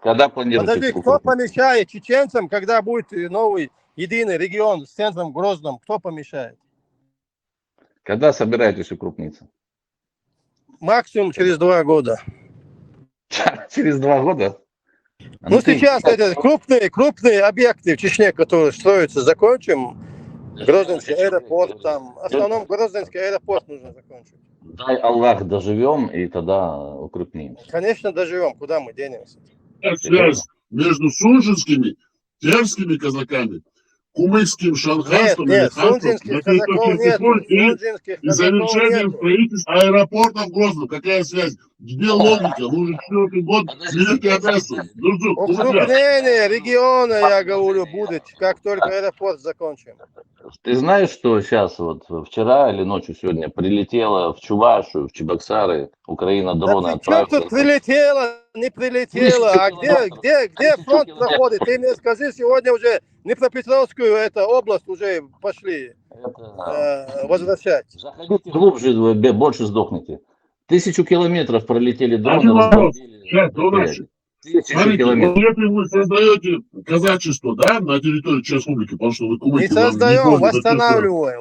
Когда планируете? Подожди, кто помешает чеченцам, когда будет новый единый регион с центром в Грозном? Кто помешает? Когда собираетесь укрупниться? Максимум через 2 года. Через 2 года? Ну, сейчас это крупные объекты в Чечне, которые строятся, закончим. Грозненский аэропорт там. В основном Грозненский аэропорт нужно закончить. Дай Аллах доживем, и тогда укрупнимся. Конечно, доживем. Куда мы денемся? Связь между сунжинскими, терскими казаками, кумыкским, шанхайским, нет, сунжинских казаков нет. И завершением строительства аэропорта в Грозном. Какая связь? Где логика? Вы уже 4-й год берете Одессу. Укрепление региона, я говорю, будет, как только аэропорт закончим. Ты знаешь, что сейчас, вот вчера или ночью сегодня прилетела в Чувашию, в Чебоксары, Украина дрона отправила? Что тут прилетело? не прилетела. А где фронт проходит? Ты мне скажи, сегодня уже Днепропетровскую область уже пошли возвращать. Заходите глубже, больше сдохнете. 1000 километров пролетели дроны, Один вопрос. разбомбили Сейчас, предприятие. 1000 Смотрите, километров. вот если вы создаете казачество, да, на территории республики, потому что вы Не кумыки, вам создаем, больно,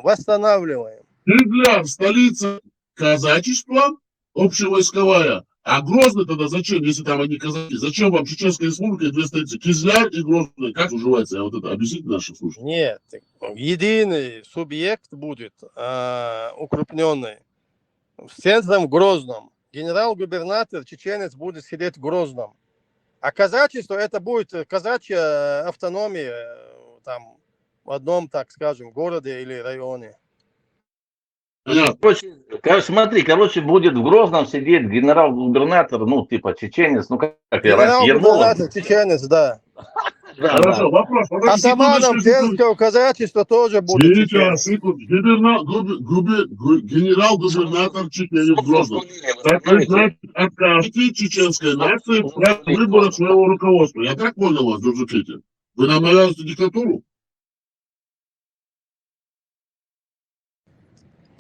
восстанавливаем. Кизляр, столица казачества, общевойсковая. А Грозный тогда зачем, если там они казаки? Зачем вам Чеченская республика и две столицы? Кизляр и Грозный. Как уживается? Я вот это объясните нашим слушателям. Нет, единый субъект будет укрупненный. В центре Грозном. Генерал-губернатор чеченец будет сидеть в Грозном. А казачество это будет казачья автономия там в одном, так скажем, городе или районе. Понятно. Короче, будет в Грозном сидеть генерал-губернатор, ну, типа чеченец, ну, как я раньше, Ермолов. Генерал-губернатор чеченец, да. Да, Хорошо, да. вопрос. Атаманом пермского казачества тоже будет чеченец. Генерал-губернатор Чечни в Грозном. Так вы, значит, откажете чеченской нации в выборах своего руководства. Я так понял вас, Джорджукете. Вы нам навязываете диктатуру?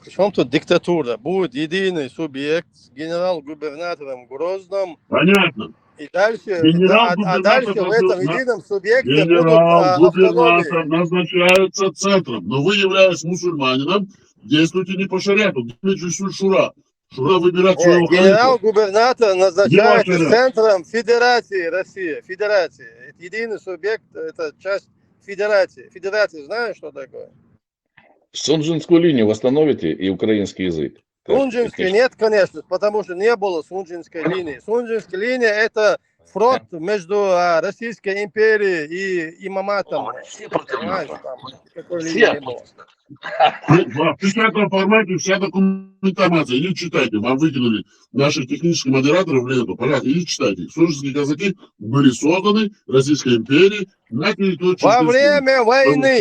Причем тут диктатура? Будет единый субъект с генерал-губернатором в Грозном. Понятно. И дальше, Генерал-губернатор дальше в этом едином субъекте будут Генерал-губернатор автономии. назначается центром. Но вы, являясь мусульманином, действуйте не по шариату. Где Шура? Шура выбирает своего халифа. Генерал-губернатор назначается Где ваш центром Федерации России. Федерации. Это единый субъект, это часть Федерации. Федерация, знаешь, что такое? Сунжинскую линию восстановите и украинский язык. Сунжинской нет, конечно, потому что не было Сунжинской линии. Сунжинская линия это фронт между Российской империей и имаматом. Понимаешь, там такой линии не было. В печатном формате вся документация. Или читайте. Вам выкинули наших технических модераторов в ленту. Пожалуйста, или читайте. Сунжинские казаки были созданы Российской империей на территории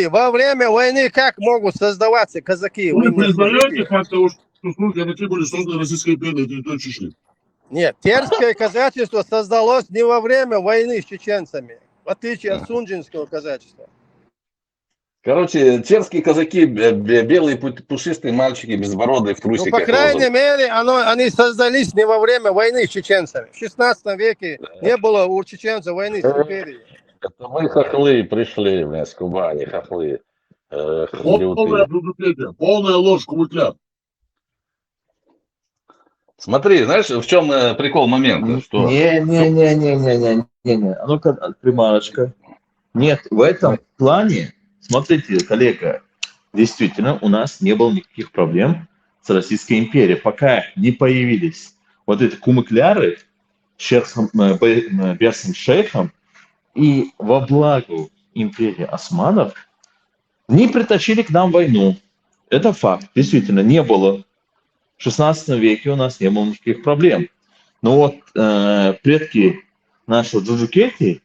Во время войны как могут создаваться казаки? Вы не признаете слышите? факт того, что сунжинские казаки были созданы Российской империей на территории Чечни? Нет, терское казачество создалось не во время войны с чеченцами, в отличие от сунжинского казачества. Короче, терские казаки, белые пушистые мальчики, безбородые в Ну, трусиках. по крайней мере, они создались не во время войны с чеченцами. В 16 веке не было у чеченцев войны с империей. Это мы хохлы пришли, блядь, с Кубани, хохлы. Полная ложь, кумыкля. Смотри, знаешь, в чем прикол момента? Что... Не. А ну-ка, примарочка. Нет, в этом плане, смотрите, коллега, действительно, у нас не было никаких проблем с Российской империей, пока не появились вот эти кумыкляры персом шейхом, и во благо империи османов не притащили к нам войну. Это факт. Действительно, не было. В 16 веке у нас не было никаких проблем. Но вот предки нашего Джуджукети,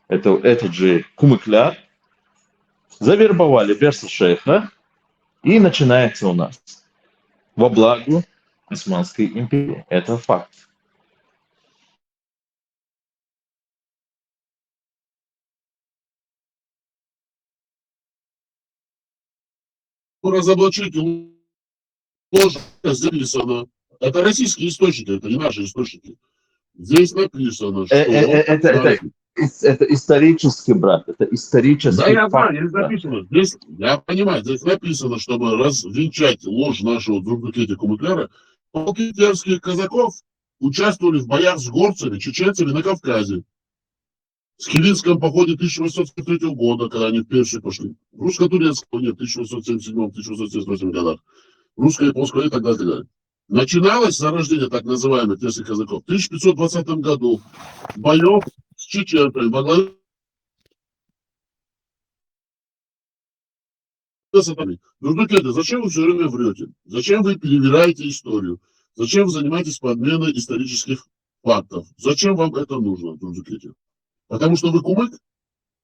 этот же кумыкляр, завербовали перса шейха, и начинается у нас во благо Османской империи. Это факт. Разоблачить ложь записано. Это российские источники, это не наши источники. Здесь написано, что... Это исторический, брат, это исторический да, я факт. знаю, здесь написано. Здесь, я понимаю, здесь написано, чтобы развенчать ложь нашего Джуджукети Кумыкляра, полки терских казаков участвовали в боях с горцами, чеченцами на Кавказе. В Хивинском походе 1843 года, когда они в Персию пошли. В русско-турецком, нет, в 1877-1878 годах. Русско-японского и так далее, и так далее. Начиналось зарождение так называемых терских казаков в 1520 году. Боев с чеченцами во главе с этими. Джуджукети, зачем вы все время врете? Зачем вы перевираете историю? Зачем вы занимаетесь подменой исторических фактов? Зачем вам это нужно, Джуджукети? Потому что вы кумык,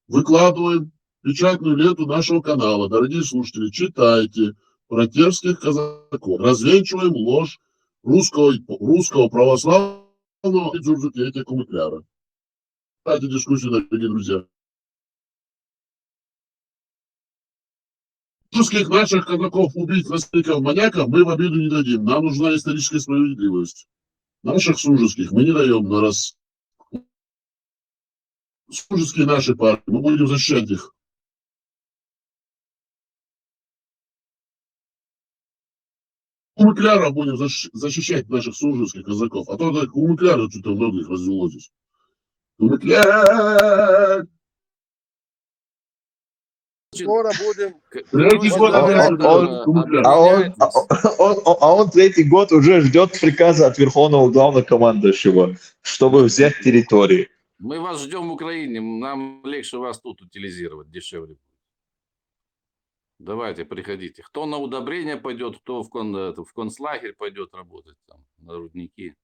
выкладываем печатную ленту нашего канала. Дорогие слушатели, читайте про терских казаков. Развенчиваем ложь русского православного Джурджуки, эти кумыкляра. Кстати, дискуссии, дорогие друзья. Русских наших казаков, убийц, насильников, маньяков мы в обиду не дадим. Нам нужна историческая справедливость. Наших сужеских мы не даем на раз. Сужеские наши парни, мы будем защищать их. Кумыкляра будем защищать наших сужеских казаков. А то кумыкляра что-то много их развело здесь. Кумыкляр! Скоро будем... Третий год он третий год уже ждет приказа от Верховного Главнокомандующего, чтобы взять территории. Мы вас ждем в Украине, нам легче вас тут утилизировать, дешевле. Давайте, приходите. Кто на удобрение пойдет, кто в концлагерь пойдет работать, там, на рудники.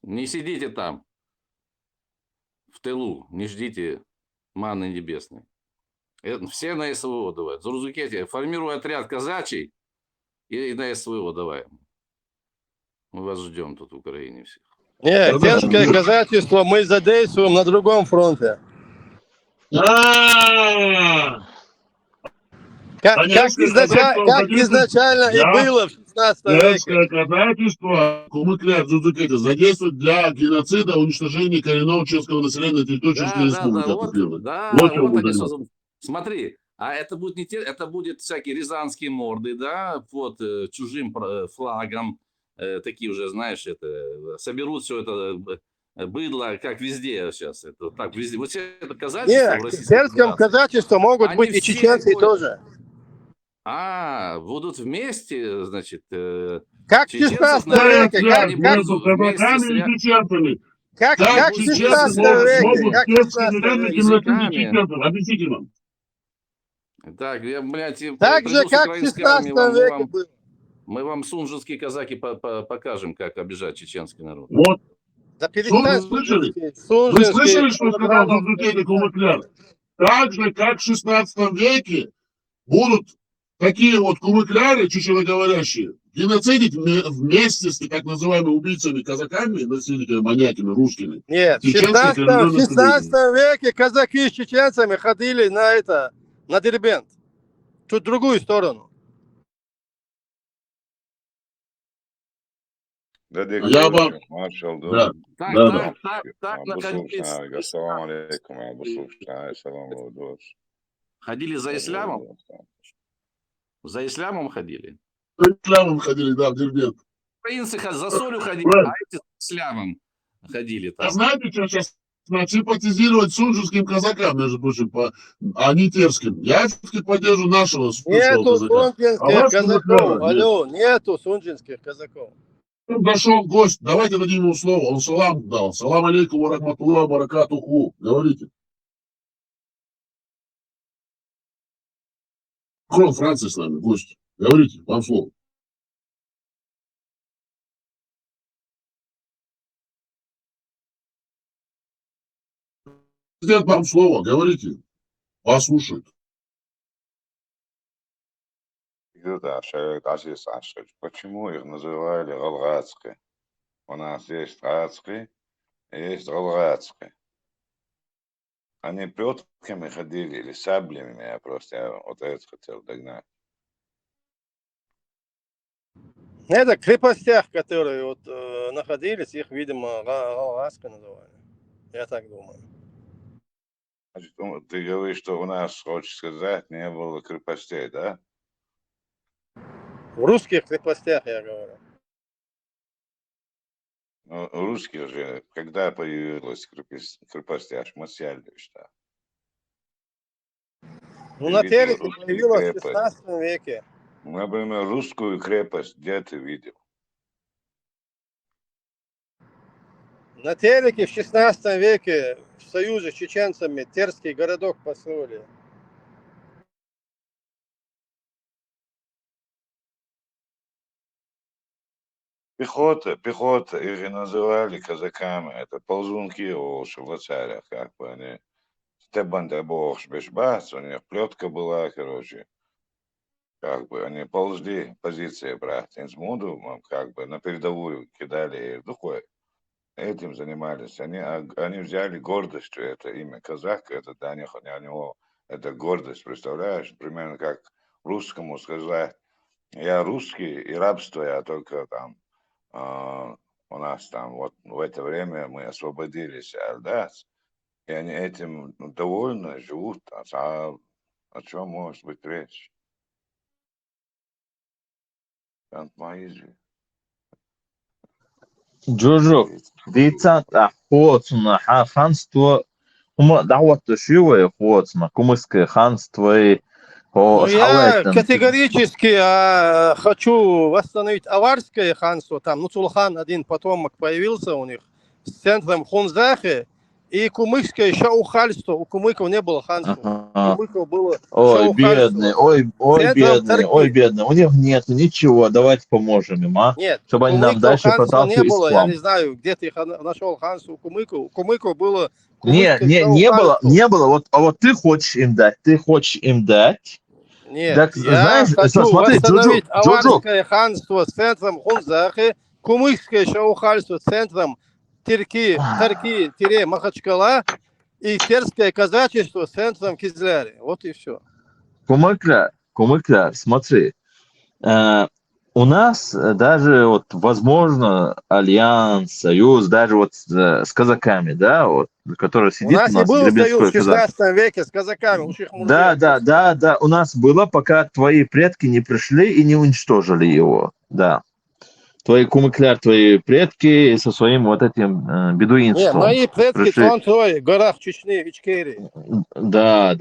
Не сидите там, в тылу, не ждите манны небесной. Все на СВО давай. Зурзукете, формируй отряд казачий и на СВО давай. Мы вас ждем тут в Украине всех. Нет, терское казачество мы задействуем на другом фронте. Как изначально и было в 16 веке. Терское казачество, кумыкляр, Джурджукете, задействуют для геноцида, уничтожения коренного чешского населения на территории Чешской Республики. Смотри, а это будет не те, это будет всякие рязанские морды, да, под чужим флагом, такие уже, знаешь, это соберут все это быдло, как везде сейчас. Это так везде. Вот все это казачество. Нет, в терском казачестве могут быть и чеченцы тоже. Будут вместе, значит. Как в 16 веке. Между казаками и чеченцами. Как в 16 веке. Объясните нам. Так, блядь, так же, как в 16 веке было. Мы вам сунжинские казаки покажем, как обижать чеченский народ. Вот. Да перестань, слышали? Вы слышали, что сказал Джурджукете кумыкляр? Так же, как в 16 веке будут такие вот кумыкляры, чеченоговорящие, геноцидить вместе с так называемыми убийцами казаками, насильниками, маньяками, русскими. Нет, в 16 веке казаки с чеченцами ходили на Дербент. Чуть в другую сторону. Маршал, да. Так, ходили за исламом? За исламом ходили? За исламом ходили, да, в Дербент. Украинцы за солью ходили, а эти с исламом ходили. А знаете, что сейчас симпатизировать сунжинским казакам, между прочим, а не терским? Я все-таки поддержу нашего нету сунжинских казаков. Алло, нету сунжинских казаков. Зашел гость, давайте дадим ему слово. Он салам дал. Салам алейкум ва рахматуллах баракатуху. Говорите. Крон Франции с нами, гость. Говорите, вам слово. Президент, вам слово. Говорите. Вас слушают. Почему их называли Галгатской? У нас есть Гатской и есть Галгатской. Они плетками ходили или саблями, я вот это хотел догнать. Это крепостях, которые вот находились, их, видимо, Галгатской называли. Я так думаю. Значит, ты говоришь, что у нас, хочешь сказать, не было крепостей, да? В русских крепостях, я говорю. Ну, русские же, когда появилась крепостях, Масьяльевич, да? Ну, на телеке появилась в 16 веке. Например, русскую крепость где ты видел? На телеке в 16 веке в союзе с чеченцами Терский городок построили. Пехота, их и называли казаками, это ползунки у швейцария, как бы они, стебандебох шбешбац, у них плетка была, короче, как бы они ползли позиции брать, инсмуду, как бы на передовую кидали, такое, этим занимались. Они взяли гордостью это имя казах, это для них, для него это гордость, представляешь? Примерно как русскому сказать, я русский, и рабство я только там, у нас там, вот в это время мы освободились, да? И они этим довольны, живут. О чем может быть речь? Джожо, дицан охотно ханство, дعват шивое охотно, кумыское ханство и Ну, я схавает. категорически хочу восстановить аварское ханство. Там Нуцулхан, один потомок, появился у них с центром Хунзахи. И кумыкское шаухальство. У кумыков не было ханства. У кумыков было Ой, шаухальство. бедный, ой, бедный, ой, бедный. У них нет ничего, давайте поможем им, а? Нет, Чтобы они нам кумыков дальше ханства не проталкивали было. Я ислам. не знаю, где ты нашел ханство у кумыков. У кумыков было Не было, шаухальство. не было. Вот ты хочешь им дать, Нет, Так, я знаешь, хочу смотри, восстановить Джоджо, аварское ханство с центром Хунзахи, кумыкское шаухальство с центром Тарки-Махачкала и терское казачество с центром Кизляри. Вот и все. Кумыкля, смотри, у нас даже вот возможно альянс, союз, даже вот с казаками, да, вот, который У сидит нас у и нас был союз Гребенской в казак. 16 веке с казаками, у Да, у нас было, пока твои предки не пришли и не уничтожили его, да. Твои кумыкляр, твои предки со своим вот этим Не, бедуинством мои предки пришли. Туан-Трой, в горах Чечни, Ичкерии. Да.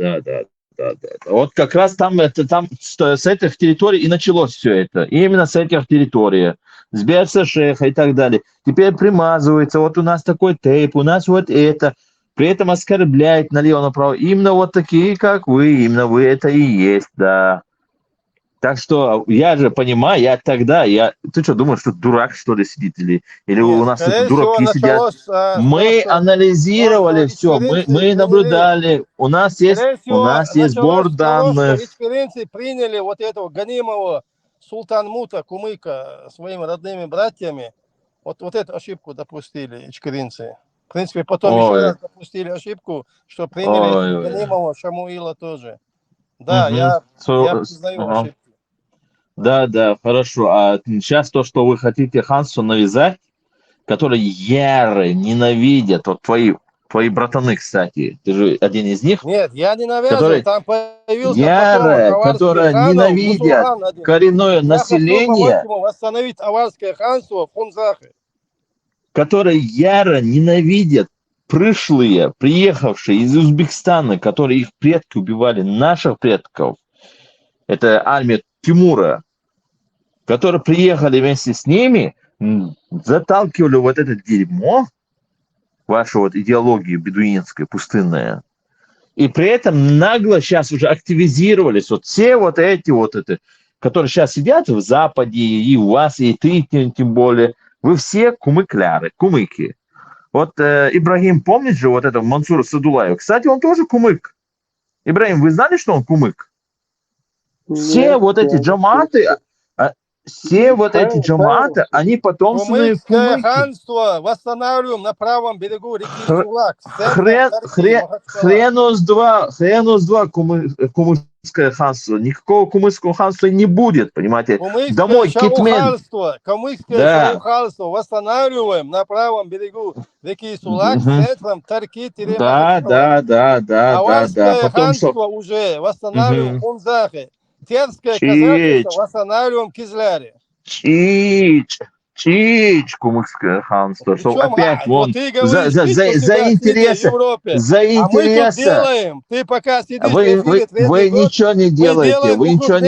Вот как раз там с этих территорий и началось все это. Именно с этих территорий. С Берса-Шеха и так далее. Теперь примазывается, вот у нас такой тейп, у нас вот это. При этом оскорбляет налево-направо. Именно вот такие, как вы, именно вы это и есть, да. Так что я же понимаю, ты что, думаешь, что дурак, что ли, сидит? Или у Нет, нас тут скорее всего, дураки сидят? началось Мы анализировали все, мы наблюдали. У нас есть сбор данных. Ичкеринцы приняли вот этого гонимого Султанмута Кумыка своими родными братьями. Вот эту ошибку допустили ичкеринцы. В принципе, потом еще раз допустили ошибку, что приняли гонимого Шамуила тоже. Да, я признаю ошибку. Да, хорошо. А сейчас то, что вы хотите ханству навязать, которые яро ненавидят, вот твои братаны, кстати, ты же один из них. Нет, я не навязываю, там появился яро, потомок которые аварских ненавидят ханов, коренное население. Я хочу помочь ему восстановить аварское ханство в Хунзахе. Которые яро ненавидят приехавшие из Узбекистана, которые их предки убивали, наших предков. Это армия Тимура, которые приехали вместе с ними, заталкивали вот это дерьмо, вашу вот идеологию бедуинская, пустынная, и при этом нагло сейчас уже активизировались вот все вот эти, которые сейчас сидят в Западе, и у вас, и ты тем более, вы все кумыкляры, кумыки. Вот Ибрагим, помнишь же вот этого Мансура Садулаева? Кстати, он тоже кумык. Ибрагим, вы знали, что он кумык? Все вот эти джаматы, они потомственные Кумыкское кумыки. ханство восстанавливаем на правом берегу реки Сулак. Хренус два кумыкское ханство. Никакого кумыкского ханства не будет, понимаете? Домой, Китмен. Кумыкское шаухальство восстанавливаем на правом берегу реки Сулак с центром Тарки-Махачкала. Да. Аварское Потом что? ханство уже восстанавливаем в Хунзахе. Терское казачество восстанавливаем в Кизляре. Чич, кумыкское ханство. Что Причем, опять вон ты говоришь, за интересы. А мы тут делаем. Ты пока сидишь вы ничего не делаете. Вы ничего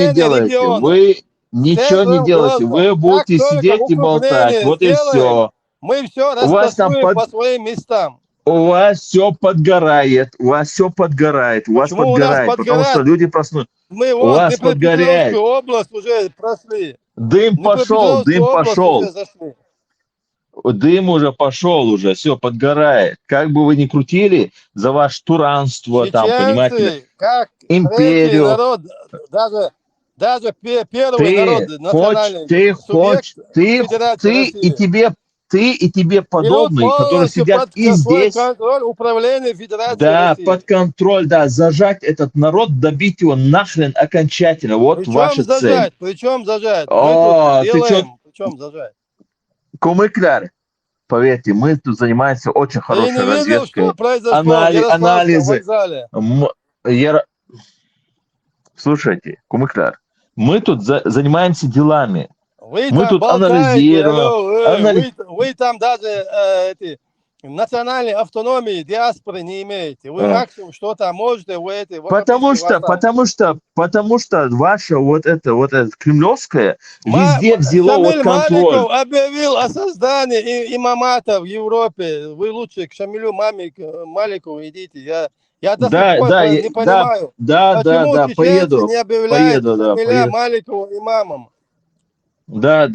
не делаете. Вы будете сидеть и болтать. Вот и все. Мы все растасуем по своим местам. У вас все подгорает. Потому что люди проснулись. Мы у вас подгорает. Область уже прошли. Дым пошел. Дым уже пошел, все подгорает. Как бы вы ни крутили за ваше туранство, там, понимаете, как империю. Народ, даже первый народ национальный. Ты и ты и тебе Берут подобные, которые полностью сидят под и свой здесь, контроль управления Федерации да, России. под контроль, да, зажать этот народ, добить его нахрен окончательно. Вот ваша Причем цель. зажать? Причем зажать? Мы О, тут ты чё, делаем. Причем зажать? кумыкляр, поверьте, мы тут занимаемся очень Ты хорошей не видел, что разведкой. произошло в Ярославском Анализы. вокзале? Слушайте, кумыкляр, мы тут занимаемся делами. Вы Мы там тут болтаете, анализируем. алло, вы там даже эти национальной автономии, диаспоры не имеете. Вы максимум что-то можете, вы эти... Потому что ваше вот это кремлевское везде взяло вот Шамиль контроль. Маликов объявил о создании имамата в Европе. Вы лучше к Шамилю Маликову идите. Я до сих пор не понимаю, почему чеченцы не объявляют Шамиля Маликова имамом. Да.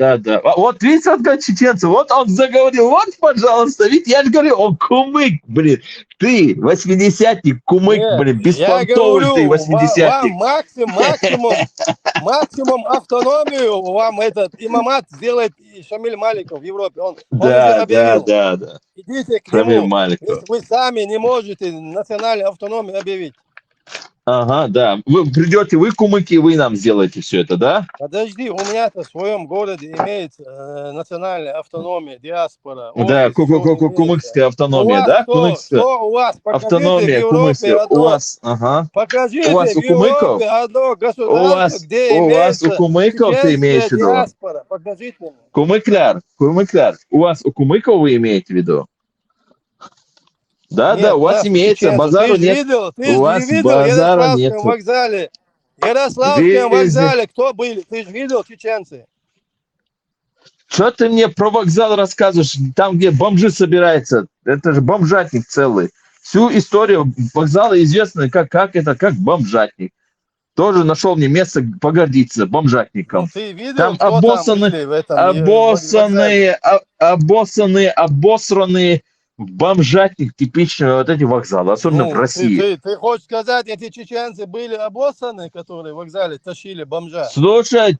Вот видите, вот как чеченцы, вот он заговорил, вот, пожалуйста, видите, я же говорю, он кумык, блин, ты, 80-ник, кумык, блин, беспонтовый ты, 80-ник. Вам максимум автономию вам этот имамат сделает Шамиль Маликов в Европе. Он уже объявил. Да. Идите к Шамиль нему, Маликов. если вы сами не можете национальную автономию объявить. Ага, да. Вы придете, вы кумыки, вы нам сделаете все это, да? Подожди, у меня-то в своем городе имеется национальная автономия, диаспора. Да, кумыкская автономия, да? Что у вас? Покажите Автономия в Европе кумыкская. одно, У вас, ага. покажите У вас в у кумыков? Европе одно государство, где у вас имеется у кумыков ты имеешь в виду? диаспора. Покажите мне. Кумыкляр. У вас у кумыков вы имеете в виду? Да, у вас имеется, базару нет. Ты же видел в Ярославском вокзале? В Ярославском вокзале кто были? Ты же видел чеченцы? Что ты мне про вокзал рассказываешь? Там, где бомжи собираются. Это же бомжатник целый. Всю историю вокзала известна как бомжатник. Тоже нашел мне место погордиться бомжатником. Ну, ты видел, там кто обоссанные, там были в этом обосранные бомжатник типичный вот эти вокзалы, особенно в России. Ты хочешь сказать, эти чеченцы были обоссаны, которые в вокзале тащили бомжа? Слушай,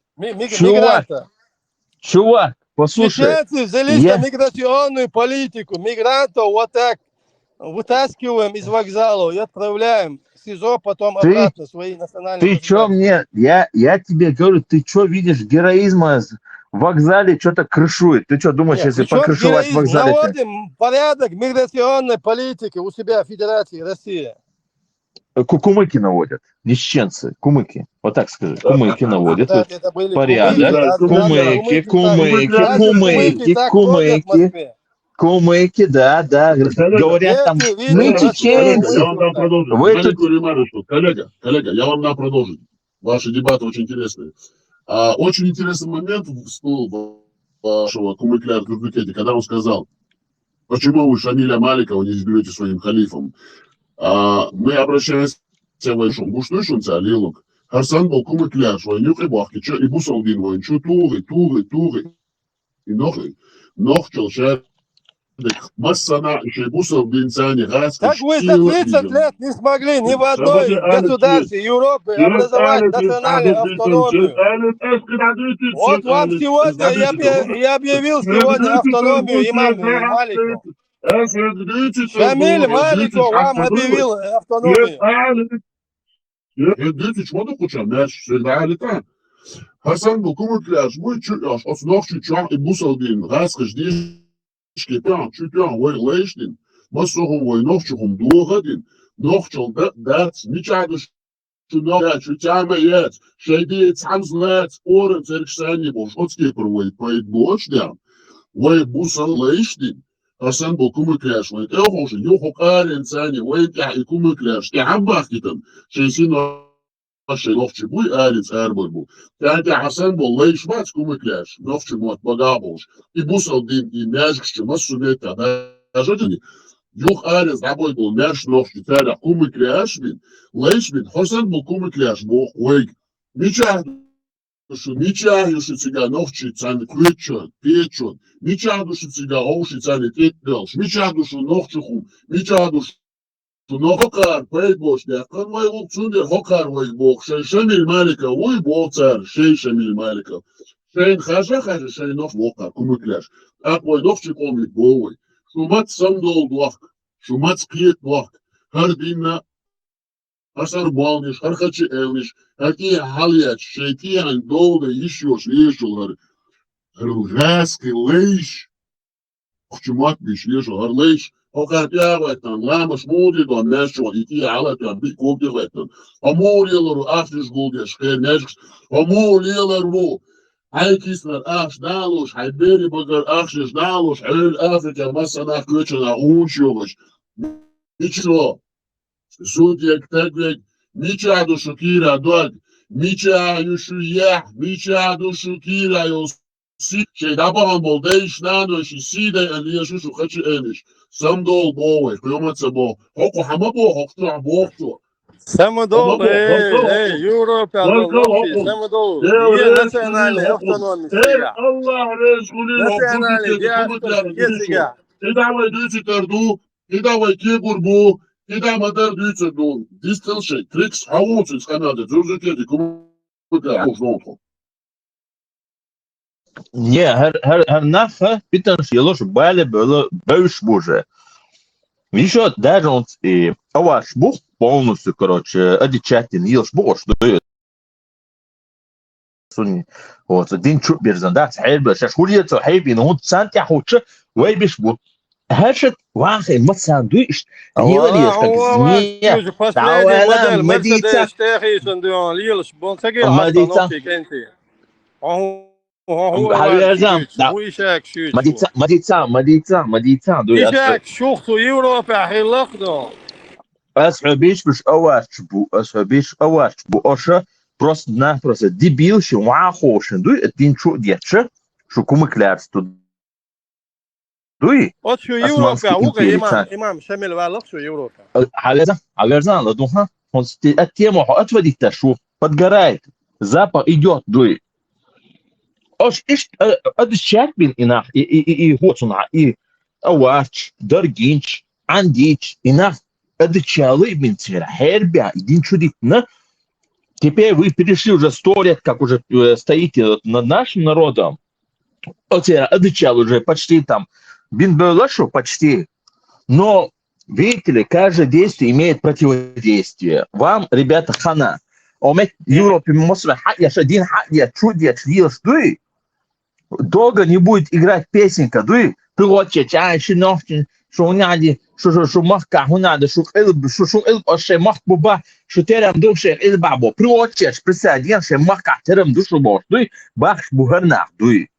чувак, послушай. Чеченцы взялись на миграционную политику. Мигрантов вот так вытаскиваем из вокзала и отправляем в СИЗО, потом обратно в свои национальные Ты что мне, я тебе говорю, ты что видишь героизма в вокзале, что-то крышует? Ты что думаешь, если покрышевать в вокзале? Наводим порядок миграционной политики у себя в Федерации России. Кумыки наводят, не чеченцы, кумыки. Вот так скажи, кумыки наводят порядок. Кумыки, да. Говорят там, мы чеченцы. Коллега, я вам дам продолжить. Ваши дебаты очень интересные. Очень интересный момент всплыл вашего кумыкляра Турдукети, когда он сказал, почему вы Шамиля Маликова не изберете своим халифом. Мы обращаемся к вашему гуштушун цалилук. Харсан был кумыкляр, что не прибавки, что и бусалдин воин, что туры. И нох челчат. Массана еще и бусалдин цани газ. Как вы за 30 лет не смогли ни в одной государстве Европы образовать национальную автономию? Вот вам сегодня, я объявил сегодня автономию имам Маликов. Шамиль Маликов вам объявил автономию. Hasan Bokumuklar, bu çocuk, aslında çocuk ibusaldin, raskışdin, şketan, çocuk, vay leştin, masohum vay nohçuhum doğadin, nohçul dat, niçadı şuna, şu çamayet, şeydi tamzlat, orun terksani boş, otskepur vay payet boş der, vay busal leştin. Hasan Bokumuklar, vay ehoşun, yok aren sani, vay Bokumuklar, şkehabah kitan, şeysin Şey nofçu bu alet erbol bu. Yani Hasan bol leşmat kumuklar. Nofçu mot bagabol. I busal din I mezgçi masumeta da jadini. Yok alet zabol bol merş nofçu tara kumuklar bin. Leşbin Hasan bol kumuklar bu koy. Niçah şu цига nofçu tane kuyçun, peçun. Niçah şu цига ovşu tane tetdel. Niçah şu nofçu, niçah Hokar, payboş ya. Kanvay olsun der hokar vay bok. Şamil Malika, vay bolçar. Şamil Malika. Шейн хаша шейнов лока кумыкляш. Аквой новчик омит бовой. Шумат самдол блок. Шумат спиет блок. Хардина Асар балниш, хархачи элниш, какие халият, шейки ан долго еще шлешул, ржаски лейш, кчумат биш шлешул, лейш, окартяватан, лама шмуди до нашо, ики алатан, би кобдиватан, амолилару африш гулдеш, хернешкс, амолилару, Айкислер аш далуш, хайбери багар ашиш далуш, эль Африка масана көчена унчулыш. Ничего. Судья Тегвек, Мича Душукира Дог, Мича Юшуя, Мича Душукира Юси, Шейдабан Болдейш Нануш, Сиде, Алиашу Хачи Эниш, Самдол Боуэ, Хромацабо, Хоку Хамабо, Хокту Бохту. Самодол, Европа, Самодол, є національний автономний сега. Національний діаспор є сега. Кидавай дючі карду, кидавай кебурбу, кидавай дар дючі ду. Дистилшей, трикс, хаучи з Канади, Джурджикети, кому Хожноту. Не, her nafa питан шелош бале было бэвш боже. Еще даже он аваш бух полностью, короче, одичатин, елш бош, да, سني هو دين شو بيرزندات حلبة شاشولية صحيبي نهون سانتي حوتش ويبش بو هاشت واخي متساندويش يولي يشكل زمية تعوالا مديتا مديتا إيشاك شوختو يوروبا حيلقدو أسحبيش أواش بو أشا просто-напросто дебил, что махошен, дуй, это ничего дече, что кумыклярс тут. Дуй. Вот что Европа, уга имам шамил валах, что Европа. Алерзан, ладуха, он от тему отводит-то, что подгорает, запах идет, дуй. Ош, это чакбин инах, и гоцуна, и аварч, даргинч, андич, инах, это чалы бинцера, хербя, и ничего дитна. Теперь вы перешли уже 100 лет, как уже стоите над нашим народом. Вот я отвечал уже почти там, бинбелашу почти. Но, видите ли, каждое действие имеет противодействие. Вам, ребята, хана. А в Европе, долго не будет играть песенка, дуй, شو نادي شو مخكع هنا شو قلب شو قلب أشي مخ بوبا شو ترم دوم شيء قلب عبو بروتش برسادين شيء مخكع ترم دوشو باش دوي باخ بوهرنا دوي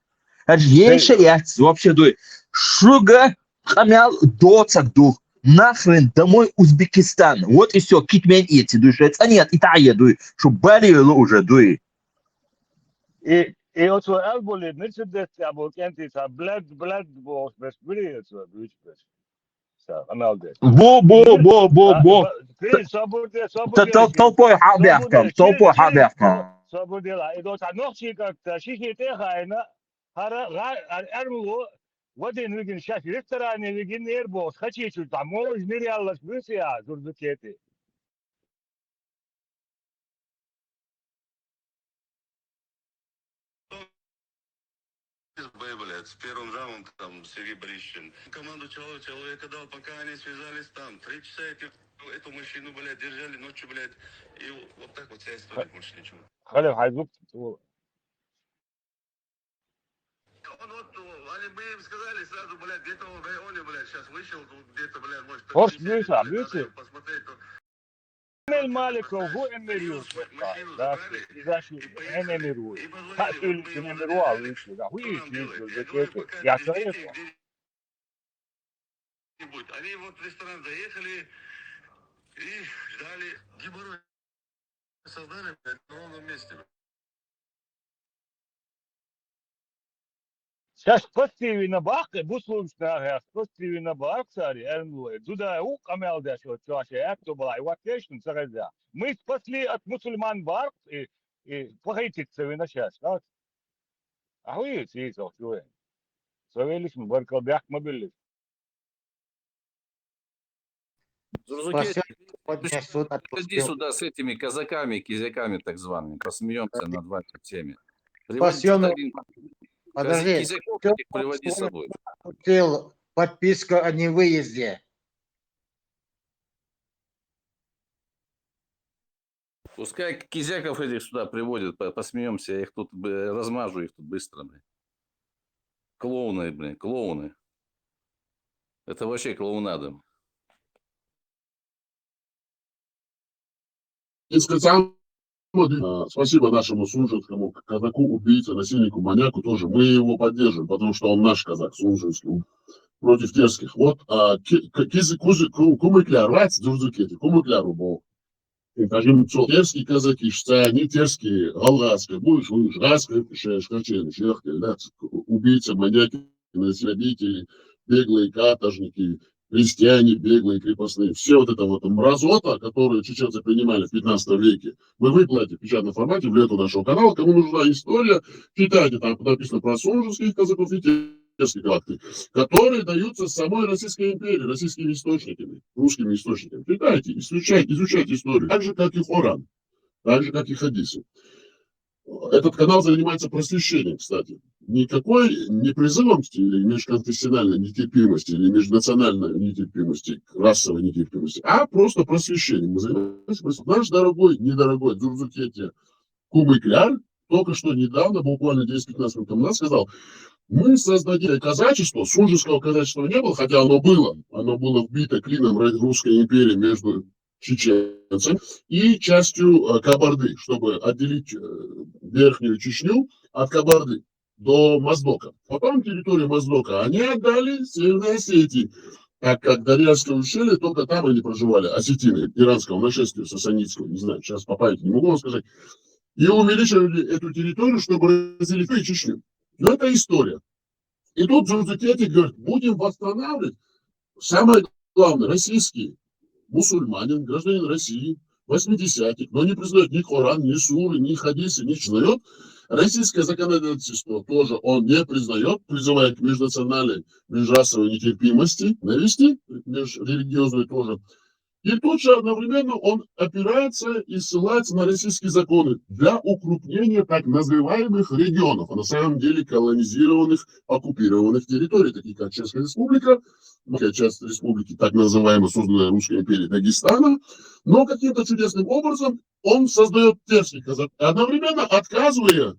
هجيه شيء вообще دوي шуга хамял доцак ду нахрен домой Узбекистан вот и все китмен эти души а нет Италия дуй шо болело уже дуй и вот свой алболит Мерседес я был кенти са блэд бос без бриться дуй بو толпой حابيحكم صبر دي لا إذا تنوخشي كشيشي تخاينا أرمو ودين ويجن شاشي ريستوراني ويجن نيربوس خشي شو تعموش نيري الله سبوسيا زرزكيتي блядь, с первым раундом Сергей Борисович. Команду человека дал, пока они связались там. 3 часа эту мужчину, блядь, держали ночью, блядь. И вот так вот вся история, больше ничего. Халев, хайзук. Они бы им сказали сразу, блядь, где-то он в районе, блядь, сейчас вышел, где-то, блядь, может... Посмотреть, المالك هو اميريو اذا انا اميريو تاكل اميريو هو يا شايف они вот в ресторан заехали и ждали геморрой создали на новом месте. Сейчас спасибо на бак, буслушная, спасибо на бак, сари, эрмлой. Туда у камел дашь, вот чаще, это была эвакуация, сразу. Мы спасли от мусульман барк и похититься вы на час, да? А вы есть, что вы? Совелись мы баркал бях мобильный. Иди сюда с этими казаками, кизяками так зваными, посмеемся над вашей теме. Приводите один. Подожди. Кизяков этих приводи с собой. Хотел подписку о невыезде. Пускай Кизяков этих сюда приводит, посмеемся, я их тут размажу, их тут быстро, блин. Клоуны, блин, клоуны. Это вообще клоунада. Спасибо нашему Сунжинскому казаку, убийце, насильнику, маньяку тоже. Мы его поддерживаем, потому что он наш казак, Сунжинский, против терских. Вот, кумыкляр, рать, дзурзукети, кумыкляру был. Кажем, терские казаки, что они терские, галгатские, будешь, галгатские, шкачены, шерхты, да, убийцы, маньяки, насильники, беглые каторжники, крестьяне, беглые, крепостные. Все вот это вот мразота, которую чеченцы принимали в 15 веке, мы выплатим в печатном формате в ленту нашего канала. Кому нужна история, читайте, там написано про сунжинских казаков и терских акты, которые даются самой Российской империи, российскими источниками, русскими источниками. Читайте, изучайте историю. Так же, как и Коран, так же, как и хадисы. Этот канал занимается просвещением, кстати. Никакой не призывом или межконфессиональной нетерпимости, или межнациональной нетерпимости, расовой нетерпимости, а просто просвещением. Мы занимаемся. Наш дорогой, недорогой Дзурзукетия Кумыкляр только что недавно, буквально 10-15 минут назад, сказал: мы создадим казачество, сунжинского казачества не было, хотя оно было вбито клином Русской империи между чеченцами и частью Кабарды, чтобы отделить Верхнюю Чечню от Кабарды до Моздока. Потом территорию Моздока они отдали Северной Осетии, так как Дарьяльское ущелье, только там они проживали, осетины, иранского нашествия, сасанидского, не знаю, сейчас по памяти не могу вам сказать, и увеличили эту территорию, чтобы разделить и Чечню. Но это история. И тут Дзурзукети говорит: будем восстанавливать. Самое главное, российский мусульманин, гражданин России, 80-х, но не признает ни Коран, ни Суры, ни хадисы, не признает. Российское законодательство тоже он не признает, призывая к межнациональной, межрасовой нетерпимости, навести, межрелигиозной тоже. И тут же одновременно он опирается и ссылается на российские законы для укрупнения так называемых регионов, а на самом деле колонизированных, оккупированных территорий, таких как Чеченская республика, часть республики, так называемая, созданная Русской империей Дагестана, но каким-то чудесным образом он создает терских казаков, одновременно отказывая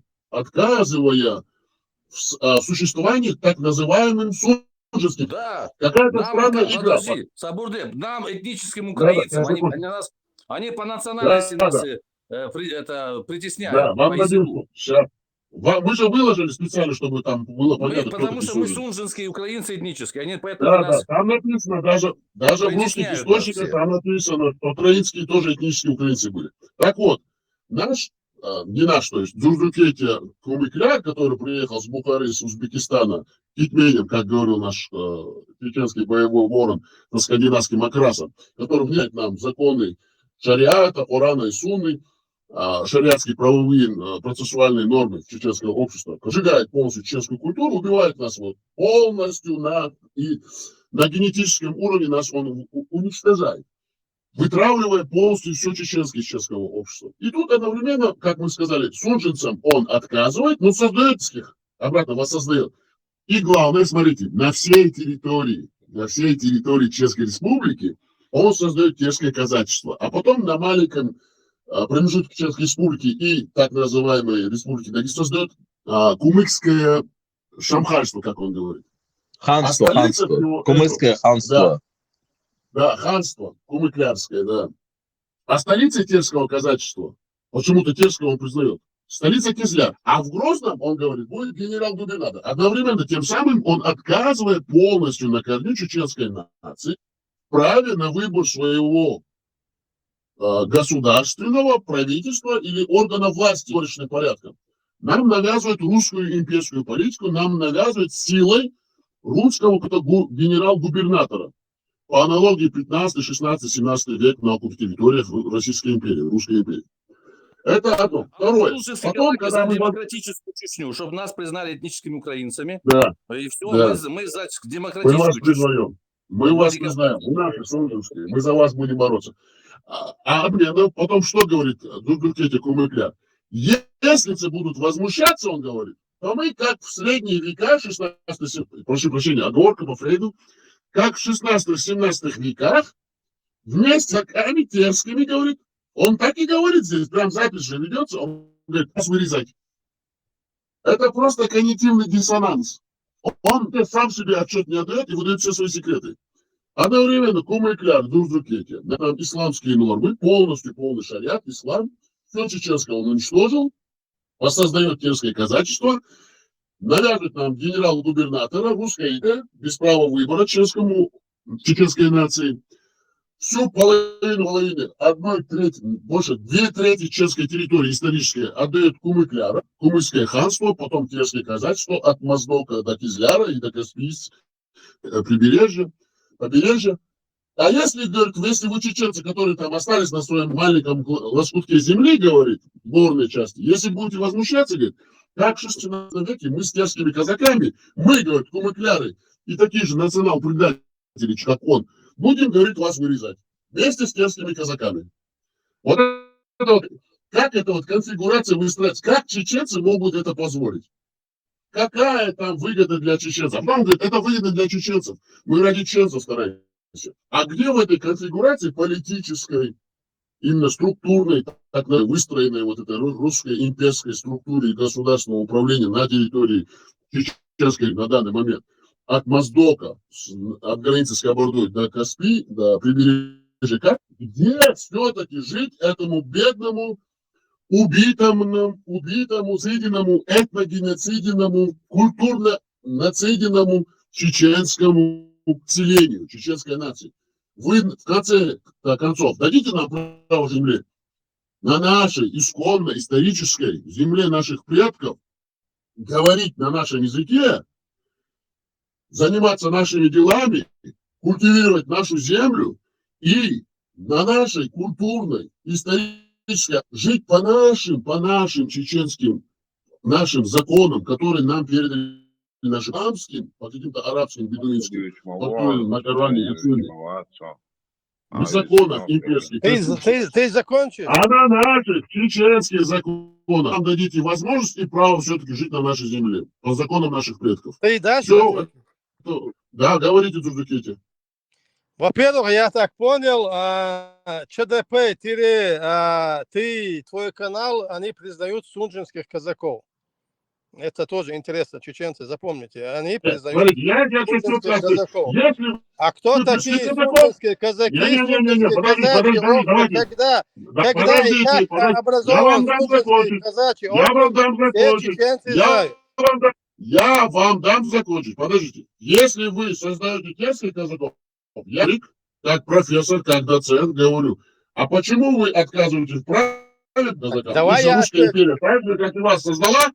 в существовании так называемым сунжинским. Да, какая-то странная игра. Подожди, Сабурдеп, нам, этническим украинцам, они по национальности нас притесняют. Да, вам дадим. Мы же выложили специально, чтобы там было понятно. Потому что мы сунжинские украинцы этнические, они поэтому да, нас... Да, там написано, даже в русских источниках там написано, что украинские тоже этнические украинцы были. Так вот, то есть Дзурзукетия Кумыкляр, который приехал с Бухары, с Узбекистана, Китменем, как говорил наш чеченский боевой ворон, со скандинавским окрасом, который внять нам законы шариата, Корана и Сунны, шариатские правовые процессуальные нормы чеченского общества, сжигает полностью чеченскую культуру, убивает нас вот полностью и на генетическом уровне нас он уничтожает, вытравливая полностью все чеченского общества. И тут одновременно, как мы сказали, сунжинцам он отказывает, но создает их, обратно воссоздает. И главное, смотрите, на всей территории Чеченской республики он создает терское казачество. А потом на маленьком промежутке Чеченской республики и так называемой республики Дагестан создает кумыкское шамхальство, как он говорит. Ханство. Кумыкское ханство. Да, ханство, кумыклярское, да. А столица терского казачества, почему-то терского он признает, столица Кизляр. А в Грозном, он говорит, будет генерал-губернатор. Одновременно, тем самым он отказывает полностью на корню чеченской нации праве на выбор своего государственного правительства или органа власти порядком. Нам навязывают русскую имперскую политику, нам навязывают силой русского генерал-губернатора. По аналогии 15, 16, 17 век на территориях Российской империи, Русской империи. Это одно. Второе. Потом, когда мы... демократическую Чечню, чтобы нас признали этническими украинцами. Да. И все, да. мы за демократическую Мы вас признаем. Мы вас признаем. Мы наши сунжинские. Мы за вас будем бороться. Потом что говорит Дзурзукетия Кумыкляр? если будут возмущаться, он говорит, то мы, как в средние века, 16, прошу прощения, оговорка по Фрейду, как в 16-17 веках, вместе с комитетскими, говорит, он так и говорит здесь, прям запись же ведется, он говорит, нас вырезать. Это просто когнитивный диссонанс. Он сам себе отчет не отдает и выдает все свои секреты. Одновременно Кума и Кляр, Дурзукети, исламские нормы, полный шариат, ислам, все чеченское он уничтожил, воссоздает терское казачество, навяжет нам генерал-губернатора, русское имя, без права выбора чеченской нации. Всю половину, 1/3, больше 2/3 чеченской территории исторической отдает Кумы-Кляра, Кумыкское ханство, потом терское казачество, от Моздока до Кизляра и до Каспийского побережья. А если, говорит, если вы чеченцы, которые там остались на своем маленьком лоскутке земли, говорит, в горной части, если будете возмущаться, говорит, как в 16 веке мы с терскими казаками, мы, говорит, Кумы-Кляры и такие же национал-предатели, как он, будем, говорит, вас вырезать. Вместе с терскими казаками. Вот это вот, как эта вот конфигурация выстроить? Как чеченцы могут это позволить? Какая там выгода для чеченцев? Он говорит, это выгода для чеченцев. Мы ради чеченцев стараемся. А где в этой конфигурации политической, именно структурной, так выстроенной вот этой русской имперской структуре государственного управления на территории чеченской на данный момент? От Моздока, от границы с Кабардой до Каспий, до прибережья, где все-таки жить этому бедному, убитому, съеденному, этногеноциденному, культурно-нациденному чеченскому селению, чеченской нации. Вы в конце концов дадите нам право земли на нашей исконно исторической земле наших предков говорить на нашем языке, заниматься нашими делами, культивировать нашу землю и на нашей культурной, исторической, жить по нашим чеченским, нашим законам, которые нам передали нашим арабским, по каким-то арабским, бедуинским, на Коране и Сунне. Не законов имперских. Ты закончишь? А на наших чеченских законах нам дадите возможность и право все-таки жить на нашей земле, по законам наших предков. Ты дашь? Все. Да, говорите, Дурзукети. Во-первых, я так понял, ЧДП, твой канал, они признают сунжинских казаков. Это тоже интересно, чеченцы, запомните. Они признают сунжинских казаков. А кто такие сунжинские казаки? Когда и как образован сунжинский казачий округ, все чеченцы знают. Я вам дам закончить. Подождите. Если вы создаете терских казаков, я как профессор, как доцент говорю, а почему вы отказываете в праве казакам? Давай я Русская империя, так же, как и вас создала,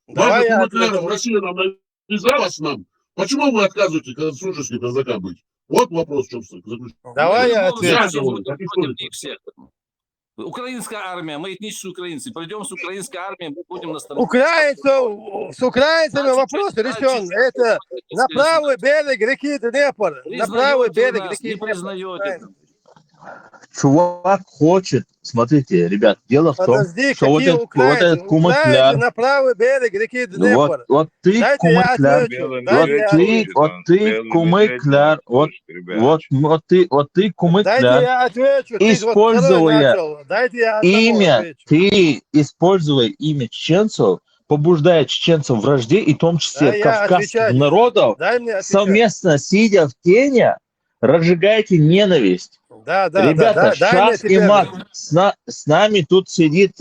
в России нам навязалась нам. Почему вы отказываете сунжинским казакам быть? Вот вопрос, в чем заключается. Давай я отвечу. Украинская армия, мы этнические украинцы. Пойдем с украинской армией, мы будем на стороне. С украинцами вопрос решен. Это на правый берег реки Днепр. На правый берег реки Днепр. Чувак хочет, смотрите, ребят, дело в том, что вот этот Кумыкляр, на правый берег реки Днепр. вот ты Кумыкляр, вот ты Кумыкляр, вот ты Кумыкляр, используя имя чеченцев, побуждая чеченцев в вражде, и в том числе кавказских народов, совместно сидя в тени, разжигаете ненависть. Ребята, шах и мат. С нами тут сидит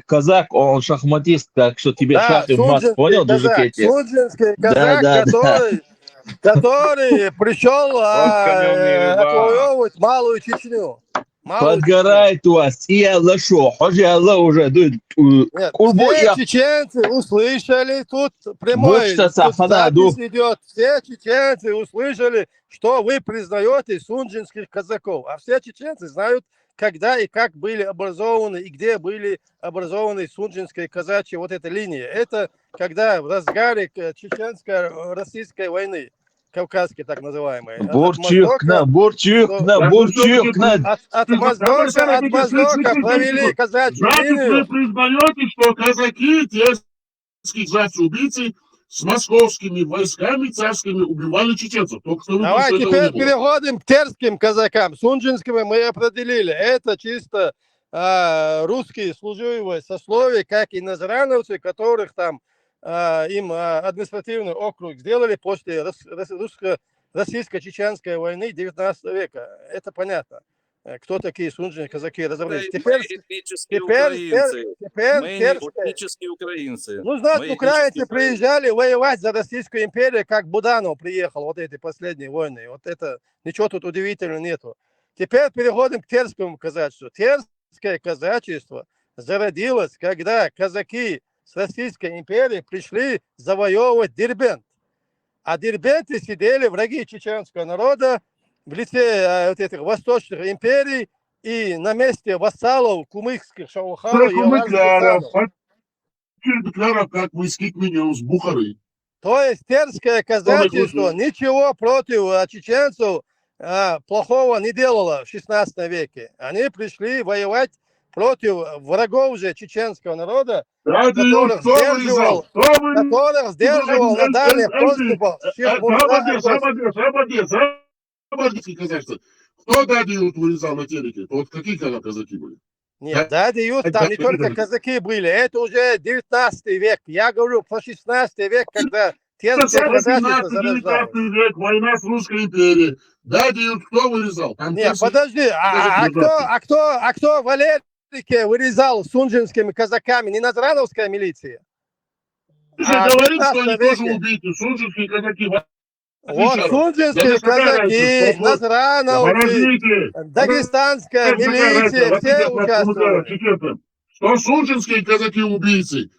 казак, он шахматист, так что тебе шах и мат. Понял, Дурзукети? Сунжинский казак, который пришел отвоевывать Малую Чечню. Подгорает у вас. И Аллах шо? Хожи Аллах уже. Все чеченцы услышали, тут прямой запись идет. Все чеченцы услышали, что вы признаете сунжинских казаков. А все чеченцы знают, когда и как были образованы, и где были образованы сунжинские казачьи вот эта линия. Это когда в разгаре чеченско-российской войны. кавказские так называемые. Бурчукна, Бурчукна, Бурчукна. От Моздока провели казачью Значит, вы линию. признаете, что казаки, терские зайцы-убийцы, с московскими войсками царскими убивали чеченцев. Только что вы Давай этого теперь не было. переходим к терским казакам. Сунжинскими мы определили. Это чисто русские служивые сословия, как и назрановцы, которых там им административный округ сделали после российско-чеченской войны 19 века. Это понятно. Кто такие сунжинские казаки, разобрались. Теперь этнические украинцы. Мы терские. этнические украинцы. Ну, знаешь, Мы украинцы этнические приезжали воевать за Российскую империю, как Буданов приехал, вот эти последние войны. Вот это, ничего тут удивительного нету. Теперь переходим к терскому казачеству. Терское казачество зародилось, когда казаки с Российской империи пришли завоевывать Дербент. А в Дербенте сидели враги чеченского народа в лице вот этих восточных империй и на месте вассалов кумыкских шаухалов и аварских ханов. Как вы скикменем с Бухары. То есть терское казачество ничего против чеченцев плохого не делало в 16 веке. Они пришли воевать против врагов же чеченского народа, которых сдерживал на дальних подступах Кто Дадиют вырезал на телеке? Вот какие казаки были? Нет, Дадиют там не только казаки были, это уже 19 век. Я говорю про 16 век, когда терское казачество зарождалось. 19 век, война с Русской империей. Дадиют кто вырезал? Нет, подожди, а кто в Алерике вырезал сунжинскими казаками? Не назрановская милиция? Ты же говоришь, что они тоже убиты, сунжинские казаки. Вот сунжинские казаки, назрановцы, дагестанская милиция, все участвовали. Что сунжинские казаки убийцы,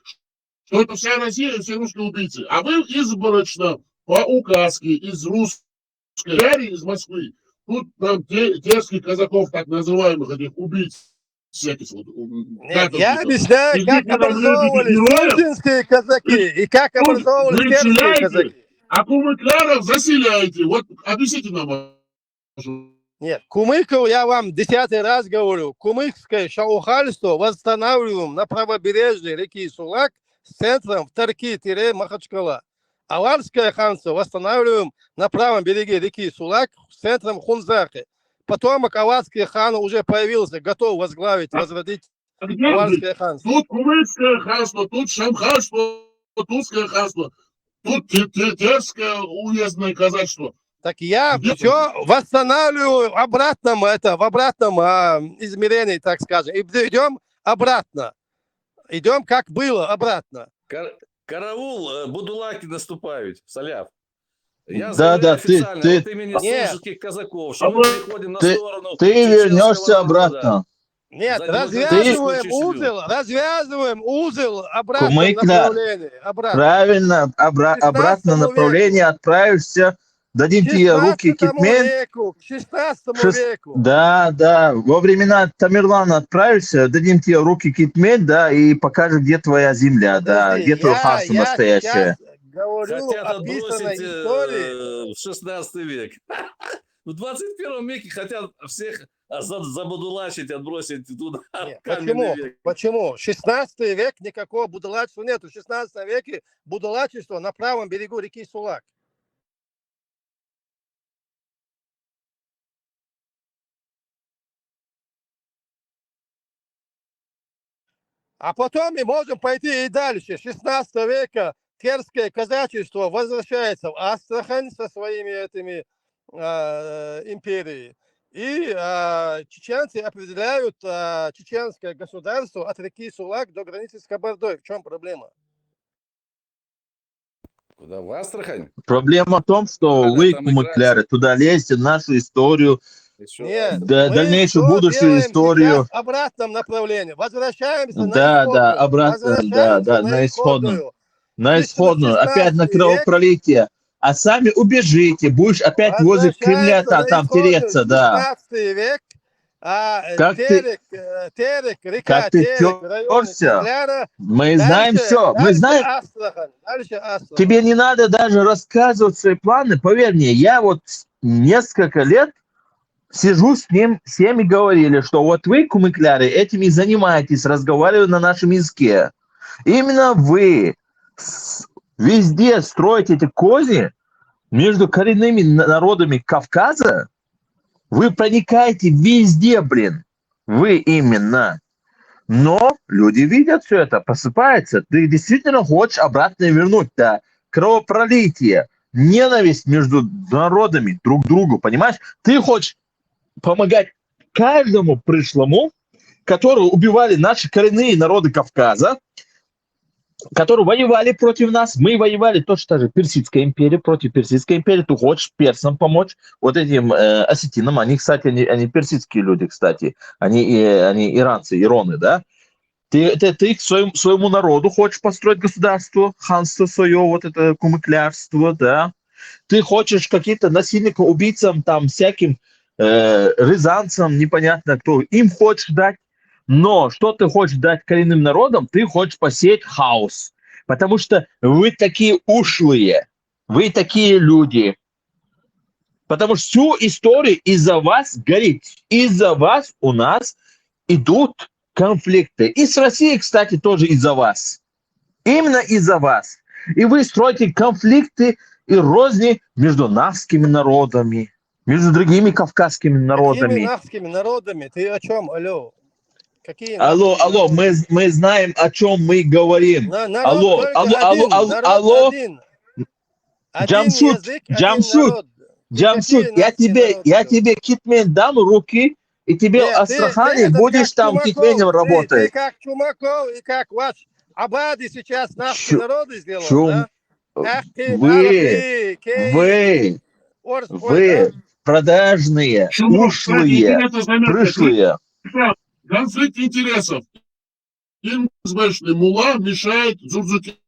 что это вся Россия, все русские убийцы. А вы изборочно, по указке, из русской армии, из Москвы, тут там терских казаков, так называемых, этих убийц, всяких вот. Нет, я объясняю, как образовывались сунжинские казаки и как образовывались терские казаки. А кумыкляров заселяете. Вот объясните нам. Нет, кумыков, я вам 10-й раз говорю, кумыкское шаухальство восстанавливаем на правобережье реки Сулак с центром в Тарки-Махачкала. Аларское ханство восстанавливаем на правом береге реки Сулак с центром Хунзаки. Потомок аларских ханов уже появился, готов возглавить, возродить аларское ханство. Тут кумыкское ханство, тут шамханство, тузское ханство. Тут терское уездное казачество. Так я все восстанавливаю в обратном измерении, так скажем. И идем обратно. Идем, как было, обратно. Караул, будулаки наступают, Саляв. Я Да, ты от имени сунжинских казаков, что мы переходим на сторону ты вернешься обратно. Нет, развязываем узел обратно Кумыкля, направление. правильно, обратно направление отправишься, дадим тебе руки китмен. К 16 веку. Да, во времена Тамерлана отправишься, дадим тебе руки китмен, да, и покажем, где твоя земля, да, где твое ханство настоящее. Хотят отбросить в 16 век. В 21 веке хотят всех забудулачить, отбросить туда. Почему? 16 век никакого будулачества нет. В 16 веке будулачество на правом берегу реки Сулак. А потом мы можем пойти и дальше. 16 века терское казачество возвращается в Астрахань со своими этими империей. И чеченцы определяют чеченское государство от реки Сулак до границы с Кабардой. В чем проблема? Куда? В Астрахань? Проблема в том, что вы, кумыкляры, туда лезете в нашу историю, дальнейшую будущую историю. В обратном направлении. Возвращаемся на исходную. На исходную. Опять на кровопролитие. А сами убежите, будешь опять возле Кремля там тереться, да. 16 век, Как Терек, река как ты Терек, район терся, Кизляра. мы знаем все. Мы Дальше знаем, Астрахань, дальше Астрахань. тебе не надо даже рассказывать свои планы. Поверь мне, я вот несколько лет сижу с ними говорили, что вот вы, кумыкляры, этими занимаетесь, разговариваете на нашем языке. Именно вы везде строите эти козни между коренными народами Кавказа. Вы проникаете везде, блин. Вы именно. Но люди видят все это, просыпаются. Ты действительно хочешь обратно вернуть, да, кровопролитие, ненависть между народами друг к другу, понимаешь? Ты хочешь помогать каждому пришлому, которые убивали наши коренные народы Кавказа, которые воевали против нас. Мы воевали точно так же. Персидская империя против Персидской империи. Ты хочешь персам помочь, вот этим осетинам. Они, кстати, они персидские люди, кстати. Они иранцы, ироны, да? Ты к своему народу хочешь построить государство, ханство свое, вот это кумыклярство, да? Ты хочешь какие-то насильникам, убийцам, там, всяким рязанцам, непонятно кто, им хочешь дать. Но что ты хочешь дать коренным народам? Ты хочешь посеять хаос. Потому что вы такие ушлые. Вы такие люди. Потому что всю историю из-за вас горит. Из-за вас у нас идут конфликты. И с Россией, кстати, тоже из-за вас. Именно из-за вас. И вы строите конфликты и розни между навскими народами, между другими кавказскими народами. Какими навскими народами? Ты о чем? Алло. Какие Алло, мы знаем, о чем мы говорим. Народ Алло. один. Джамшут, я тебе китмен дам руки, и тебе Астрахани будешь там китменем работать. Ты как Чумаков и как ваш Абади сейчас наши народы сделал, да? Вы продажные, ушлые, пришлые. Конфликт интересов. МСБшный мула мешает Зурзуке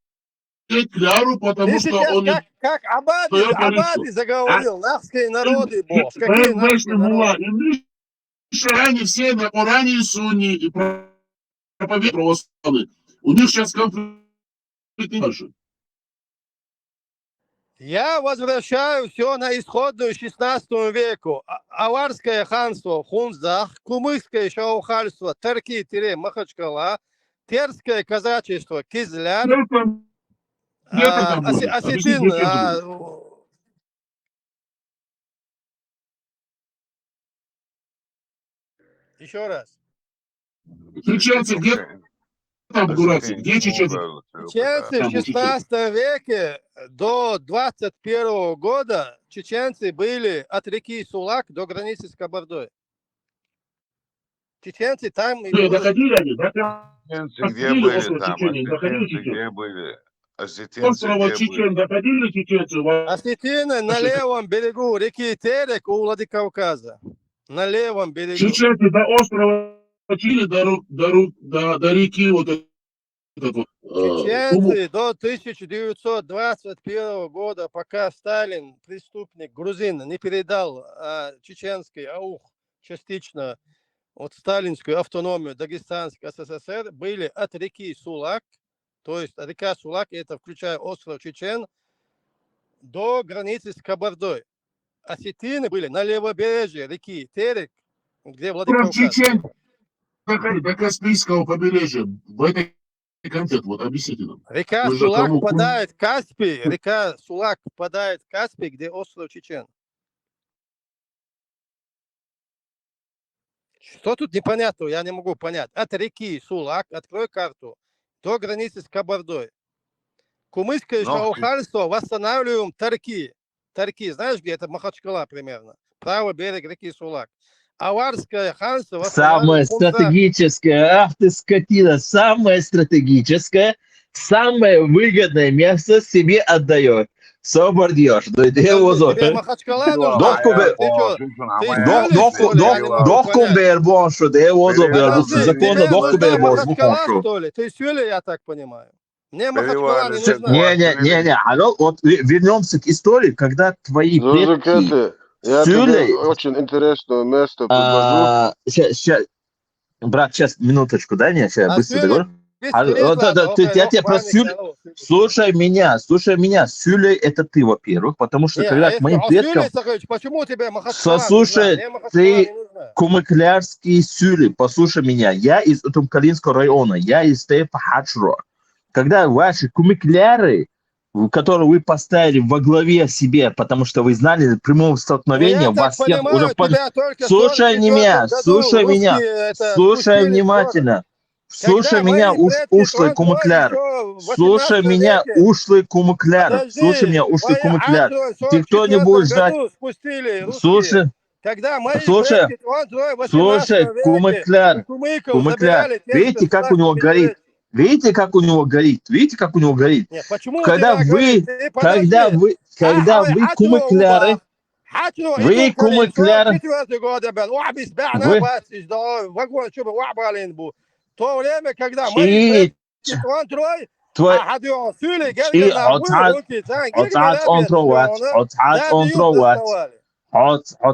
Кляру, потому ты что сейчас он... как Абади заговорил, навские народы, босс. Какие навские мула. народы? Они все на Коране и Сунни, и проповедуют православные. У них сейчас конфликт дальше. Я возвращаю все на исходную 16 веку. Аварское ханство Хунзах, Кумыкское шаухальство Тарки-Махачкала, Терское казачество Кизляр, Осетин. Еще раз. Чеченцы где там, дурацкие? Где чеченцы? Чеченцы в 16 веке до 21 года чеченцы были от реки Сулак до границы с Кабардой. Чеченцы там... Доходили они? Где были там? Где были? Острова Чечен доходили чеченцы? Осетины на левом берегу реки Терек у Владикавказа. На левом берегу. Чеченцы до острова Чили, до реки вот этот. Чеченцы до 1921 года, пока Сталин, преступник, грузин, не передал чеченский аух частично вот сталинскую автономию Дагестанской СССР, были от реки Сулак, то есть река Сулак, это включая остров Чечен, до границы с Кабардой. Осетины были на левобережье реки Терек, где Владикавказ. Чечен до Каспийского побережья, в этой конце, вот объясните нам. Река Сулак впадает в Каспий, река Сулак впадает в Каспий, где остров Чечен. Что тут непонятно, я не могу понять. От реки Сулак, открой карту, до границы с Кабардой. Кумыкское шаухальство восстанавливаем Тарки. Тарки, знаешь где? Это Махачкала примерно. Правый берег реки Сулак. Аварское ханство... Самое стратегическое, ах ты скотина, самое стратегическое, самое выгодное место себе отдает. Собордешь. Тебе Махачкала Дохкумбер боншу, да его зобер. Законно дохкумбер боншу. Ты сюли, я так понимаю. Мне Махачкала не нужна. Не, вот вернемся к истории, когда твои предки Я тебе Сюлей, очень интересное место предложу. щас, брат, сейчас, минуточку, дай мне, сейчас я быстро договорю. Я тебе про Сюлей... Слушай меня. Сюлей это ты, во-первых, потому что Не, а когда к если моим предкам... Сюлей Сахович, почему тебе Махачкала нужна? Слушай, Мне Махачкала ты не нужна. кумыклярский Сюлей, послушай меня. Я из Тумкалинского района, я из Тейпа Хачро. Когда ваши кумыкляры, которые вы поставили во главе себе, потому что вы знали прямого Ну, столкновения, я у так вас всех уже... понимаю, тебя только в Слушай 44 меня, году слушай меня, русские это слушай спустили с гор. внимательно. Слушай Когда меня, мои предки ушлый Трон-Трой кумыкляр. еще в Слушай 18 меня, веке, ушлый кумыкляр. Слушай меня, подожди, ушлый мои кумыкляр. Ачу в Ты кто не 44 будет ждать? году спустили русские. Слушай, Когда мои слушай, предки Трон-Трой в 18 слушай, веке кумыкляр, у кумыков кумыкляр. забирали тех, Видите, кто как у него не горит? переводит. Видите, как у него горит? Видите, как у него горит? Нет, почему у Когда тебя говорит? вы, Ты подожди. когда вы кумыкляры, حتلو вы إدون كلين شو кумыкляры, четвертый год бен وعبي сбяна вы бас из вагон чтобы вабалин бу. То время, когда мои и предки Трон Трой, твой а хадион сюли и герген на ву руки цан герген рабиет шона, да бьют доставали. Нет, сом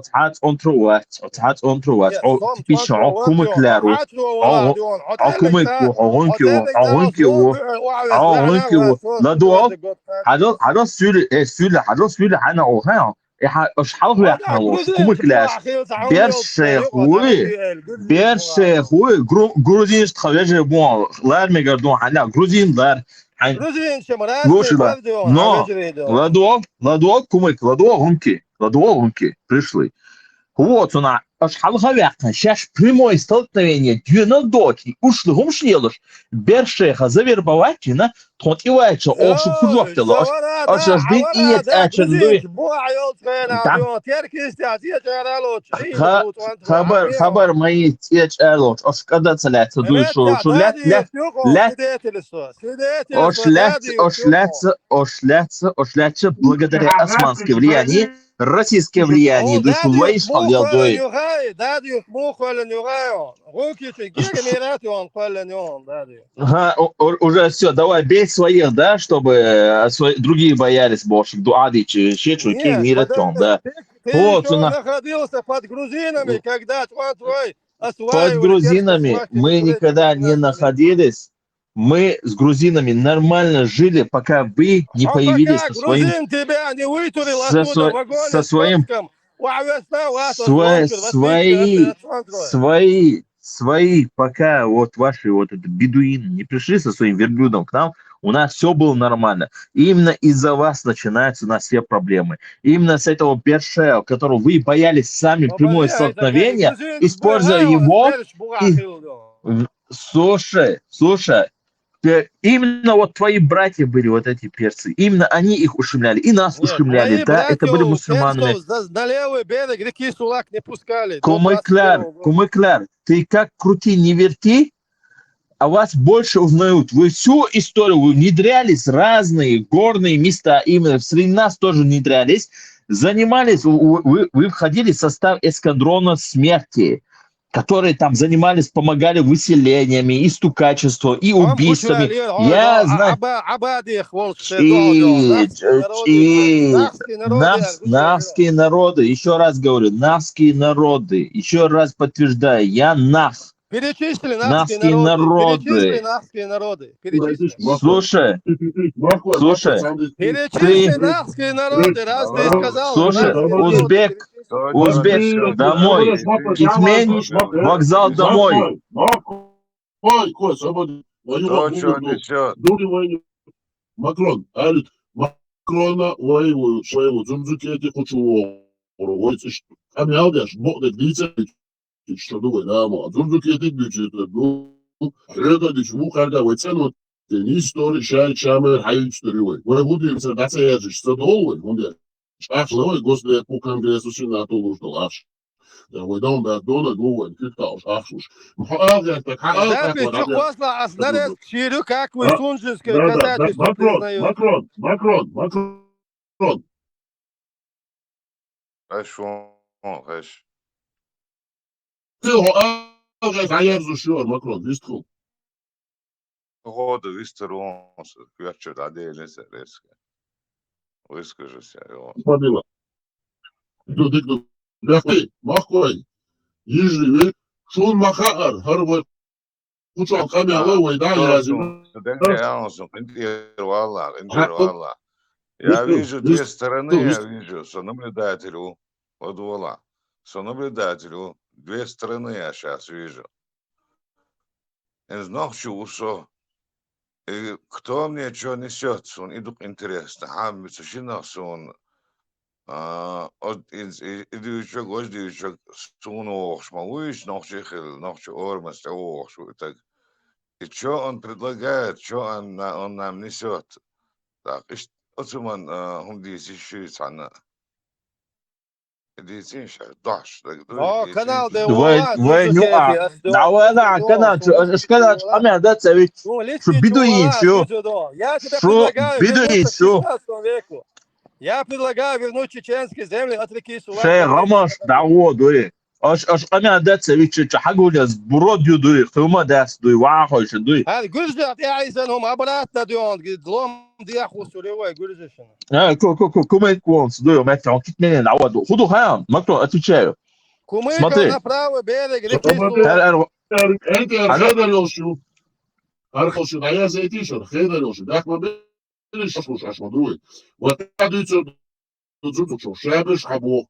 Типично, тронтроватион, хатро валадион, отелек да смог وعبي сбяна вас четвертый год. هذا جروزين شبوع أخي وتعاون يقعد على جروزين شمرات بردون على جريدون. Ладуовки пришли. Вот она, аж халхавяхна, сейчас прямое столкновение, 90 ушлыгом шлелыш, бершеха завербовательно, тонтивается, ошиб хужофтела, аж бин иет جروزين ачердуй. شبوع يوتخين عديون تركي استعزية جرالوش عين بوت وانت خبر мои теч элот, аж когда целяется дуй, رتع что лят, دادي يفتوقوا سيديتي لسوا دادي يفتوقوا ошляться благодаря османскому влиянию, российское влияние, هو дуй, что دادي лаиш يسموخ ولا халил نيوغاي دادي يسموخ ولا نيوغاي روكي تجيك ميراتي ولا نيون دادي. Уже все, давай бей своих, да, чтобы другие боялись больше. Дуади, чечу, Нет, миретон, да. ты Вот еще она. находился под грузинами, когда твой Под осваивали грузинами мы никогда не находились. Мы с грузинами нормально жили, пока вы не появились пока со своим... грузин тебя не вытурил оттуда в вагоне со своим... скотском, Свои, пока вот ваши вот это бедуины не пришли со своим верблюдом к нам, у нас все было нормально. И именно из-за вас начинаются у нас все проблемы. Именно с этого Бершея, которого вы боялись сами прямое столкновение, используя его... Слушай, именно вот твои братья были вот эти перцы. Именно они их ушемляли. И нас ушемляли, да, это были мусульманами. На левый берег реки Сулак не пускали. Кумыкляр, ты как крути, не верти, а вас больше узнают. Вы всю историю, вы внедрялись в разные горные места, именно среди нас тоже внедрялись, занимались, вы входили в состав эскадрона смерти, которые там занимались, помогали выселениями, и стукачеством, и убийствами. Я знаю... Навские народы, еще раз говорю, навские народы, еще раз подтверждаю, я нав. Перечисли навские народы. Перечисли навские народы. Слушай, перечисли навские народы, раз ты сказал. Слушай, узбек, домой. Китмень, вокзал домой. Макрон, Макрона воевую своего Зумзукети хочу ворогойциш. Амялдяш, богдет лица, что думай, да, ма. Зумзукети бюджет, ну, рада дич мухарда войцену, те не истории, шамер, хайт истории. Воевуды, да, це я же, что долго, он я. Ашлой, государь, по конгрессу сенату нужно лаш. We don't have done go and kick out Ахшуш. Как вы сунжинские казачьи Макрон. Хорошо. Ты Макрон, вистху. Годы вистеронся, кверчер аделес резко. Выскажись, Спасибо. Дудик, бяхой, махой, ежели, шун махар, харвой, кучал камела, войда, Я вижу две стороны, я вижу, сонаблюдателю, вот вола, сонаблюдателю, две стороны я сейчас вижу. Из ночи усо, и кто мне что несет, он идут интересно, а мы сочинал, он от идущего гостя, суну шмалуешь, ночи ормас, так. И что он предлагает, что он нам несет. Так, отсюман, он здесь еще цена. Здесь еще дашь. Канал де Вы нюа. Да, канал, шкана, амя, да, цевик. Что бедуин, что? Я тебе Что предлагаю бедуин, вернуться к что? 16 веку. Я предлагаю вернуть чеченские земли от реки Сувак. Шей рамаш, да, вот, дури. Аш амя, да, цевик, что حقول بروديو дури, خيوما داس дури, واحد дури. هل قرجت يا عايزنهم عبرات ديون قدلهم دياخو سوريوي قرجشنا. Como é que você doeu, mas tem um kit menino na hora do Rudo Ram, mas tu atchаю. Кумыка направо берег реки Смотри. انت خيدر يوشو ارخوش دايا زيتيشر خيدر يوشو داك ما بيش اشوش اشمدوي وتعديتو تزوتو شابش حبو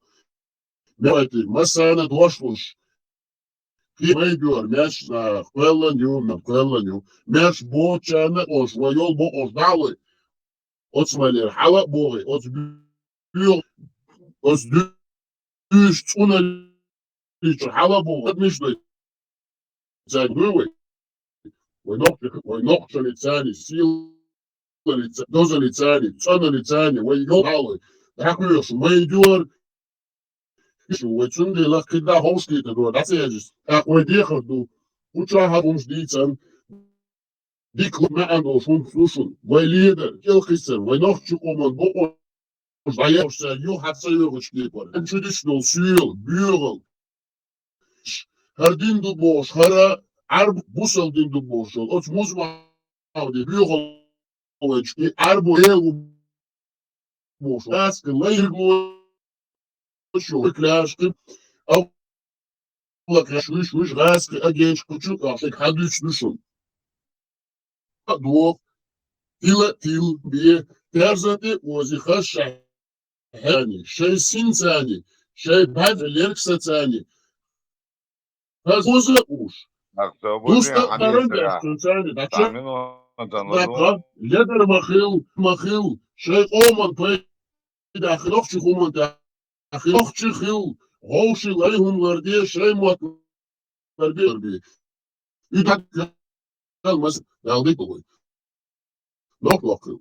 ميتي مثلا دوشوش في ميدور ماش نا كويلانيو ماش بوچانا اوش ويول بو اوش دالي اوتسمالير حلا بوغي اوتس بيو اوتس دوش تسونا ليش حلا بوغي مش زايدوي ونقطة لساني سيل دوزة لساني تصنع لساني ويقال حكوش ميدور وتشندي لك كده هوسكي تدور داسيجس اخوي خدو وتشاها بومش ديتن ديك ما عنده شون فلوشون ويليدر كل قصر ونقطة قومن بقو ضيعش يو حتسيوغش كيبر traditional سيل بيغل هردين دو بوش هرا عرب بوصل دين دو بوش اوت مزمع دي بيغل وجكي عربو ايغو بوش اسك ليغو شو كلاشك او لك شويش غاسك اجيش كوتشوك عشان حدوش نشون دو تيل بي ترزتي وزي خش هاني شي سينتاني شي بعد ليركسا تاني هذا وش دوستا برندا تاني داكشا داكا ليدر مخيل شي قومن بي داخلوخ شي قومن داخلوخ شي خيل غوشي ليهم وردي شي موت وردي يدك المس دالدي بوي نوك لوكل